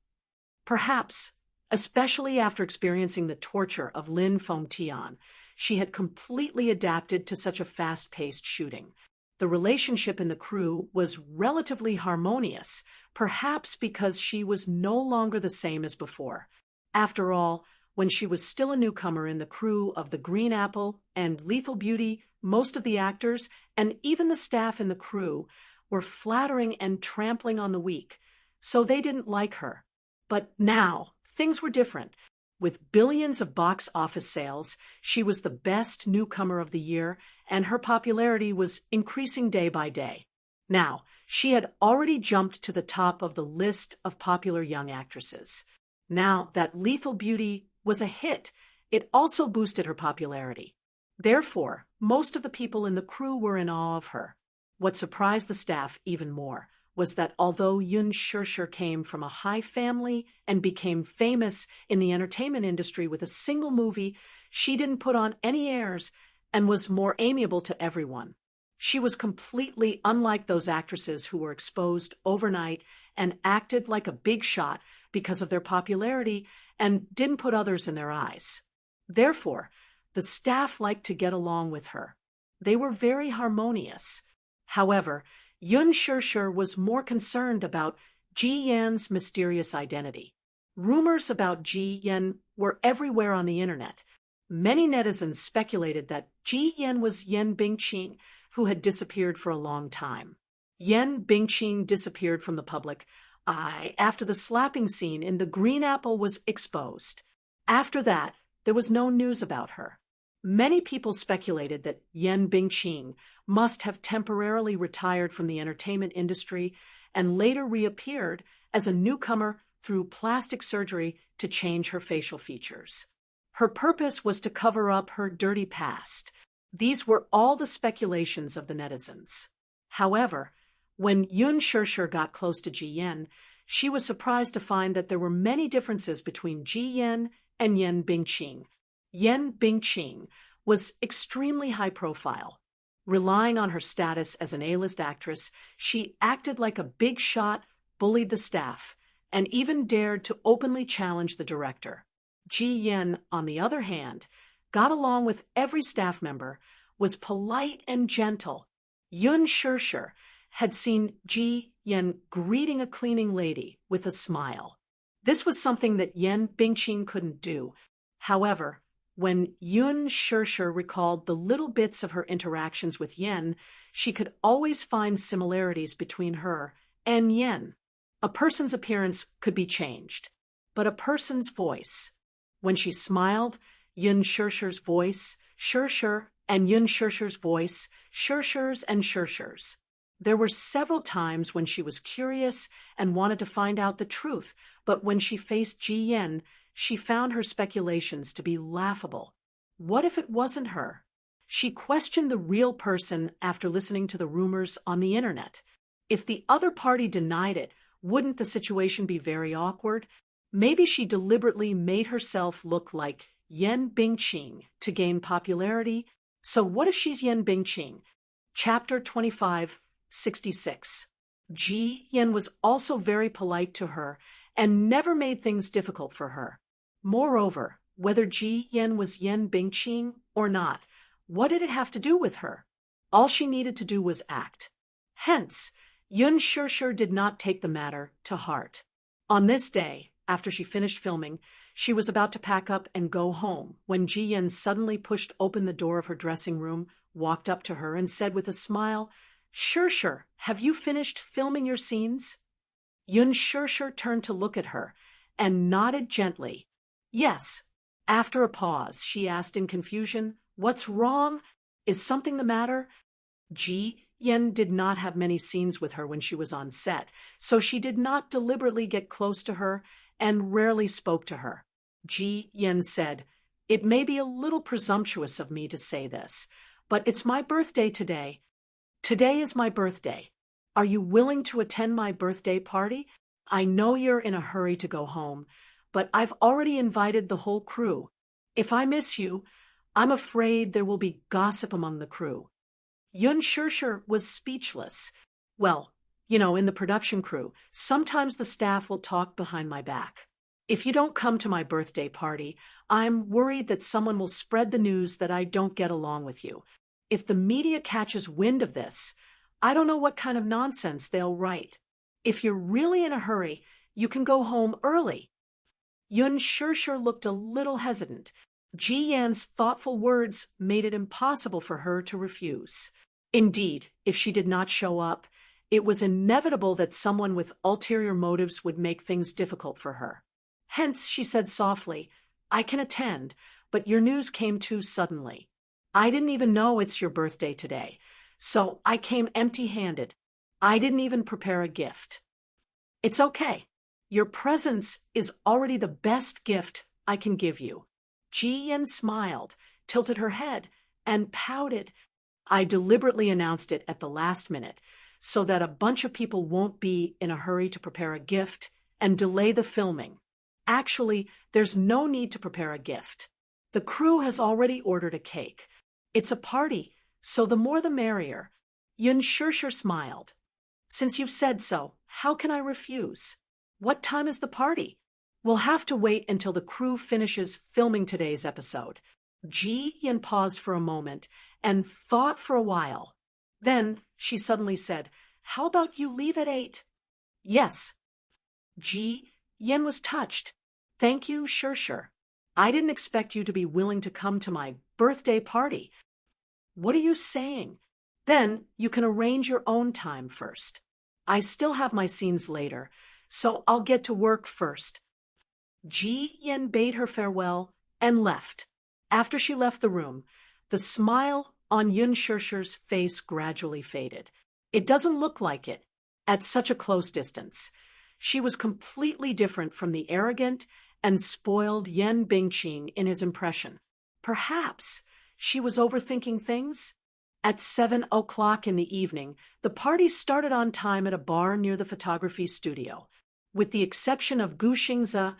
Perhaps, especially after experiencing the torture of Lin Fengtian, she had completely adapted to such a fast-paced shooting. The relationship in the crew was relatively harmonious, perhaps because she was no longer the same as before. After all, when she was still a newcomer in the crew of The Green Apple and Lethal Beauty, most of the actors, and even the staff in the crew, were flattering and trampling on the weak, so they didn't like her. But now, things were different. With billions of box office sales, she was the best newcomer of the year, and her popularity was increasing day by day. Now, she had already jumped to the top of the list of popular young actresses. Now that Lethal Beauty was a hit, it also boosted her popularity. Therefore, most of the people in the crew were in awe of her. What surprised the staff even more was that although Yun Shir came from a high family and became famous in the entertainment industry with a single movie, she didn't put on any airs and was more amiable to everyone. She was completely unlike those actresses who were exposed overnight and acted like a big shot because of their popularity and didn't put others in their eyes. Therefore, the staff liked to get along with her. They were very harmonious. However, Yun Shir was more concerned about Ji Yan's mysterious identity. Rumors about Ji Yan were everywhere on the internet. Many netizens speculated that Ji Yan was Yan Bingqing, who had disappeared for a long time. Yan Bingqing disappeared from the public after the slapping scene in The Green Apple was exposed. After that, there was no news about her. Many people speculated that Yan Bingqing must have temporarily retired from the entertainment industry and later reappeared as a newcomer through plastic surgery to change her facial features. Her purpose was to cover up her dirty past. These were all the speculations of the netizens. However, when Yun Shir got close to Ji Yan, she was surprised to find that there were many differences between Ji Yan and Yan Bingqing. Yen Bingqing was extremely high profile. Relying on her status as an A-list actress, she acted like a big shot, bullied the staff, and even dared to openly challenge the director. Ji Yen, on the other hand, got along with every staff member, was polite and gentle. Yun Shirshir had seen Ji Yen greeting a cleaning lady with a smile. This was something that Yen Bingqing couldn't do. However, when Yun Shirshir recalled the little bits of her interactions with Yen, she could always find similarities between her and Yen. A person's appearance could be changed, but a person's voice. When she smiled, Yun Shirshir's voice, Shirshir, and Yun Shirshir's voice, Shirshir's and Shirshir's. There were several times when she was curious and wanted to find out the truth, but when she faced Ji Yen, she found her speculations to be laughable. What if it wasn't her? She questioned the real person after listening to the rumors on the internet. If the other party denied it, wouldn't the situation be very awkward? Maybe she deliberately made herself look like Yen Bingqing to gain popularity. So what if she's Yen Bingqing? Chapter 2566. Ji Yen was also very polite to her and never made things difficult for her. Moreover, whether Ji Yen was Yen Bingqing or not, what did it have to do with her? All she needed to do was act. Hence, Yun Shirshir did not take the matter to heart. On this day, after she finished filming, she was about to pack up and go home when Ji Yen suddenly pushed open the door of her dressing room, walked up to her, and said with a smile, "Shirshir, have you finished filming your scenes?" Yun Shirshir turned to look at her and nodded gently. "Yes." After a pause, she asked in confusion, "What's wrong? Is something the matter?" Ji Yen did not have many scenes with her when she was on set, so she did not deliberately get close to her and rarely spoke to her. Ji Yen said, "It may be a little presumptuous of me to say this, but it's my birthday today. Today is my birthday. Are you willing to attend my birthday party? I know you're in a hurry to go home, but I've already invited the whole crew. If I miss you, I'm afraid there will be gossip among the crew." Yun Shirshir was speechless. Well, in the production crew, sometimes the staff will talk behind my back. If you don't come to my birthday party, I'm worried that someone will spread the news that I don't get along with you. If the media catches wind of this, I don't know what kind of nonsense they'll write. If you're really in a hurry, you can go home early. Yun Shirshir looked a little hesitant. Ji Yan's thoughtful words made it impossible for her to refuse. Indeed, if she did not show up, it was inevitable that someone with ulterior motives would make things difficult for her. Hence, she said softly, "I can attend, but your news came too suddenly. I didn't even know it's your birthday today, so I came empty-handed. I didn't even prepare a gift." "It's okay. Your presence is already the best gift I can give you." Ji Yen smiled, tilted her head, and pouted. "I deliberately announced it at the last minute, so that a bunch of people won't be in a hurry to prepare a gift and delay the filming. Actually, there's no need to prepare a gift. The crew has already ordered a cake. It's a party, so the more the merrier." Yun Shirshir smiled. "Since you've said so, how can I refuse? What time is the party?" "We'll have to wait until the crew finishes filming today's episode." Ji Yen paused for a moment and thought for a while. Then she suddenly said, "How about you leave at 8? "Yes." Ji Yen was touched. "Thank you, Shirshir. I didn't expect you to be willing to come to my birthday party." "What are you saying?" "Then you can arrange your own time first. I still have my scenes later, so I'll get to work first." Ji Yen bade her farewell and left. After she left the room, the smile on Yun Shirshir's face gradually faded. It doesn't look like it at such a close distance. She was completely different from the arrogant and spoiled Yen Bingqing in his impression. Perhaps she was overthinking things? At 7 o'clock in the evening, the party started on time at a bar near the photography studio. With the exception of Gu Xingze,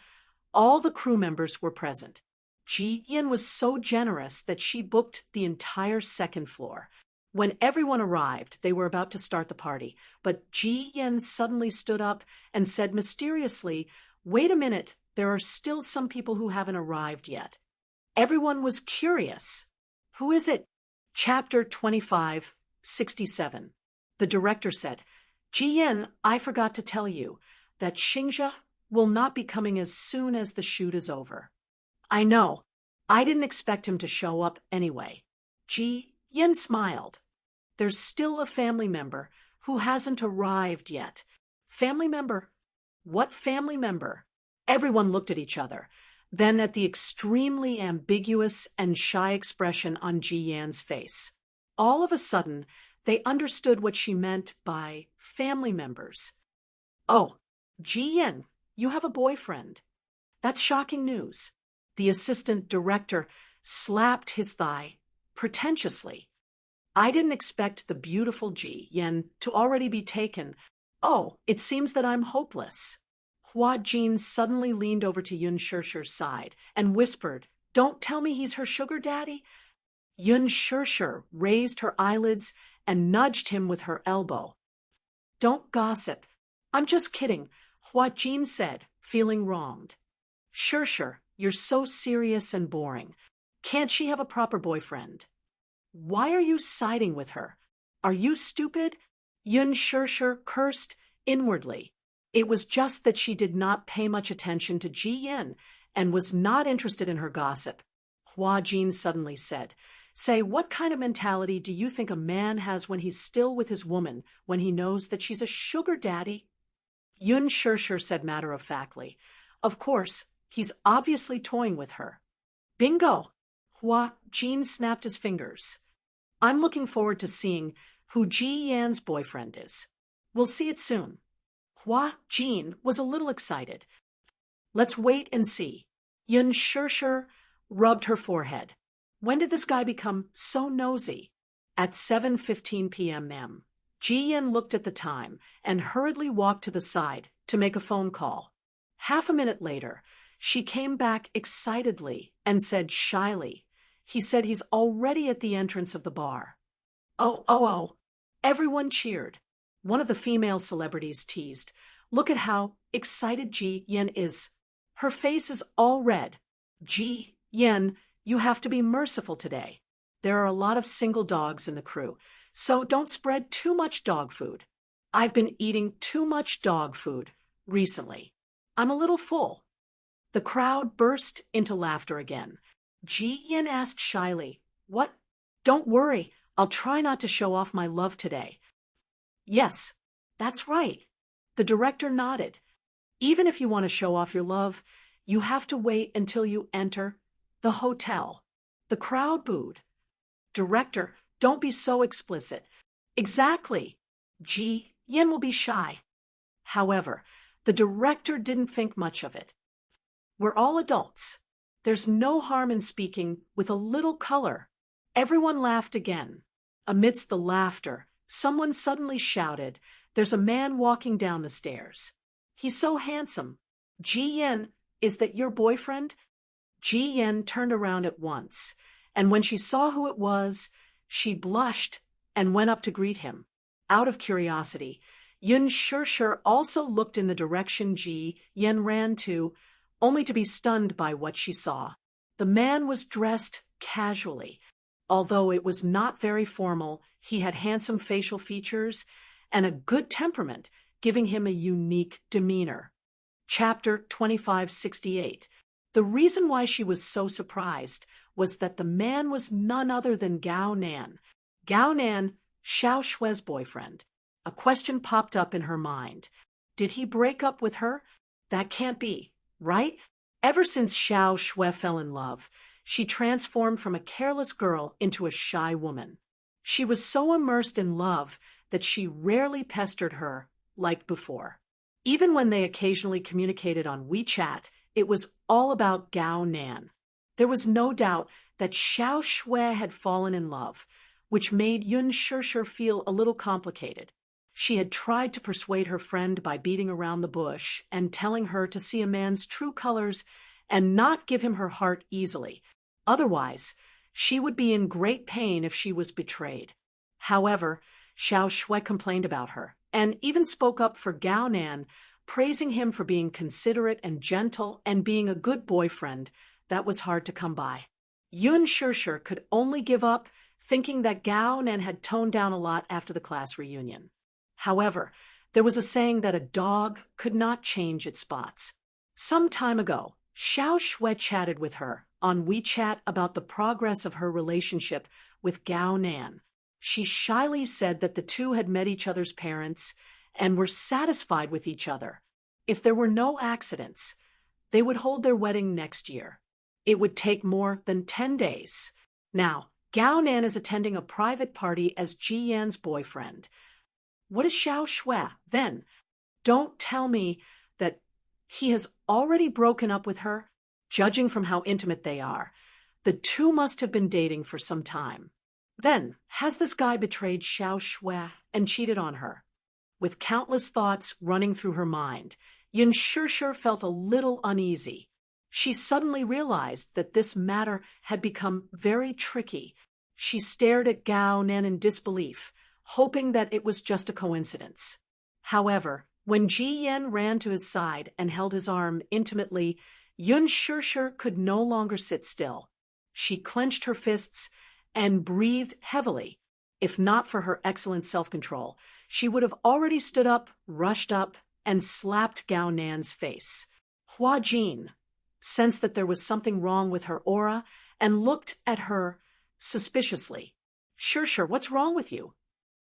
all the crew members were present. Ji Yin was so generous that she booked the entire second floor. When everyone arrived, they were about to start the party, but Ji Yin suddenly stood up and said mysteriously, "Wait a minute, there are still some people who haven't arrived yet." Everyone was curious. "Who is it?" Chapter 25:67. The director said, "Ji Yin, I forgot to tell you that Xingzhe will not be coming as soon as the shoot is over." "I know. I didn't expect him to show up anyway." Ji Yin smiled. "There's still a family member who hasn't arrived yet." "Family member? What family member?" Everyone looked at each other, then at the extremely ambiguous and shy expression on Ji Yan's face. All of a sudden, they understood what she meant by family members. "Oh, Ji Yin, you have a boyfriend. That's shocking news." The assistant director slapped his thigh pretentiously. "I didn't expect the beautiful Ji Yin to already be taken. Oh, it seems that I'm hopeless." Hua Jin suddenly leaned over to Yun Shirshir's side and whispered, "Don't tell me he's her sugar daddy." Yun Shirshir raised her eyelids and nudged him with her elbow. "Don't gossip. I'm just kidding," Hua Jin said, feeling wronged. "Shirshir, you're so serious and boring. Can't she have a proper boyfriend?" "Why are you siding with her? Are you stupid?" Yun Shirshir cursed inwardly. It was just that she did not pay much attention to Ji Yin and was not interested in her gossip. Hua Jin suddenly said, "Say, what kind of mentality do you think a man has when he's still with his woman, when he knows that she's a sugar daddy?" Yun Shirshir said matter-of-factly, "Of course, he's obviously toying with her." "Bingo!" Hua Jin snapped his fingers. "I'm looking forward to seeing who Ji Yan's boyfriend is. We'll see it soon." Hua Jin was a little excited. "Let's wait and see." Yun Shirshir rubbed her forehead. "When did this guy become so nosy?" "At 7:15 p.m., ma'am." Ji Yin looked at the time and hurriedly walked to the side to make a phone call. Half a minute later, she came back excitedly and said shyly, "He said he's already at the entrance of the bar." Oh. Everyone cheered. One of the female celebrities teased, "Look at how excited Ji Yin is. Her face is all red." "Ji Yin, you have to be merciful today. There are a lot of single dogs in the crew, so don't spread too much dog food." "I've been eating too much dog food recently. I'm a little full." The crowd burst into laughter again. Ji Yin asked shyly, "What? Don't worry, I'll try not to show off my love today." "Yes, that's right." The director nodded. "Even if you want to show off your love, you have to wait until you enter the hotel." The crowd booed. "Director, don't be so explicit." "Exactly. Ji Yin will be shy." However, the director didn't think much of it. "We're all adults. There's no harm in speaking with a little color." Everyone laughed again. Amidst the laughter, someone suddenly shouted, "There's a man walking down the stairs. He's so handsome. Ji Yin, is that your boyfriend?" Ji Yin turned around at once, and when she saw who it was, she blushed and went up to greet him. Out of curiosity, Yun Shirshir also looked in the direction Ji Yin ran to, only to be stunned by what she saw. The man was dressed casually. Although it was not very formal, he had handsome facial features and a good temperament, giving him a unique demeanor. Chapter 25:68. The reason why she was so surprised was that the man was none other than Gao Nan. Gao Nan, Xiao Shue's boyfriend. A question popped up in her mind. Did he break up with her? That can't be, right? Ever since Xiao Shue fell in love, she transformed from a careless girl into a shy woman. She was so immersed in love that she rarely pestered her like before. Even when they occasionally communicated on WeChat, it was all about Gao Nan. There was no doubt that Xiao Shue had fallen in love, which made Yun Shirshir feel a little complicated. She had tried to persuade her friend by beating around the bush and telling her to see a man's true colors and not give him her heart easily. Otherwise, she would be in great pain if she was betrayed. However, Xiao Shui complained about her, and even spoke up for Gao Nan, praising him for being considerate and gentle and being a good boyfriend that was hard to come by. Yun Shishir could only give up, thinking that Gao Nan had toned down a lot after the class reunion. However, there was a saying that a dog could not change its spots. Some time ago, Xiao Shui chatted with her on WeChat about the progress of her relationship with Gao Nan. She shyly said that the two had met each other's parents and were satisfied with each other. If there were no accidents, they would hold their wedding next year. It would take more than 10 days. Now, Gao Nan is attending a private party as Ji Yan's boyfriend. What is Xiao Shui, then? Don't tell me that he has already broken up with her. Judging from how intimate they are, the two must have been dating for some time. Then, has this guy betrayed Xiao Shui and cheated on her? With countless thoughts running through her mind, Yun Shishir felt a little uneasy. She suddenly realized that this matter had become very tricky. She stared at Gao Nan in disbelief, hoping that it was just a coincidence. However, when Ji Yan ran to his side and held his arm intimately, Yun Shishir could no longer sit still. She clenched her fists and breathed heavily. If not for her excellent self-control, she would have already stood up, rushed up, and slapped Gao Nan's face. Hua Jin sensed that there was something wrong with her aura and looked at her suspiciously. Shishir, what's wrong with you?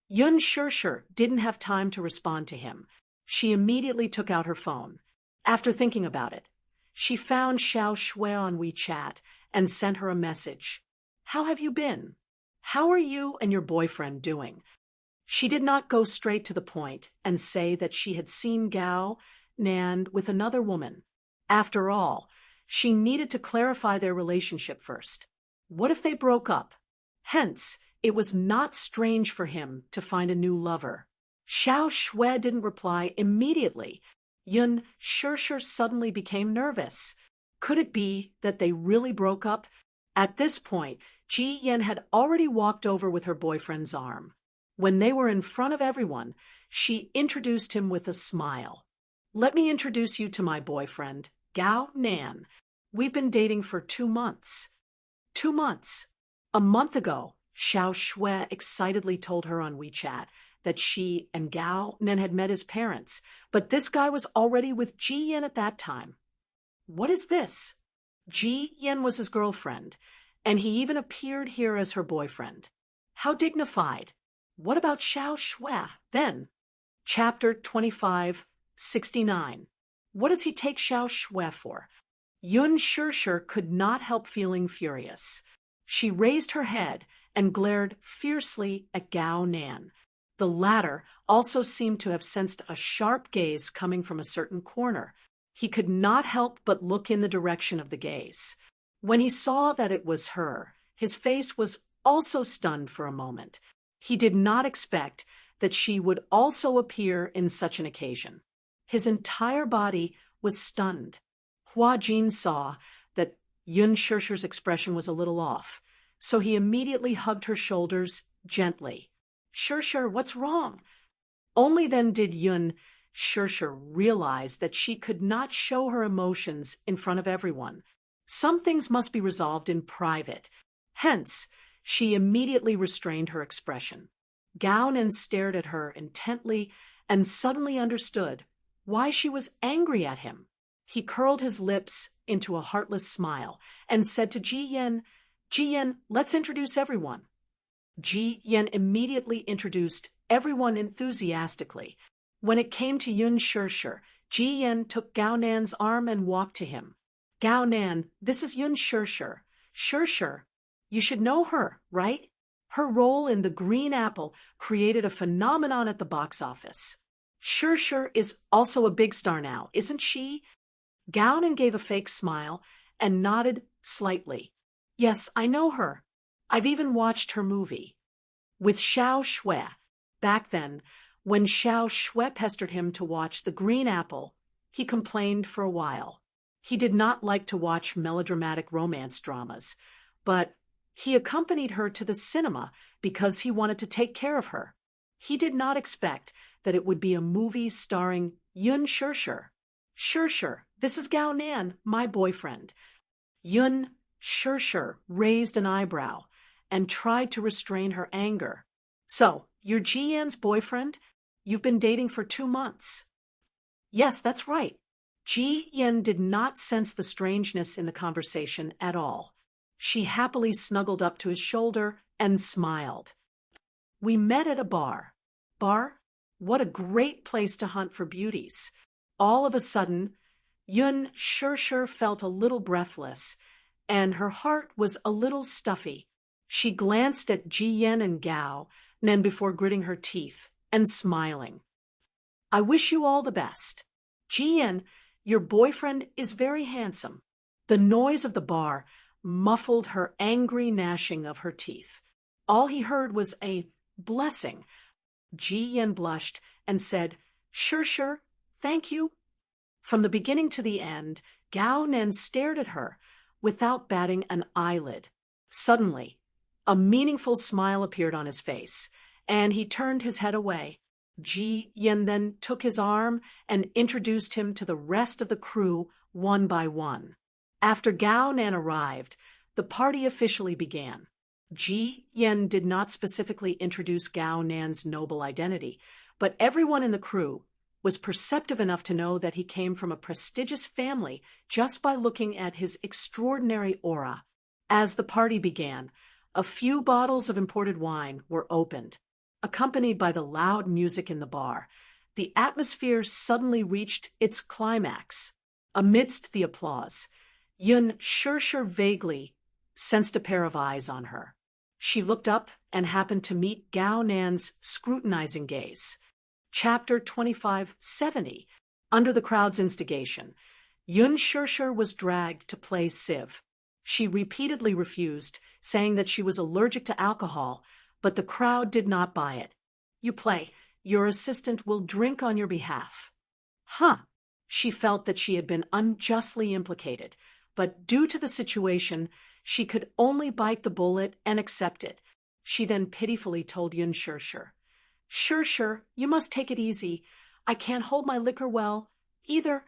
Yun Shishir didn't have time to respond to him. She immediately took out her phone. After thinking about it, she found Xiao Shui on WeChat and sent her a message. How have you been? How are you and your boyfriend doing? She did not go straight to the point and say that she had seen Gao Nan with another woman. After all, she needed to clarify their relationship first. What if they broke up? Hence, it was not strange for him to find a new lover. Xiao Shui didn't reply immediately. Yun Shishir suddenly became nervous. Could it be that they really broke up? At this point, Ji Yan had already walked over with her boyfriend's arm. When they were in front of everyone, she introduced him with a smile. Let me introduce you to my boyfriend, Gao Nan. We've been dating for 2 months. 2 months. A month ago, Xiao Shui excitedly told her on WeChat that she and Gao Nan had met his parents, but this guy was already with Ji Yan at that time. What is this? Ji Yan was his girlfriend, and he even appeared here as her boyfriend. How dignified. What about Xiao Shui, then? Chapter 25:69. What does he take Xiao Shui for? Yun Shishir could not help feeling furious. She raised her head and glared fiercely at Gao Nan. The latter also seemed to have sensed a sharp gaze coming from a certain corner. He could not help but look in the direction of the gaze. When he saw that it was her, his face was also stunned for a moment. He did not expect that she would also appear in such an occasion. His entire body was stunned. Hua Jin saw that Yun Shishir's expression was a little off, so he immediately hugged her shoulders gently. Shishir, what's wrong? Only then did Yun Shishir realized that she could not show her emotions in front of everyone. Some things must be resolved in private. Hence, she immediately restrained her expression. Gao Nan stared at her intently and suddenly understood why she was angry at him. He curled his lips into a heartless smile and said to Ji Yan, let's introduce everyone. Ji Yan immediately introduced everyone enthusiastically. When it came to Yun Shishir, Ji Yan took Gao Nan's arm and walked to him. Gao Nan, this is Yun Shishir. Shishir, you should know her, right? Her role in The Green Apple created a phenomenon at the box office. Shishir is also a big star now, isn't she? Gao Nan gave a fake smile and nodded slightly. Yes, I know her. I've even watched her movie. With Xiao Shui. Back then, when Xiao Shui pestered him to watch The Green Apple, he complained for a while. He did not like to watch melodramatic romance dramas, but he accompanied her to the cinema because he wanted to take care of her. He did not expect that it would be a movie starring Yun Shirshir. Shirshir, this is Gao Nan, my boyfriend. Yun Shirshir raised an eyebrow and tried to restrain her anger. So, you're Ji Yan's boyfriend? You've been dating for 2 months. Yes, that's right. Ji Yan did not sense the strangeness in the conversation at all. She happily snuggled up to his shoulder and smiled. We met at a bar. Bar? What a great place to hunt for beauties. All of a sudden, Yun Shirshir felt a little breathless, and her heart was a little stuffy. She glanced at Ji Yan and Gao Nan before gritting her teeth and smiling. I wish you all the best. Ji Yan, your boyfriend is very handsome. The noise of the bar muffled her angry gnashing of her teeth. All he heard was a blessing. Ji Yan blushed and said, Sure, thank you. From the beginning to the end, Gao Nan stared at her without batting an eyelid. Suddenly, a meaningful smile appeared on his face, and he turned his head away. Ji Yan then took his arm and introduced him to the rest of the crew one by one. After Gao Nan arrived, the party officially began. Ji Yan did not specifically introduce Gao Nan's noble identity, but everyone in the crew was perceptive enough to know that he came from a prestigious family just by looking at his extraordinary aura. As the party began, a few bottles of imported wine were opened. Accompanied by the loud music in the bar, the atmosphere suddenly reached its climax. Amidst the applause, Yun Shirshir vaguely sensed a pair of eyes on her. She looked up and happened to meet Gao Nan's scrutinizing gaze. Chapter 2570. Under the crowd's instigation, Yun Shirshir was dragged to play Civ. She repeatedly refused, saying that she was allergic to alcohol, but the crowd did not buy it. You play. Your assistant will drink on your behalf. She felt that she had been unjustly implicated, but due to the situation, she could only bite the bullet and accept it. She then pitifully told Yun Shirshir, Shirshir, you must take it easy. I can't hold my liquor well, either.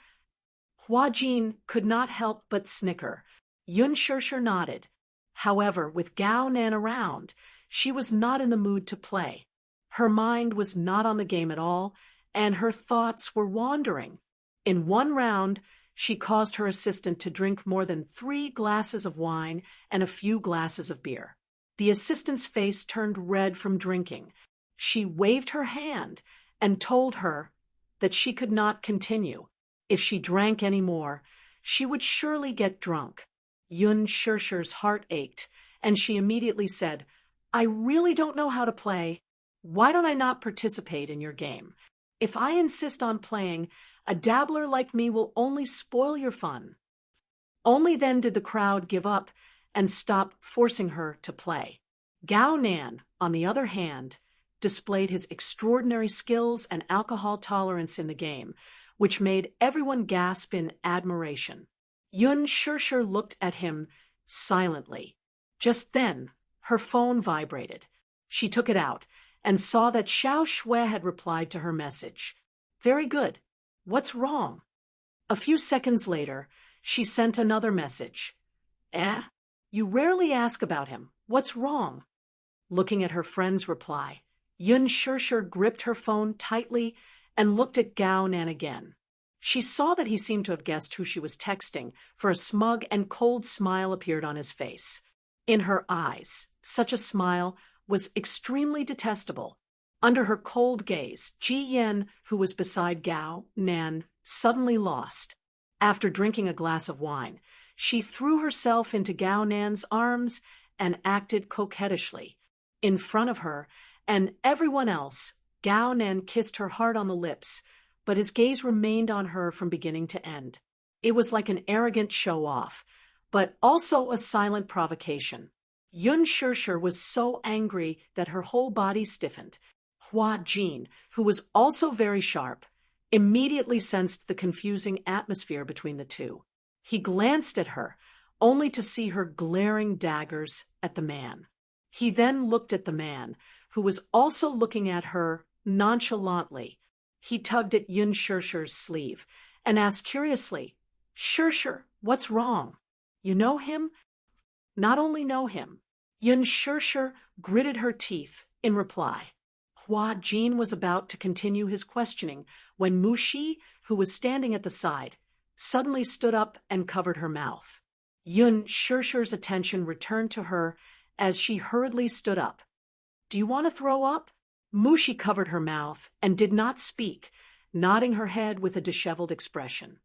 Hua Jin could not help but snicker. Yun Shirshir nodded. However, with Gao Nan around, she was not in the mood to play. Her mind was not on the game at all, and her thoughts were wandering. In one round, she caused her assistant to drink more than 3 glasses of wine and a few glasses of beer. The assistant's face turned red from drinking. She waved her hand and told her that she could not continue. If she drank any more, she would surely get drunk. Yun Shirshir's heart ached, and she immediately said, I really don't know how to play. Why don't I not participate in your game? If I insist on playing, a dabbler like me will only spoil your fun. Only then did the crowd give up and stop forcing her to play. Gao Nan, on the other hand, displayed his extraordinary skills and alcohol tolerance in the game, which made everyone gasp in admiration. Yun Shirshir looked at him silently. Just then, her phone vibrated. She took it out and saw that Xiao Shui had replied to her message. Very good. What's wrong? A few seconds later, she sent another message. You rarely ask about him. What's wrong? Looking at her friend's reply, Yun Shirshir gripped her phone tightly and looked at Gao Nan again. She saw that he seemed to have guessed who she was texting, for a smug and cold smile appeared on his face. In her eyes, such a smile was extremely detestable. Under her cold gaze, Ji Yan, who was beside Gao Nan, suddenly lost. After drinking a glass of wine, she threw herself into Gao Nan's arms and acted coquettishly. In front of her and everyone else, Gao Nan kissed her hard on the lips, but his gaze remained on her from beginning to end. It was like an arrogant show-off, but also a silent provocation. Yun Shirshir was so angry that her whole body stiffened. Hua Jin, who was also very sharp, immediately sensed the confusing atmosphere between the two. He glanced at her, only to see her glaring daggers at the man. He then looked at the man, who was also looking at her nonchalantly. He tugged at Yun Shirshir's sleeve and asked curiously, "Shirshir, what's wrong? You know him?" "Not only know him." Yun Shirshir gritted her teeth in reply. Hua Jin was about to continue his questioning when Mushi, who was standing at the side, suddenly stood up and covered her mouth. Yun Shirshir's attention returned to her as she hurriedly stood up. "Do you want to throw up?" Mushi covered her mouth and did not speak, nodding her head with a disheveled expression.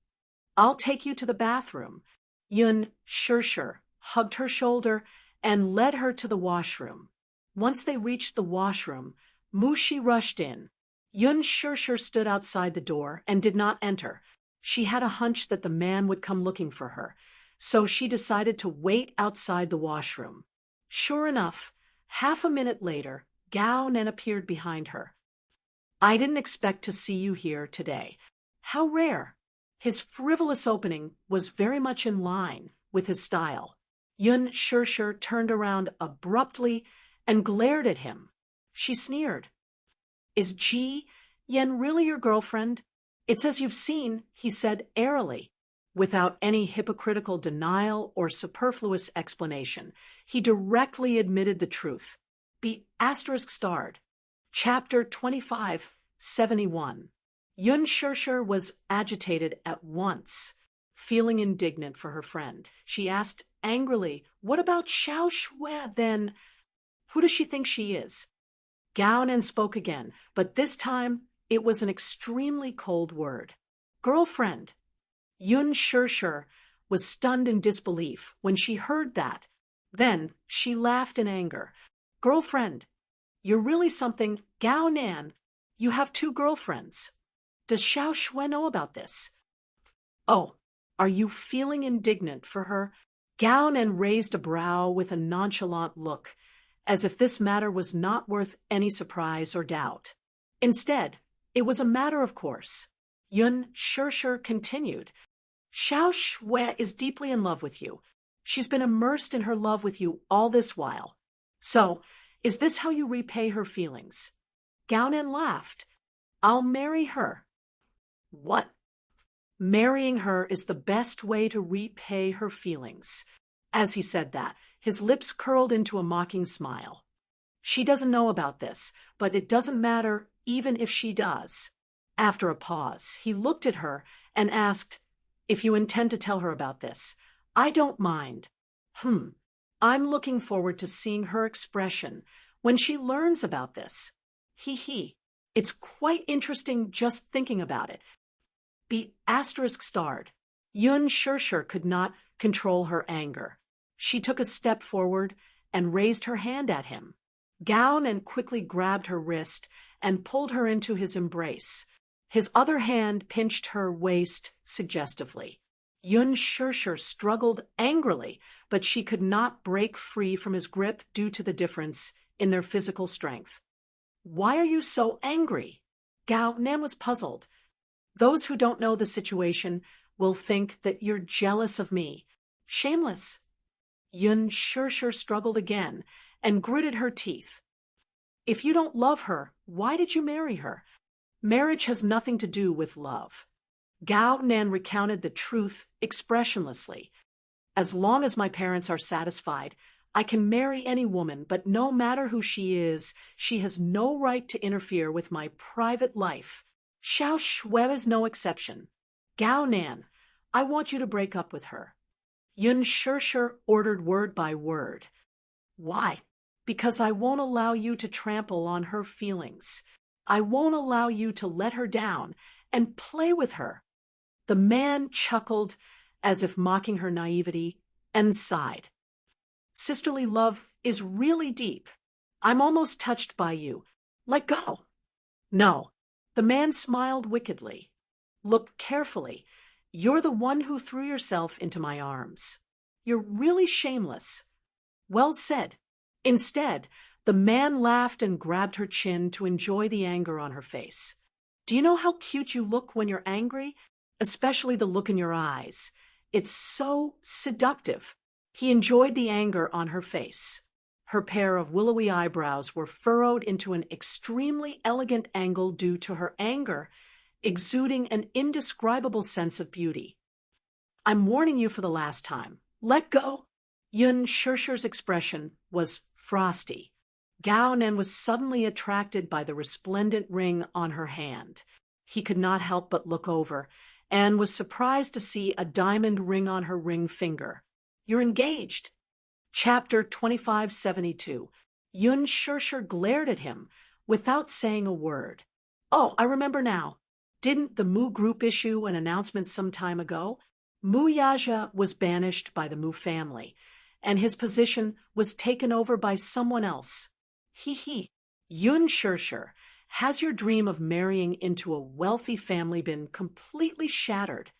"I'll take you to the bathroom." Yun Shirshir hugged her shoulder and led her to the washroom. Once they reached the washroom, Mushi rushed in. Yun Shirshir stood outside the door and did not enter. She had a hunch that the man would come looking for her, so she decided to wait outside the washroom. Sure enough, half a minute later, Gao Nen appeared behind her. "I didn't expect to see you here today. How rare." His frivolous opening was very much in line with his style. Yun Shirshir turned around abruptly and glared at him. She sneered. "Is Ji Yen really your girlfriend?" "It's as you've seen," he said airily. Without any hypocritical denial or superfluous explanation, he directly admitted the truth. Be ****. Chapter 2571. Yun Shirshir was agitated at once. Feeling indignant for her friend, she asked angrily, "What about Xiao Shui then? Who does she think she is?" Gao Nen spoke again, but this time it was an extremely cold word. "Girlfriend." Yun Shirshir was stunned in disbelief when she heard that. Then she laughed in anger. "Girlfriend, you're really something. Gao Nan, you have 2 girlfriends. Does Xiao Shui know about this?" "Oh, are you feeling indignant for her?" Gao Nan raised a brow with a nonchalant look, as if this matter was not worth any surprise or doubt. Instead, it was a matter of course. Yun Shirshir continued, "Xiao Shui is deeply in love with you. She's been immersed in her love with you all this while. So, is this how you repay her feelings?" Gao Nen laughed. "I'll marry her." "What?" "Marrying her is the best way to repay her feelings." As he said that, his lips curled into a mocking smile. "She doesn't know about this, but it doesn't matter even if she does." After a pause, he looked at her and asked, "If you intend to tell her about this, I don't mind." I'm looking forward to seeing her expression when she learns about this. He. It's quite interesting just thinking about it." Be ****. Yun Shirshir could not control her anger. She took a step forward and raised her hand at him. Gao Nen quickly grabbed her wrist and pulled her into his embrace. His other hand pinched her waist suggestively. Yun Shirshir struggled angrily, but she could not break free from his grip due to the difference in their physical strength. "Why are you so angry?" Gao Nen was puzzled. "Those who don't know the situation will think that you're jealous of me. Shameless." Yun Shirshir struggled again and gritted her teeth. "If you don't love her, why did you marry her? Marriage has nothing to do with love." Gao Nen recounted the truth expressionlessly. "As long as my parents are satisfied, I can marry any woman, but no matter who she is, she has no right to interfere with my private life. Xiao Shui is no exception. Gao Nan, I want you to break up with her." Yun Shirshir ordered word by word. "Why?" "Because I won't allow you to trample on her feelings. I won't allow you to let her down and play with her." The man chuckled as if mocking her naivety and sighed. "Sisterly love is really deep. I'm almost touched by you. Let go." "No." The man smiled wickedly. "Look carefully. You're the one who threw yourself into my arms. You're really shameless." "Well said." Instead, the man laughed and grabbed her chin to enjoy the anger on her face. "Do you know how cute you look when you're angry? Especially the look in your eyes. It's so seductive. He enjoyed the anger on her face. Her pair of willowy eyebrows were furrowed into an extremely elegant angle due to her anger, exuding an indescribable sense of beauty. I'm warning you for the last time. Let go. Yun Shirshir's expression was frosty. Gao Nen was suddenly attracted by the resplendent ring on her hand. He could not help but look over, and was surprised to see a diamond ring on her ring finger. You're engaged. Chapter 2572. Yun Shirshir glared at him without saying a word. Oh, I remember now. Didn't the Mu group issue an announcement some time ago? Mu Yaja was banished by the Mu family, and his position was taken over by someone else. He. Yun Shirshir, has your dream of marrying into a wealthy family been completely shattered?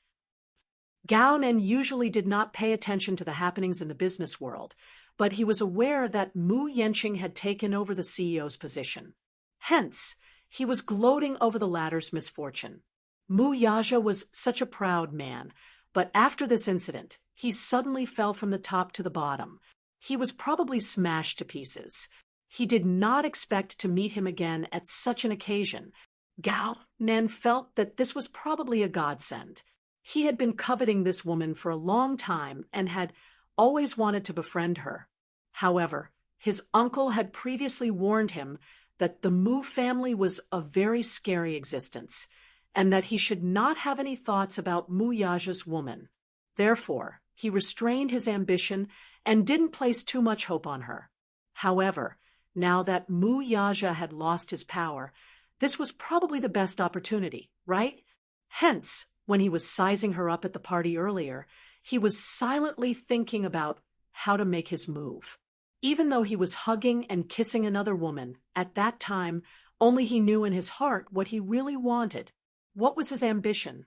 Gao Nen usually did not pay attention to the happenings in the business world, but he was aware that Mu Yenqing had taken over the CEO's position. Hence, he was gloating over the latter's misfortune. Mu Yaja was such a proud man, but after this incident, he suddenly fell from the top to the bottom. He was probably smashed to pieces. He did not expect to meet him again at such an occasion. Gao Nen felt that this was probably a godsend. He had been coveting this woman for a long time and had always wanted to befriend her. However, his uncle had previously warned him that the Mu family was a very scary existence, and that he should not have any thoughts about Mu Yaja's woman. Therefore, he restrained his ambition and didn't place too much hope on her. However, now that Mu Yaja had lost his power, this was probably the best opportunity, right? Hence, when he was sizing her up at the party earlier, he was silently thinking about how to make his move. Even though he was hugging and kissing another woman, at that time, only he knew in his heart what he really wanted. What was his ambition?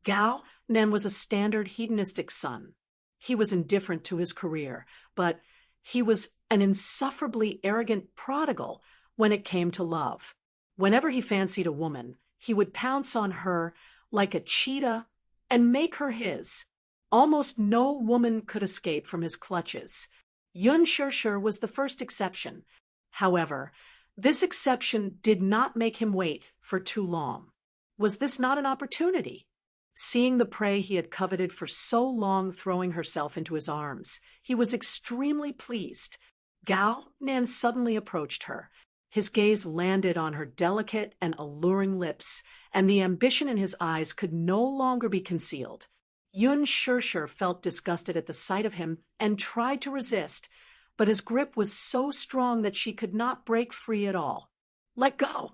Gao Nen was a standard hedonistic son. He was indifferent to his career, but he was an insufferably arrogant prodigal when it came to love. Whenever he fancied a woman, he would pounce on her like a cheetah and make her his. Almost no woman could escape from his clutches. Yun Shirshir was the first exception. However, this exception did not make him wait for too long. Was this not an opportunity? Seeing the prey he had coveted for so long throwing herself into his arms, he was extremely pleased. Gao Nen suddenly approached her. His gaze landed on her delicate and alluring lips, and the ambition in his eyes could no longer be concealed. Yun Shirshir felt disgusted at the sight of him and tried to resist, but his grip was so strong that she could not break free at all. Let go!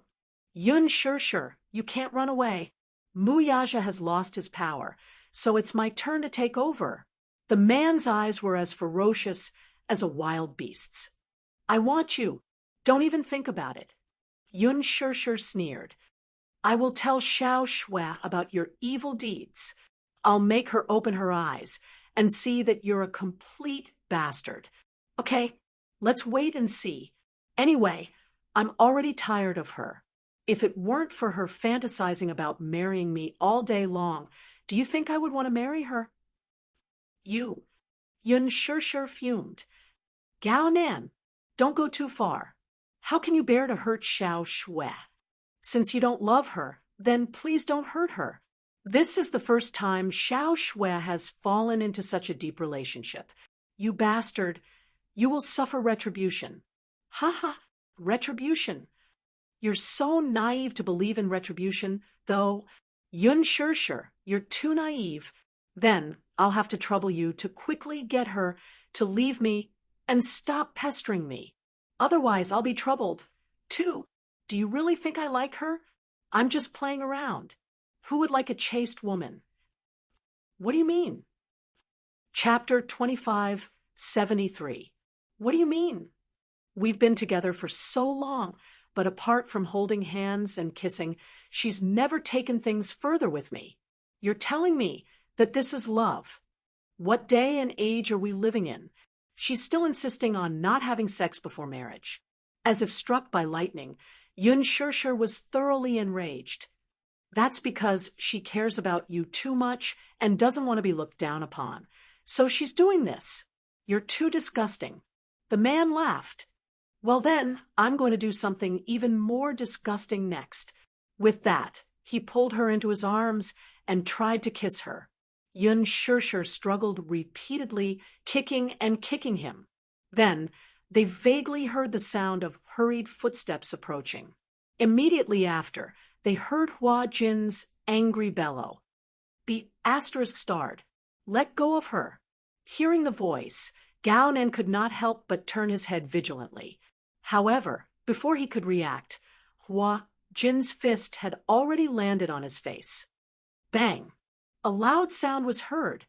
Yun Shirshir, you can't run away. Mu Yaja has lost his power, so it's my turn to take over. The man's eyes were as ferocious as a wild beast's. I want you. Don't even think about it. Yun Shirshir sneered. I will tell Xiao Shui about your evil deeds. I'll make her open her eyes and see that you're a complete bastard. Okay, let's wait and see. Anyway, I'm already tired of her. If it weren't for her fantasizing about marrying me all day long, do you think I would want to marry her? You. Yun Shirshir fumed. Gao Nan, don't go too far. How can you bear to hurt Xiao Shui? Since you don't love her, then please don't hurt her. This is the first time Xiao Shui has fallen into such a deep relationship. You bastard, you will suffer retribution. Ha ha, retribution. You're so naive to believe in retribution, though. Yun Shirshir, you're too naive. Then I'll have to trouble you to quickly get her to leave me and stop pestering me. Otherwise, I'll be troubled. Too. Do you really think I like her? I'm just playing around. Who would like a chaste woman? What do you mean? Chapter 2573. What do you mean? We've been together for so long, but apart from holding hands and kissing, she's never taken things further with me. You're telling me that this is love. What day and age are we living in? She's still insisting on not having sex before marriage. As if struck by lightning, Yun Shirshir was thoroughly enraged. That's because she cares about you too much and doesn't want to be looked down upon. So she's doing this. You're too disgusting. The man laughed. Well then, I'm going to do something even more disgusting next. With that, he pulled her into his arms and tried to kiss her. Yun Shirshir struggled repeatedly, kicking and kicking him. Then, they vaguely heard the sound of hurried footsteps approaching. Immediately after, they heard Hua Jin's angry bellow. Be *starred. Let go of her. Hearing the voice, Gao Nan could not help but turn his head vigilantly. However, before he could react, Hua Jin's fist had already landed on his face. Bang! A loud sound was heard.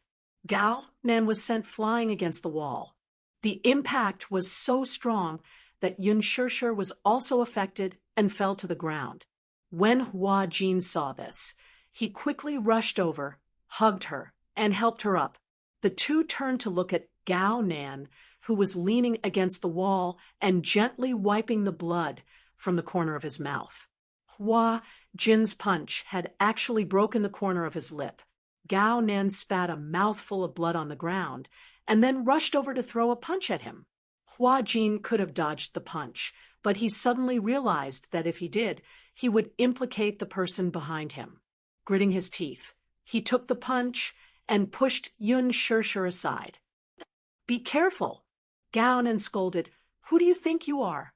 Gao Nan was sent flying against the wall. The impact was so strong that Yun Shirshir was also affected and fell to the ground. When Hua Jin saw this, he quickly rushed over, hugged her, and helped her up. The two turned to look at Gao Nan, who was leaning against the wall and gently wiping the blood from the corner of his mouth. Hua Jin's punch had actually broken the corner of his lip. Gao Nan spat a mouthful of blood on the ground and then rushed over to throw a punch at him. Hua Jin could have dodged the punch, but he suddenly realized that if he did, he would implicate the person behind him. Gritting his teeth, he took the punch and pushed Yun Shirshir aside. Be careful, Gao Nan scolded. Who do you think you are?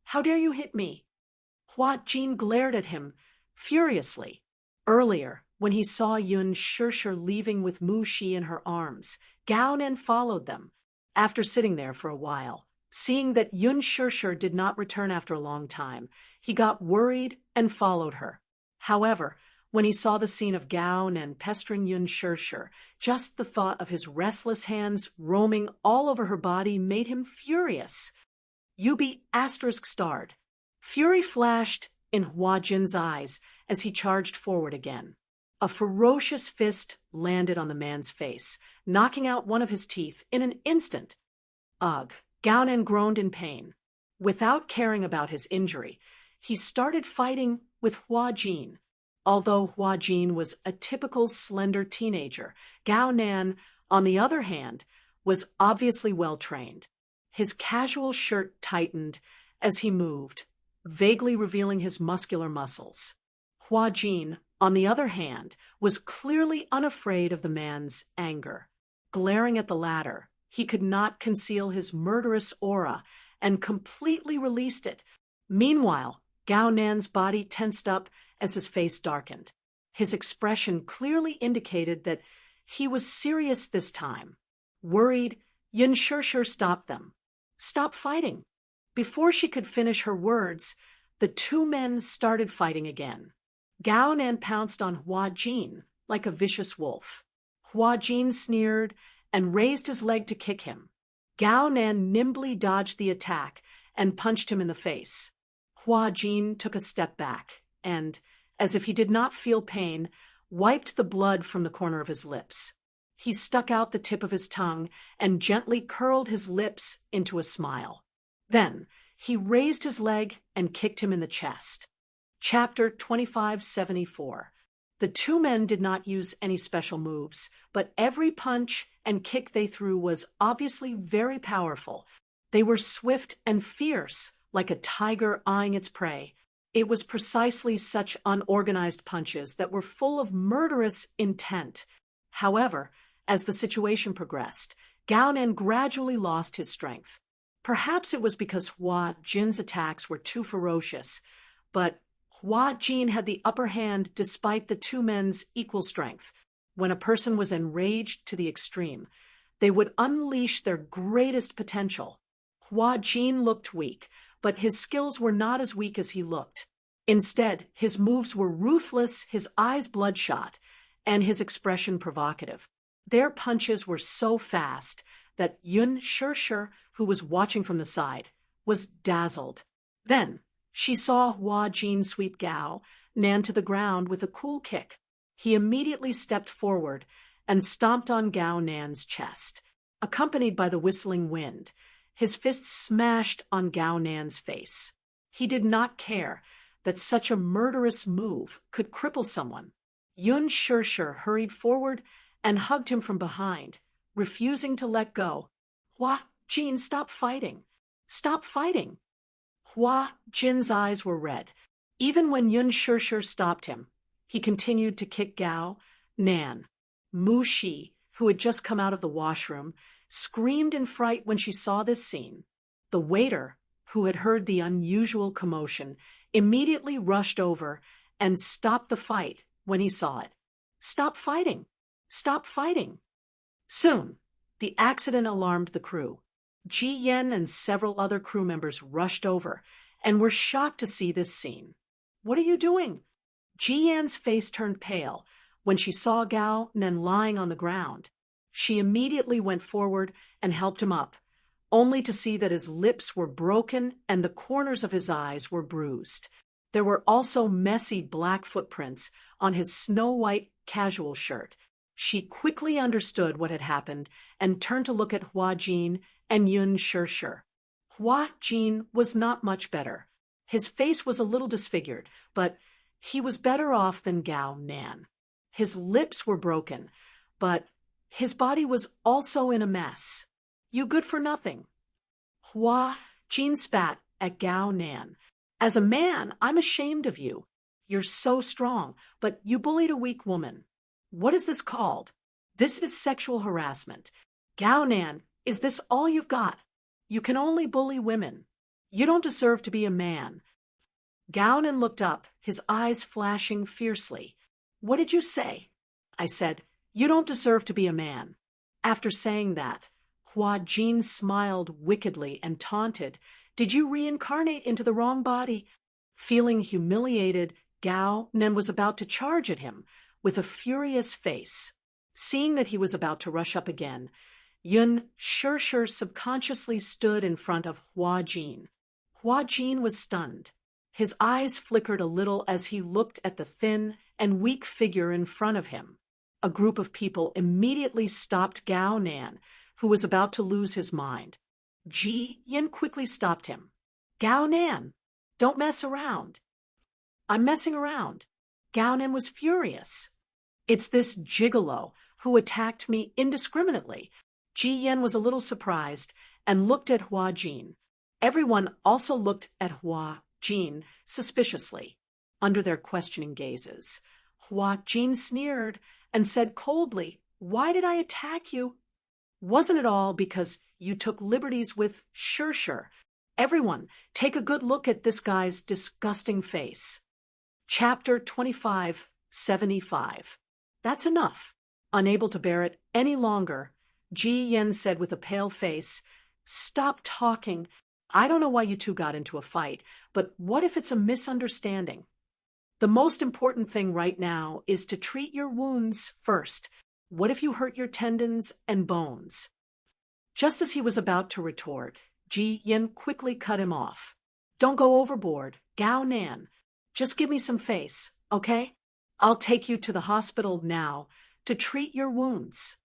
How dare you hit me? Hua Jin glared at him furiously. Earlier, when he saw Yun Shirshir leaving with Mu Shi in her arms, Gao Nan followed them. After sitting there for a while, seeing that Yun Shirshir did not return after a long time, he got worried and followed her. However, when he saw the scene of Gao Nan pestering Yun Shirshir, just the thought of his restless hands roaming all over her body made him furious. You be *starred. Fury flashed in Hua Jin's eyes as he charged forward again. A ferocious fist landed on the man's face, knocking out one of his teeth in an instant. Ugh! Gao Nan groaned in pain. Without caring about his injury, he started fighting with Hua Jin. Although Hua Jin was a typical slender teenager, Gao Nan, on the other hand, was obviously well-trained. His casual shirt tightened as he moved, vaguely revealing his muscular muscles. Hua Jin, on the other hand, was clearly unafraid of the man's anger. Glaring at the latter, he could not conceal his murderous aura and completely released it. Meanwhile, Gao Nan's body tensed up as his face darkened. His expression clearly indicated that he was serious this time. Worried, Yun Shirshir stopped them. Stop fighting. Before she could finish her words, the two men started fighting again. Gao Nan pounced on Hua Jin like a vicious wolf. Hua Jin sneered and raised his leg to kick him. Gao Nan nimbly dodged the attack and punched him in the face. Hua Jin took a step back and, as if he did not feel pain, wiped the blood from the corner of his lips. He stuck out the tip of his tongue and gently curled his lips into a smile. Then, he raised his leg and kicked him in the chest. Chapter 2574. The two men did not use any special moves, but every punch and kick they threw was obviously very powerful. They were swift and fierce, like a tiger eyeing its prey. It was precisely such unorganized punches that were full of murderous intent. However, as the situation progressed, Gao Nan gradually lost his strength. Perhaps it was because Hua Jin's attacks were too ferocious, but Hua Jin had the upper hand despite the two men's equal strength. When a person was enraged to the extreme, they would unleash their greatest potential. Hua Jin looked weak, but his skills were not as weak as he looked. Instead, his moves were ruthless, his eyes bloodshot, and his expression provocative. Their punches were so fast that Yun Shirshir, who was watching from the side, was dazzled. Then, she saw Hua Jin sweep Gao Nan to the ground with a cool kick. He immediately stepped forward and stomped on Gao Nan's chest. Accompanied by the whistling wind, his fist smashed on Gao Nan's face. He did not care that such a murderous move could cripple someone. Yun Shirshir hurried forward and hugged him from behind, refusing to let go. Hua Jin, stop fighting. Stop fighting. Hua Jin's eyes were red. Even when Yun Shirshir stopped him, he continued to kick Gao Nan. Mu Shi, who had just come out of the washroom, screamed in fright when she saw this scene. The waiter, who had heard the unusual commotion, immediately rushed over and stopped the fight when he saw it. Stop fighting! Stop fighting! Soon, the accident alarmed the crew. Ji Yen and several other crew members rushed over and were shocked to see this scene. What are you doing? Ji Yan's face turned pale when she saw Gao Nen lying on the ground. She immediately went forward and helped him up, only to see that his lips were broken and the corners of his eyes were bruised. There were also messy black footprints on his snow-white casual shirt. She quickly understood what had happened and turned to look at Hua Jin and Yun Shirshir. Hua Jin was not much better. His face was a little disfigured, but he was better off than Gao Nan. His lips were broken, but his body was also in a mess. You good for nothing. Hua Jin spat at Gao Nan. As a man, I'm ashamed of you. You're so strong, but you bullied a weak woman. What is this called? This is sexual harassment. Gao Nan, is this all you've got? You can only bully women. You don't deserve to be a man. Gao Nan looked up, his eyes flashing fiercely. What did you say? I said, you don't deserve to be a man. After saying that, Hua Jin smiled wickedly and taunted, did you reincarnate into the wrong body? Feeling humiliated, Gao Nan was about to charge at him with a furious face. Seeing that he was about to rush up again, Yun Shirshir subconsciously stood in front of Hua Jin. Hua Jin was stunned. His eyes flickered a little as he looked at the thin and weak figure in front of him. A group of people immediately stopped Gao Nan, who was about to lose his mind. Ji Yin quickly stopped him. Gao Nan, don't mess around. I'm messing around. Gao Nan was furious. It's this gigolo who attacked me indiscriminately. Ji Yen was a little surprised and looked at Hua Jin. Everyone also looked at Hua Jin suspiciously. Under their questioning gazes, Hua Jin sneered and said coldly, why did I attack you? Wasn't it all because you took liberties with Shirshir? Everyone, take a good look at this guy's disgusting face. Chapter 2575. That's enough. Unable to bear it any longer, Ji Yen said with a pale face, stop talking. I don't know why you two got into a fight, but what if it's a misunderstanding? The most important thing right now is to treat your wounds first. What if you hurt your tendons and bones? Just as he was about to retort, Ji Yen quickly cut him off. Don't go overboard, Gao Nan. Just give me some face, okay? I'll take you to the hospital now to treat your wounds.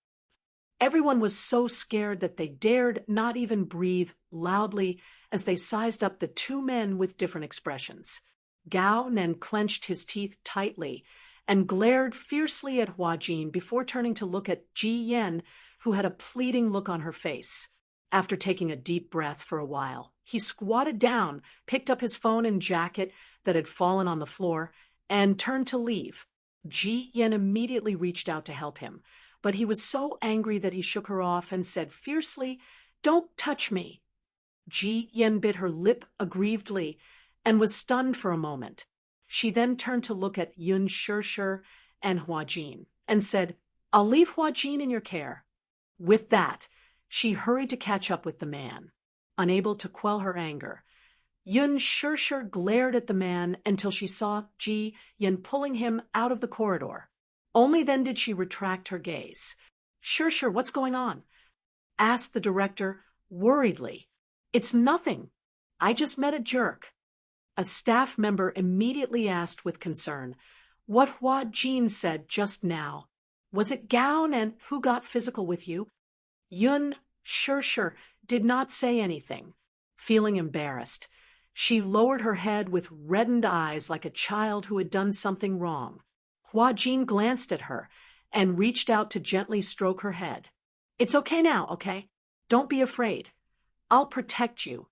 Everyone was so scared that they dared not even breathe loudly as they sized up the two men with different expressions. Gao Nan clenched his teeth tightly and glared fiercely at Hua Jin before turning to look at Ji Yen, who had a pleading look on her face. After taking a deep breath for a while, he squatted down, picked up his phone and jacket that had fallen on the floor, and turned to leave. Ji Yen immediately reached out to help him, but he was so angry that he shook her off and said fiercely, don't touch me. Ji Yen bit her lip aggrievedly and was stunned for a moment. She then turned to look at Yun Shirshir and Hua Jin and said, I'll leave Hua Jin in your care. With that, she hurried to catch up with the man. Unable to quell her anger, Yun Shirshir glared at the man until she saw Ji Yen pulling him out of the corridor. Only then did she retract her gaze. Shirshir, what's going on? Asked the director worriedly. It's nothing. I just met a jerk. A staff member immediately asked with concern, what Hua Jin said just now. Was it Gao Nan who got physical with you? Yun Shirshir did not say anything. Feeling embarrassed, She lowered her head with reddened eyes like a child who had done something wrong. Hua Jin glanced at her and reached out to gently stroke her head. It's okay now, okay? Don't be afraid. I'll protect you.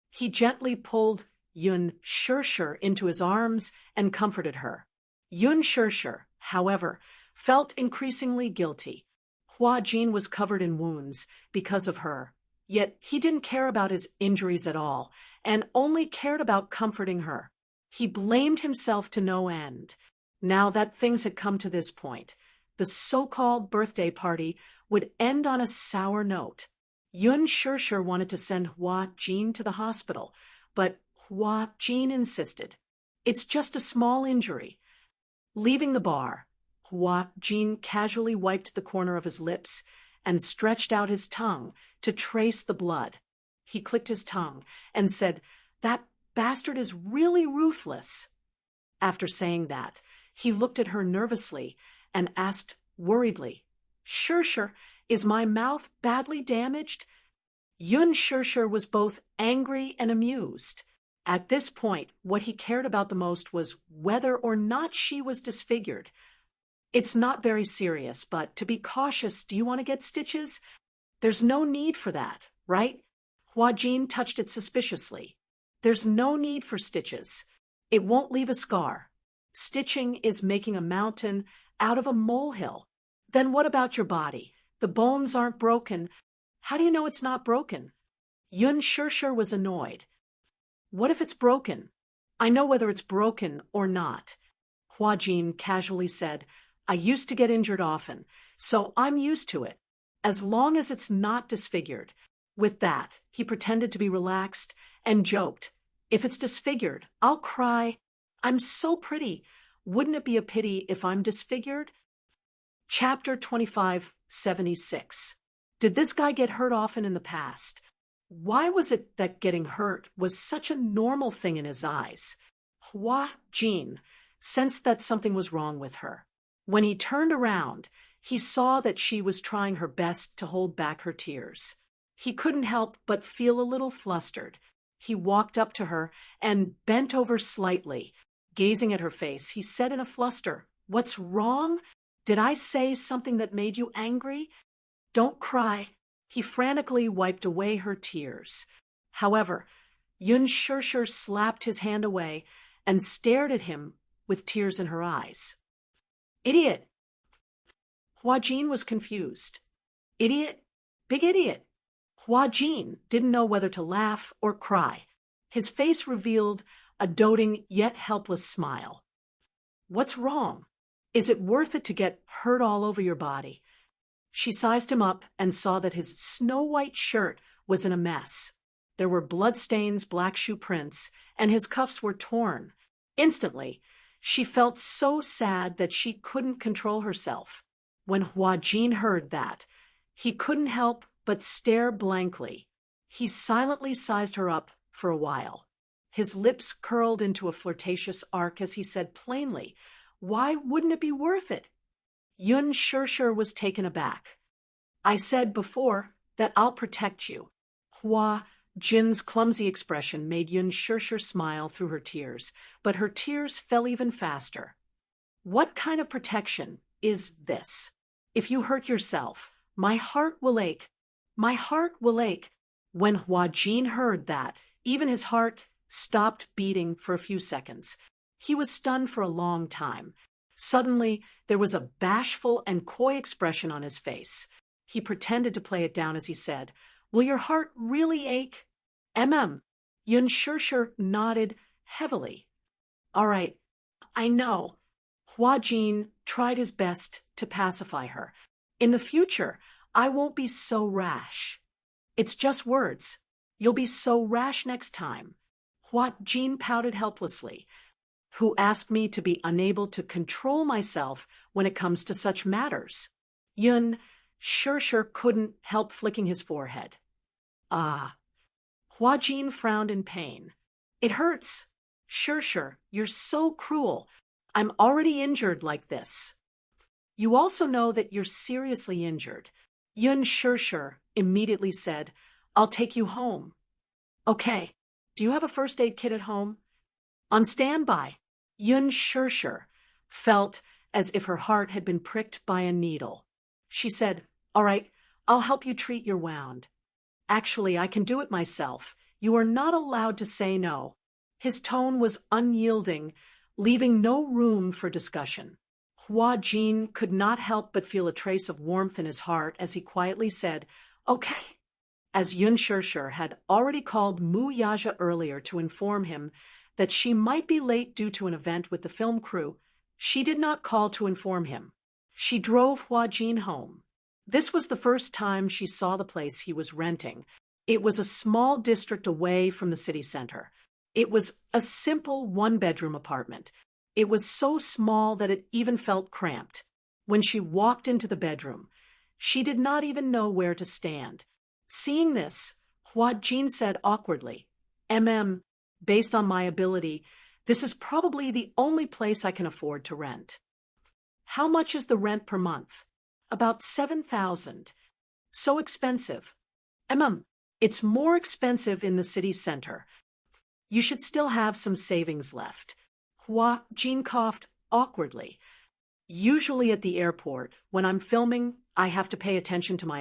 He gently pulled Yun Shirshir into his arms and comforted her. Yun Shirshir, however, felt increasingly guilty. Hua Jin was covered in wounds because of her, yet he didn't care about his injuries at all and only cared about comforting her. He blamed himself to no end. Now that things had come to this point, the so-called birthday party would end on a sour note. Yun Shirshir wanted to send Hua Jin to the hospital, but Hua Jin insisted. It's just a small injury. Leaving the bar, Hua Jin casually wiped the corner of his lips and stretched out his tongue to trace the blood. He clicked his tongue and said, "That bastard is really ruthless." After saying that, he looked at her nervously and asked worriedly, "Shirshir, is my mouth badly damaged?" Yun Shirshir was both angry and amused. At this point, what he cared about the most was whether or not she was disfigured. "It's not very serious, but to be cautious, do you want to get stitches? There's no need for that, right?" Hua Jin touched it suspiciously. "There's no need for stitches. It won't leave a scar. Stitching is making a mountain out of a molehill. Then what about your body? The bones aren't broken. How do you know it's not broken?" Yun Shirshir was annoyed. "What if it's broken? I know whether it's broken or not." Hua Jin casually said, "I used to get injured often, so I'm used to it, as long as it's not disfigured." With that, he pretended to be relaxed and joked, "If it's disfigured, I'll cry. I'm so pretty. Wouldn't it be a pity if I'm disfigured?" Chapter 2576. Did this guy get hurt often in the past? Why was it that getting hurt was such a normal thing in his eyes? Hua Jin sensed that something was wrong with her. When he turned around, he saw that she was trying her best to hold back her tears. He couldn't help but feel a little flustered. He walked up to her and bent over slightly. Gazing at her face, he said in a fluster, "What's wrong? Did I say something that made you angry? Don't cry." He frantically wiped away her tears. However, Yun Shirshir slapped his hand away and stared at him with tears in her eyes. "Idiot!" Hua Jin was confused. "Idiot? Big idiot." Hua Jin didn't know whether to laugh or cry. His face revealed a doting yet helpless smile. "What's wrong? Is it worth it to get hurt all over your body?" She sized him up and saw that his snow-white shirt was in a mess. There were bloodstains, black shoe prints, and his cuffs were torn. Instantly, she felt so sad that she couldn't control herself. When Hua Jin heard that, he couldn't help but stare blankly. He silently sized her up for a while. His lips curled into a flirtatious arc as he said plainly, "Why wouldn't it be worth it?" Yun Shirshir was taken aback. "I said before that I'll protect you." Hua Jin's clumsy expression made Yun Shirshir smile through her tears, but her tears fell even faster. "What kind of protection is this? If you hurt yourself, my heart will ache. My heart will ache." When Hua Jin heard that, even his heart stopped beating for a few seconds. He was stunned for a long time. Suddenly, there was a bashful and coy expression on his face. He pretended to play it down as he said, "Will your heart really ache?" "Mm." Yun Shirshir nodded heavily. "All right, I know." Hua Jin tried his best to pacify her. "In the future, I won't be so rash." "It's just words. You'll be so rash next time." Hua Jin pouted helplessly. "Who asked me to be unable to control myself when it comes to such matters?" Yun Shirshir couldn't help flicking his forehead. "Ah." Hua Jin frowned in pain. "It hurts. Shirshir, you're so cruel. I'm already injured like this." "You also know that you're seriously injured." Yun Shirshir immediately said, "I'll take you home." "Okay, Do you have a first aid kit at home? On standby. Yun Shersher felt as if her heart had been pricked by a needle. She said, "All right, I'll help you treat your wound. Actually, I can do it myself. You are not allowed to say no." His tone was unyielding, leaving no room for discussion. Hua Jin could not help but feel a trace of warmth in his heart as he quietly said, "Okay." As Yun Shersher had already called Mu Yaja earlier to inform him that she might be late due to an event with the film crew, she did not call to inform him. She drove Hua Jin home. This was the first time she saw the place he was renting. It was a small district away from the city center. It was a simple one-bedroom apartment. It was so small that it even felt cramped. When she walked into the bedroom, she did not even know where to stand. Seeing this, Hua Jin said awkwardly, Based on my ability, this is probably the only place I can afford to rent." "How much is the rent per month?" "About 7,000. So expensive." It's more expensive in the city center. You should still have some savings left." Hua Jin coughed awkwardly. "Usually at the airport, when I'm filming, I have to pay attention to my